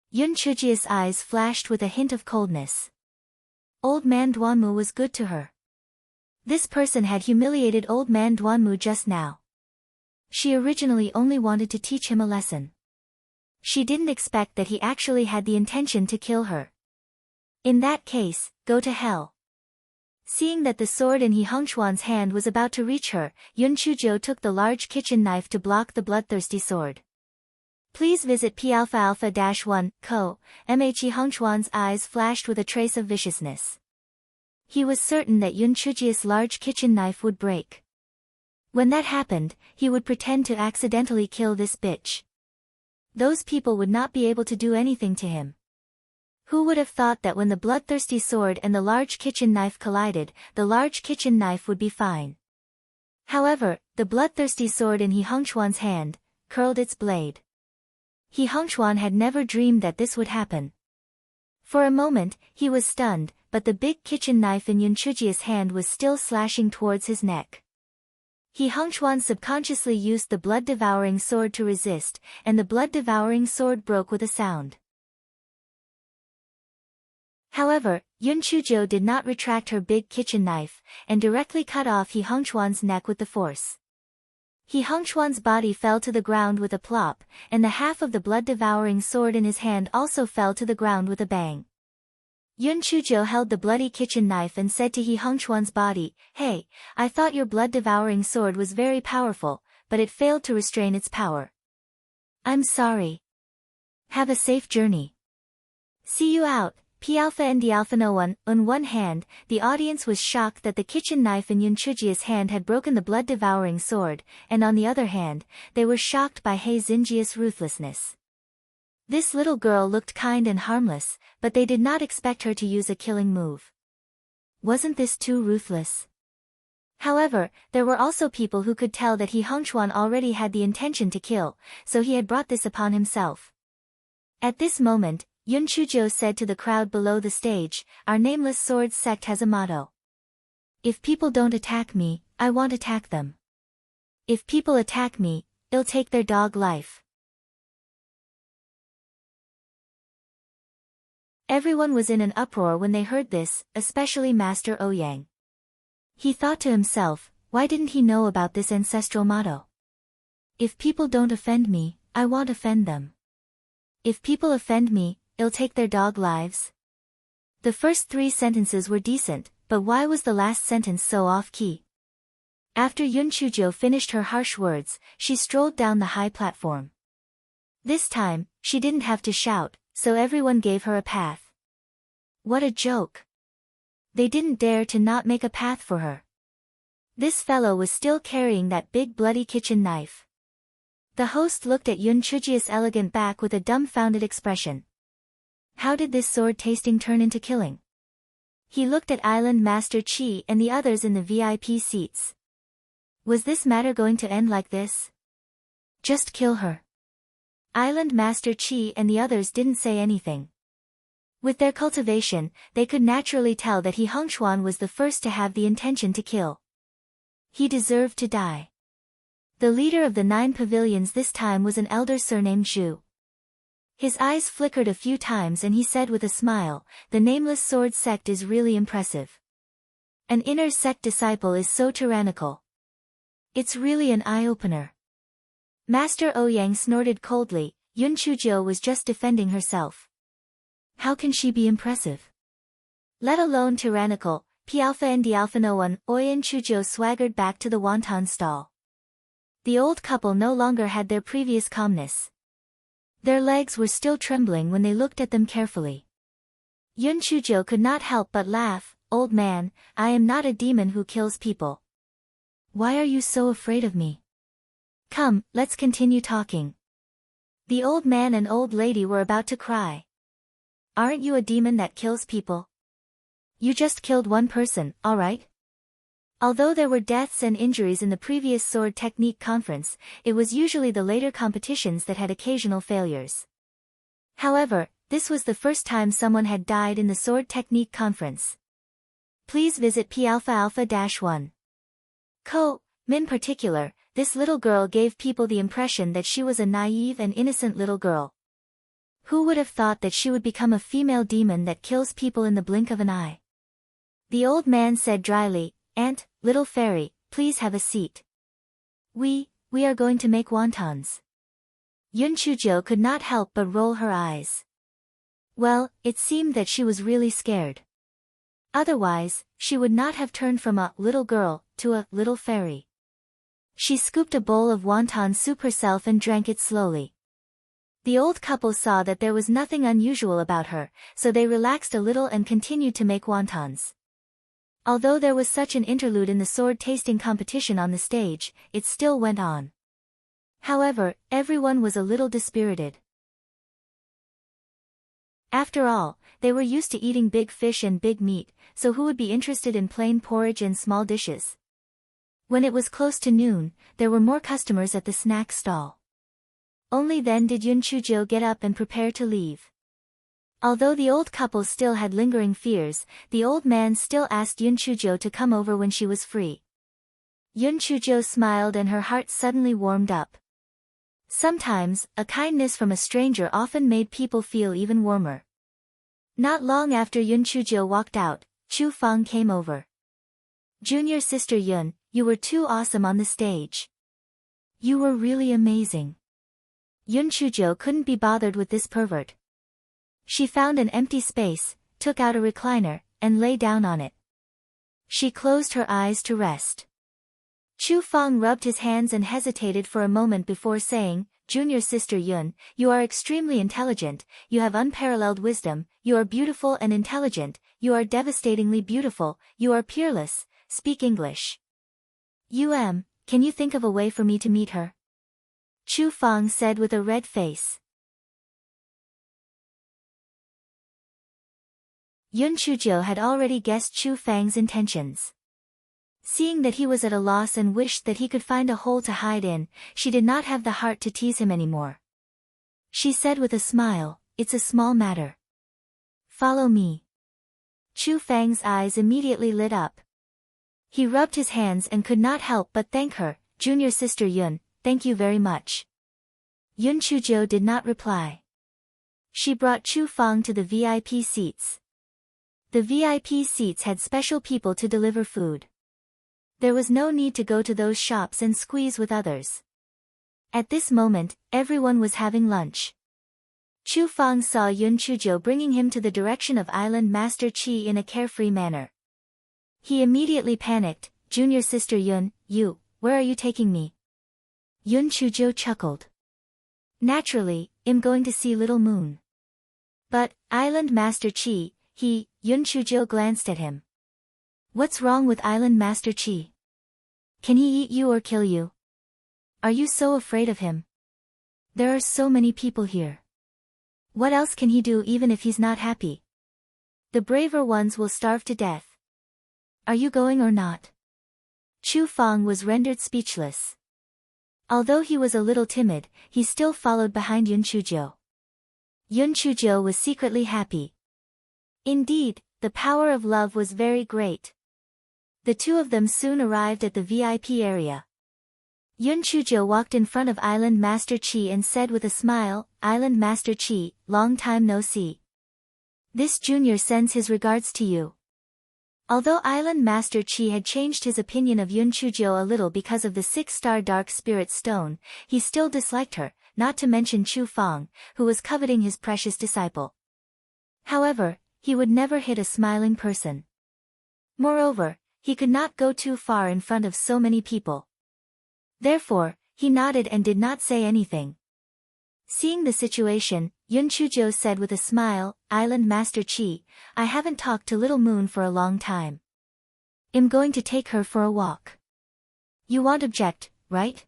Yun Chujio's eyes flashed with a hint of coldness. Old man Duanmu was good to her. This person had humiliated old man Duanmu just now. She originally only wanted to teach him a lesson. She didn't expect that he actually had the intention to kill her. In that case, go to hell. Seeing that the sword in He Hongchuan's hand was about to reach her, Yun Chujio took the large kitchen knife to block the bloodthirsty sword. Please visit P-alpha-1, co. He Hongchuan's eyes flashed with a trace of viciousness. He was certain that Yun Chujio's large kitchen knife would break. When that happened, he would pretend to accidentally kill this bitch. Those people would not be able to do anything to him. Who would have thought that when the bloodthirsty sword and the large kitchen knife collided, the large kitchen knife would be fine? However, the bloodthirsty sword in He Hongchuan's hand curled its blade. He Hongchuan had never dreamed that this would happen. For a moment, he was stunned, but the big kitchen knife in Yun Chujio's hand was still slashing towards his neck. He Hongchuan subconsciously used the blood-devouring sword to resist, and the blood-devouring sword broke with a sound. However, Yun Chujo did not retract her big kitchen knife, and directly cut off He Hongchuan's neck with the force. He Hongchuan's body fell to the ground with a plop, and the half of the blood-devouring sword in his hand also fell to the ground with a bang. Yun Chujo held the bloody kitchen knife and said to He Hongchuan's body, "Hey, I thought your blood-devouring sword was very powerful, but it failed to restrain its power. I'm sorry. Have a safe journey. See you out." P Alpha and D Alpha. No one. On one hand, the audience was shocked that the kitchen knife in Yun Chujia's hand had broken the blood-devouring sword, and on the other hand, they were shocked by He Xinjia's ruthlessness. This little girl looked kind and harmless, but they did not expect her to use a killing move. Wasn't this too ruthless? However, there were also people who could tell that He Hongchuan already had the intention to kill, so he had brought this upon himself. At this moment, Yun Chujo said to the crowd below the stage, "Our Nameless Swords sect has a motto. If people don't attack me, I won't attack them. If people attack me, I'll take their dog life." Everyone was in an uproar when they heard this, especially Master Ouyang. He thought to himself, why didn't he know about this ancestral motto? If people don't offend me, I won't offend them. If people offend me, I'll take their dog lives. The first 3 sentences were decent, but why was the last sentence so off-key? After Yun Chujo finished her harsh words, she strolled down the high platform. This time, she didn't have to shout, so everyone gave her a path. What a joke! They didn't dare to not make a path for her. This fellow was still carrying that big bloody kitchen knife. The host looked at Yun Chujia's elegant back with a dumbfounded expression. How did this sword tasting turn into killing? He looked at Island Master Chi and the others in the VIP seats. Was this matter going to end like this? Just kill her. Island Master Chi and the others didn't say anything. With their cultivation, they could naturally tell that He Hongchuan was the first to have the intention to kill. He deserved to die. The leader of the 9 pavilions this time was an elder surnamed Zhu. His eyes flickered a few times and he said with a smile, "The Nameless Sword sect is really impressive. An inner sect disciple is so tyrannical. It's really an eye-opener." Master Ouyang snorted coldly. Yun Chujo was just defending herself. How can she be impressive? Let alone tyrannical. P Alpha and D Alpha. No one. Ouyang Chujo swaggered back to the wonton stall. The old couple no longer had their previous calmness. Their legs were still trembling when they looked at them carefully. Yun Chujo could not help but laugh. "Old man, I am not a demon who kills people. Why are you so afraid of me? Come, let's continue talking." The old man and old lady were about to cry. "Aren't you a demon that kills people? You just killed one person, all right?" Although there were deaths and injuries in the previous sword technique conference, it was usually the later competitions that had occasional failures. However, this was the first time someone had died in the sword technique conference. Please visit P Alpha Alpha-1. In particular, this little girl gave people the impression that she was a naive and innocent little girl. Who would have thought that she would become a female demon that kills people in the blink of an eye? The old man said dryly, "Aunt, little fairy, please have a seat. We are going to make wontons." Yun Chujo could not help but roll her eyes. Well, it seemed that she was really scared. Otherwise, she would not have turned from a little girl to a little fairy. She scooped a bowl of wonton soup herself and drank it slowly. The old couple saw that there was nothing unusual about her, so they relaxed a little and continued to make wontons. Although there was such an interlude in the sword tasting competition on the stage, it still went on. However, everyone was a little dispirited. After all, they were used to eating big fish and big meat, so who would be interested in plain porridge and small dishes? When it was close to noon, there were more customers at the snack stall. Only then did Yun Chujo get up and prepare to leave. Although the old couple still had lingering fears, the old man still asked Yun Chujo to come over when she was free. Yun Chujo smiled and her heart suddenly warmed up. Sometimes, a kindness from a stranger often made people feel even warmer. Not long after Yun Chuzhou walked out, Chu Feng came over. Junior sister Yun, you were too awesome on the stage. You were really amazing. Yun Chuzhou couldn't be bothered with this pervert. She found an empty space, took out a recliner, and lay down on it. She closed her eyes to rest. Chu Feng rubbed his hands and hesitated for a moment before saying, Junior sister Yun, you are extremely intelligent, you have unparalleled wisdom, you are beautiful and intelligent, you are devastatingly beautiful, you are peerless, speak English. Can you think of a way for me to meet her? Chu Feng said with a red face. Yun Chuzhou had already guessed Chu Feng's intentions. Seeing that he was at a loss and wished that he could find a hole to hide in, she did not have the heart to tease him anymore. She said with a smile, it's a small matter. Follow me. Chu Feng's eyes immediately lit up. He rubbed his hands and could not help but thank her, Junior sister Yun, thank you very much. Yun Chuzhou did not reply. She brought Chu Feng to the VIP seats. The VIP seats had special people to deliver food. There was no need to go to those shops and squeeze with others. At this moment, everyone was having lunch. Chu Feng saw Yun Chuzhou bringing him to the direction of Island Master Qi in a carefree manner. He immediately panicked, Junior sister Yun, where are you taking me? Yun Chuzhou chuckled. Naturally, I'm going to see Little Moon. But, Island Master Qi, Yun Chuzhou glanced at him. What's wrong with Island Master Qi? Can he eat you or kill you? Are you so afraid of him? There are so many people here. What else can he do even if he's not happy? The braver ones will starve to death. Are you going or not? Chu Feng was rendered speechless. Although he was a little timid, he still followed behind Yun Chuzhou. Yun Chuzhou was secretly happy. Indeed, the power of love was very great. The two of them soon arrived at the VIP area. Yun Chuzhou walked in front of Island Master Qi and said with a smile, Island Master Qi, long time no see. This junior sends his regards to you. Although Island Master Qi had changed his opinion of Yun Chuzhou a little because of the 6-star Dark Spirit Stone, he still disliked her, not to mention Chu Feng, who was coveting his precious disciple. However, he would never hit a smiling person. Moreover, he could not go too far in front of so many people. Therefore, he nodded and did not say anything. Seeing the situation, Yun Chuzhou said with a smile, Island Master Qi, I haven't talked to Little Moon for a long time. I'm going to take her for a walk. You won't object, right?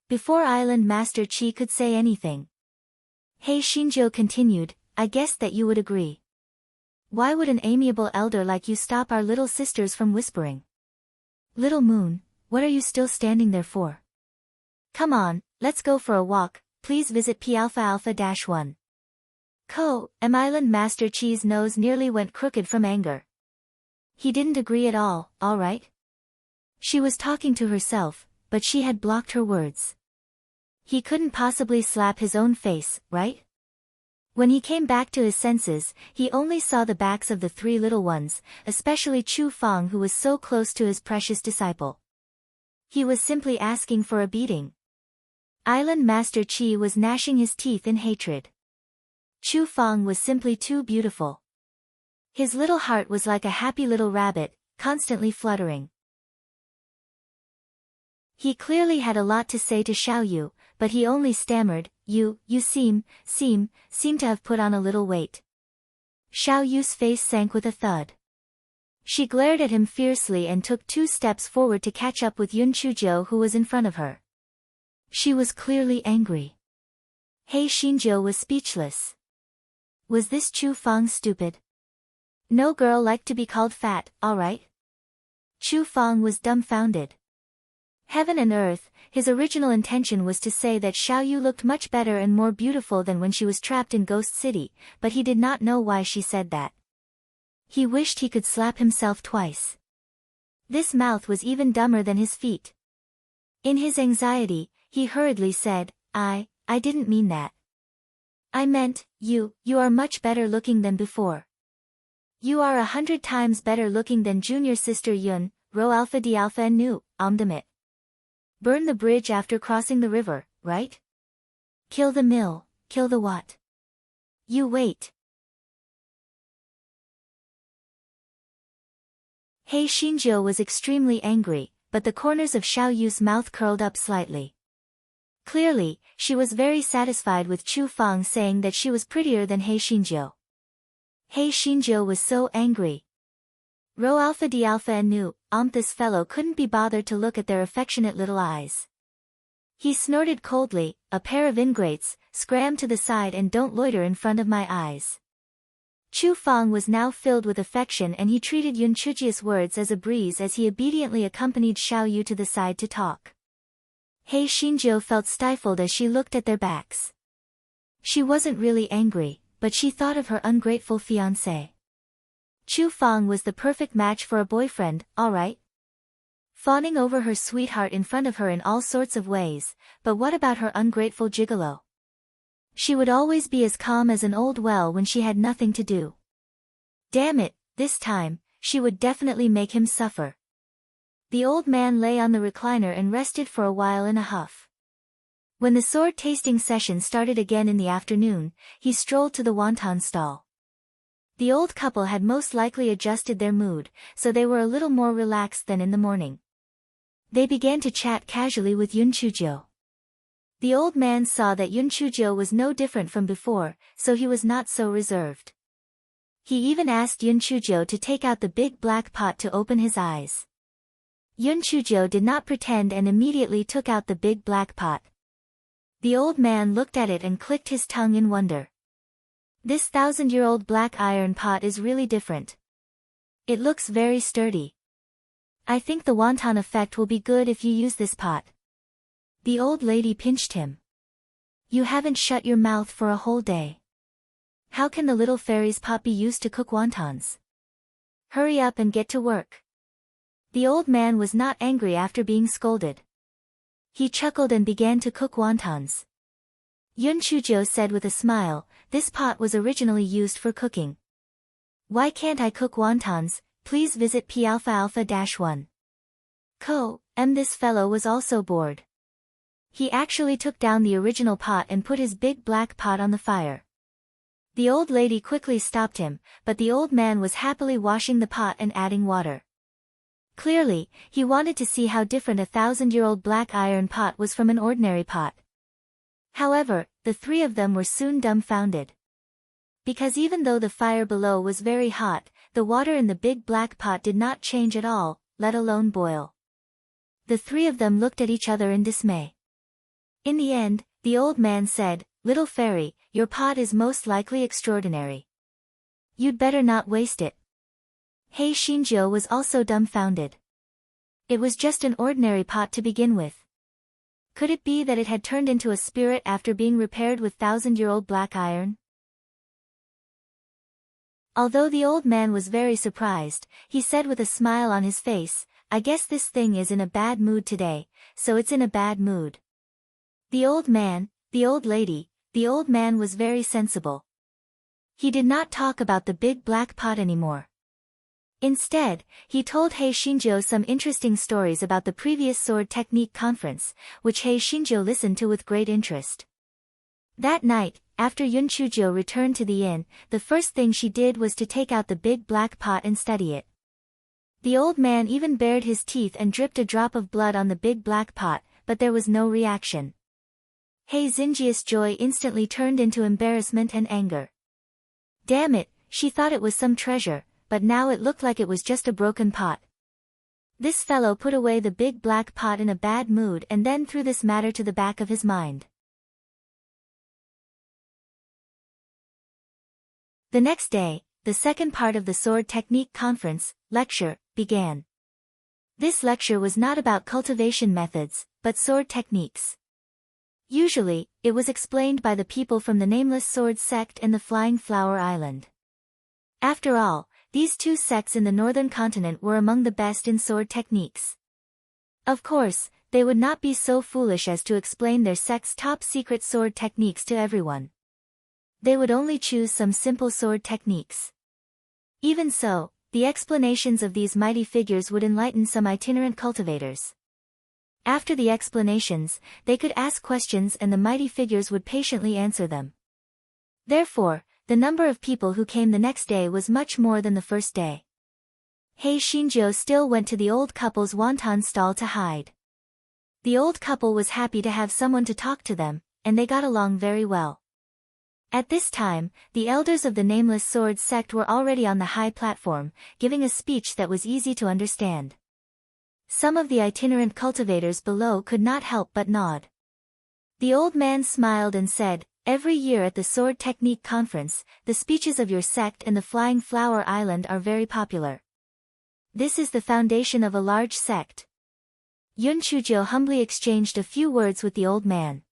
Before Island Master Qi could say anything, Hei Xinzhou continued, I guessed that you would agree. Why would an amiable elder like you stop our little sisters from whispering? Little Moon, what are you still standing there for? Come on, let's go for a walk, please visit P Alpha Alpha -1. Island Master Qi's nose nearly went crooked from anger. He didn't agree at all right? She was talking to herself, but she had blocked her words. He couldn't possibly slap his own face, right? When he came back to his senses, he only saw the backs of the 3 little ones, especially Chu Feng who was so close to his precious disciple. He was simply asking for a beating. Island Master Qi was gnashing his teeth in hatred. Chu Feng was simply too beautiful. His little heart was like a happy little rabbit, constantly fluttering. He clearly had a lot to say to Xiaoyu, but he only stammered, you seem to have put on a little weight. Xiaoyu's face sank with a thud. She glared at him fiercely and took 2 steps forward to catch up with Yun Chuzhou who was in front of her. She was clearly angry. Hei Xinzhou was speechless. Was this Chu Feng stupid? No girl liked to be called fat, alright? Chu Feng was dumbfounded. Heaven and earth, his original intention was to say that Xiaoyu looked much better and more beautiful than when she was trapped in Ghost City, but he did not know why she said that. He wished he could slap himself twice. This mouth was even dumber than his feet. In his anxiety, he hurriedly said, I didn't mean that. I meant, you are much better looking than before. You are 100 times better looking than junior sister Yun, Rho Alpha D Alpha and Nu, Omdamit. Burn the bridge after crossing the river, right? Kill the mill, kill the what? You wait. He Xinjiu was extremely angry, but the corners of Xiao Yu's mouth curled up slightly. Clearly, she was very satisfied with Chu Fang saying that she was prettier than He Xinjiu. He Xinjiu was so angry. Rho Alpha D Alpha and Nu, this fellow couldn't be bothered to look at their affectionate little eyes. He snorted coldly, a pair of ingrates, scram to the side and don't loiter in front of my eyes. Chu Fang was now filled with affection and he treated Yun Chujia's words as a breeze as he obediently accompanied Xiao Yu to the side to talk. He Xinjiu felt stifled as she looked at their backs. She wasn't really angry, but she thought of her ungrateful fiancé. Chu Fang was the perfect match for a boyfriend, alright? Fawning over her sweetheart in front of her in all sorts of ways, but what about her ungrateful gigolo? She would always be as calm as an old well when she had nothing to do. Damn it, this time, she would definitely make him suffer. The old man lay on the recliner and rested for a while in a huff. When the sword tasting session started again in the afternoon, he strolled to the wonton stall. The old couple had most likely adjusted their mood, so they were a little more relaxed than in the morning. They began to chat casually with Yun Chujiu. The old man saw that Yun Chujiu was no different from before, so he was not so reserved. He even asked Yun Chujiu to take out the big black pot to open his eyes. Yun Chujiu did not pretend and immediately took out the big black pot. The old man looked at it and clicked his tongue in wonder. This 1,000-year-old black iron pot is really different. It looks very sturdy. I think the wonton effect will be good if you use this pot. The old lady pinched him. You haven't shut your mouth for a whole day. How can the little fairy's pot be used to cook wontons? Hurry up and get to work. The old man was not angry after being scolded. He chuckled and began to cook wontons. Yun Chujiu said with a smile, this pot was originally used for cooking. Why can't I cook wontons? Please visit P Alpha Alpha-1. This fellow was also bored. He actually took down the original pot and put his big black pot on the fire. The old lady quickly stopped him, but the old man was happily washing the pot and adding water. Clearly, he wanted to see how different a 1,000-year-old black iron pot was from an ordinary pot. However, the three of them were soon dumbfounded. Because even though the fire below was very hot, the water in the big black pot did not change at all, let alone boil. The three of them looked at each other in dismay. In the end, the old man said, Little fairy, your pot is most likely extraordinary. You'd better not waste it. He Xinjiu was also dumbfounded. It was just an ordinary pot to begin with. Could it be that it had turned into a spirit after being repaired with 1,000-year-old black iron? Although the old man was very surprised, he said with a smile on his face, I guess this thing is in a bad mood today, so it's in a bad mood. The old man, the old lady, the old man was very sensible. He did not talk about the big black pot anymore. Instead, he told He Xinjiu some interesting stories about the previous sword technique conference, which He Xinjiu listened to with great interest. That night, after Yun Chujiu returned to the inn, the first thing she did was to take out the big black pot and study it. The old man even bared his teeth and dripped a drop of blood on the big black pot, but there was no reaction. He Xinjiu's joy instantly turned into embarrassment and anger. Damn it, she thought it was some treasure, but now it looked like it was just a broken pot. This fellow put away the big black pot in a bad mood and then threw this matter to the back of his mind. The next day, the second part of the Sword Technique Conference, lecture, began. This lecture was not about cultivation methods, but sword techniques. Usually, it was explained by the people from the Nameless Sword sect and the Flying Flower Island. After all, these two sects in the northern continent were among the best in sword techniques. Of course, they would not be so foolish as to explain their sect's top-secret sword techniques to everyone. They would only choose some simple sword techniques. Even so, the explanations of these mighty figures would enlighten some itinerant cultivators. After the explanations, they could ask questions and the mighty figures would patiently answer them. Therefore, the number of people who came the next day was much more than the first day. Hei Shinjo still went to the old couple's wonton stall to hide. The old couple was happy to have someone to talk to them, and they got along very well. At this time, the elders of the Nameless Sword sect were already on the high platform, giving a speech that was easy to understand. Some of the itinerant cultivators below could not help but nod. The old man smiled and said, "Every year at the Sword Technique Conference, the speeches of your sect and the Flying Flower Island are very popular. This is the foundation of a large sect." Yun Chujo humbly exchanged a few words with the old man.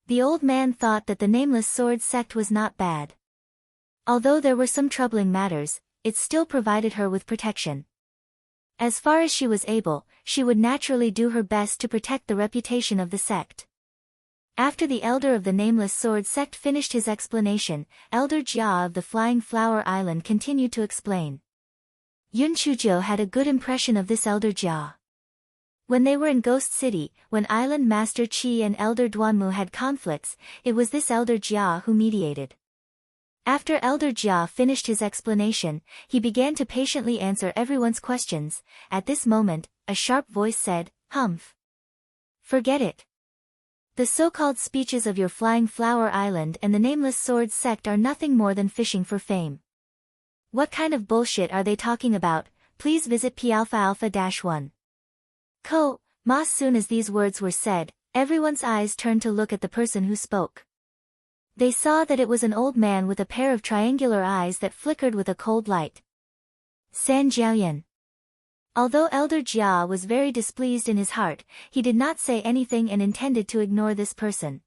The old man thought that the Nameless Sword sect was not bad. Although there were some troubling matters, it still provided her with protection. As far as she was able, she would naturally do her best to protect the reputation of the sect. After the elder of the Nameless Sword sect finished his explanation, Elder Jia of the Flying Flower Island continued to explain. Yun Chujo had a good impression of this Elder Jia. When they were in Ghost City, when Island Master Qi and Elder Duanmu had conflicts, it was this Elder Jia who mediated. After Elder Jia finished his explanation, he began to patiently answer everyone's questions. At this moment, a sharp voice said, "Humph! Forget it. The so-called speeches of your Flying Flower Island and the Nameless Sword sect are nothing more than fishing for fame. What kind of bullshit are they talking about? Please visit P-alpha-1. As soon as these words were said, everyone's eyes turned to look at the person who spoke. They saw that it was an old man with a pair of triangular eyes that flickered with a cold light. San Jiaoyan. Although Elder Jia was very displeased in his heart, he did not say anything and intended to ignore this person.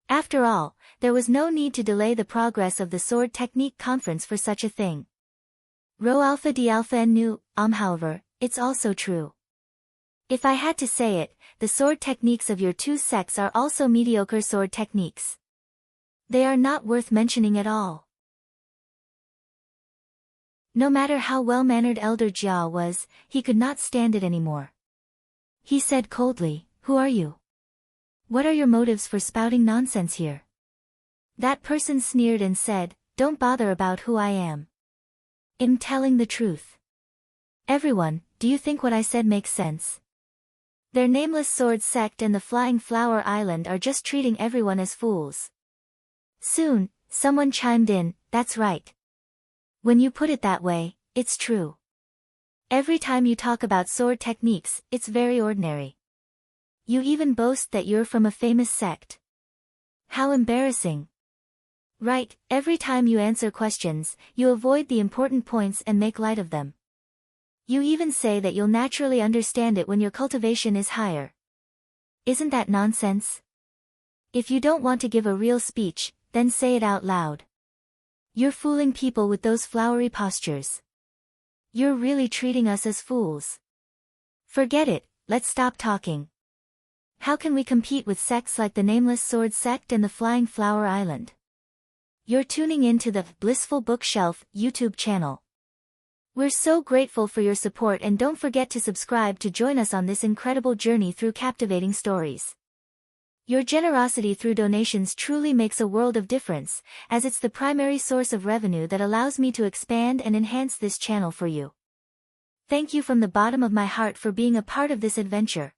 After all, there was no need to delay the progress of the Sword Technique Conference for such a thing. Rho Alpha D Alpha N Nu, however, it's also true. If I had to say it, the sword techniques of your two sects are also mediocre sword techniques. They are not worth mentioning at all. No matter how well-mannered Elder Jia was, he could not stand it anymore. He said coldly, "Who are you? What are your motives for spouting nonsense here?" That person sneered and said, "Don't bother about who I am. I'm telling the truth. Everyone, do you think what I said makes sense? Their Nameless Sword sect and the Flying Flower Island are just treating everyone as fools." Soon, someone chimed in, "That's right. When you put it that way, it's true. Every time you talk about sword techniques, it's very ordinary. You even boast that you're from a famous sect. How embarrassing. Right, every time you answer questions, you avoid the important points and make light of them. You even say that you'll naturally understand it when your cultivation is higher. Isn't that nonsense? If you don't want to give a real speech, then say it out loud. You're fooling people with those flowery postures. You're really treating us as fools. Forget it, let's stop talking. How can we compete with sects like the Nameless Sword sect and the Flying Flower Island?" You're tuning in to the Blissful Bookshelf YouTube channel. We're so grateful for your support and don't forget to subscribe to join us on this incredible journey through captivating stories. Your generosity through donations truly makes a world of difference, as it's the primary source of revenue that allows me to expand and enhance this channel for you. Thank you from the bottom of my heart for being a part of this adventure.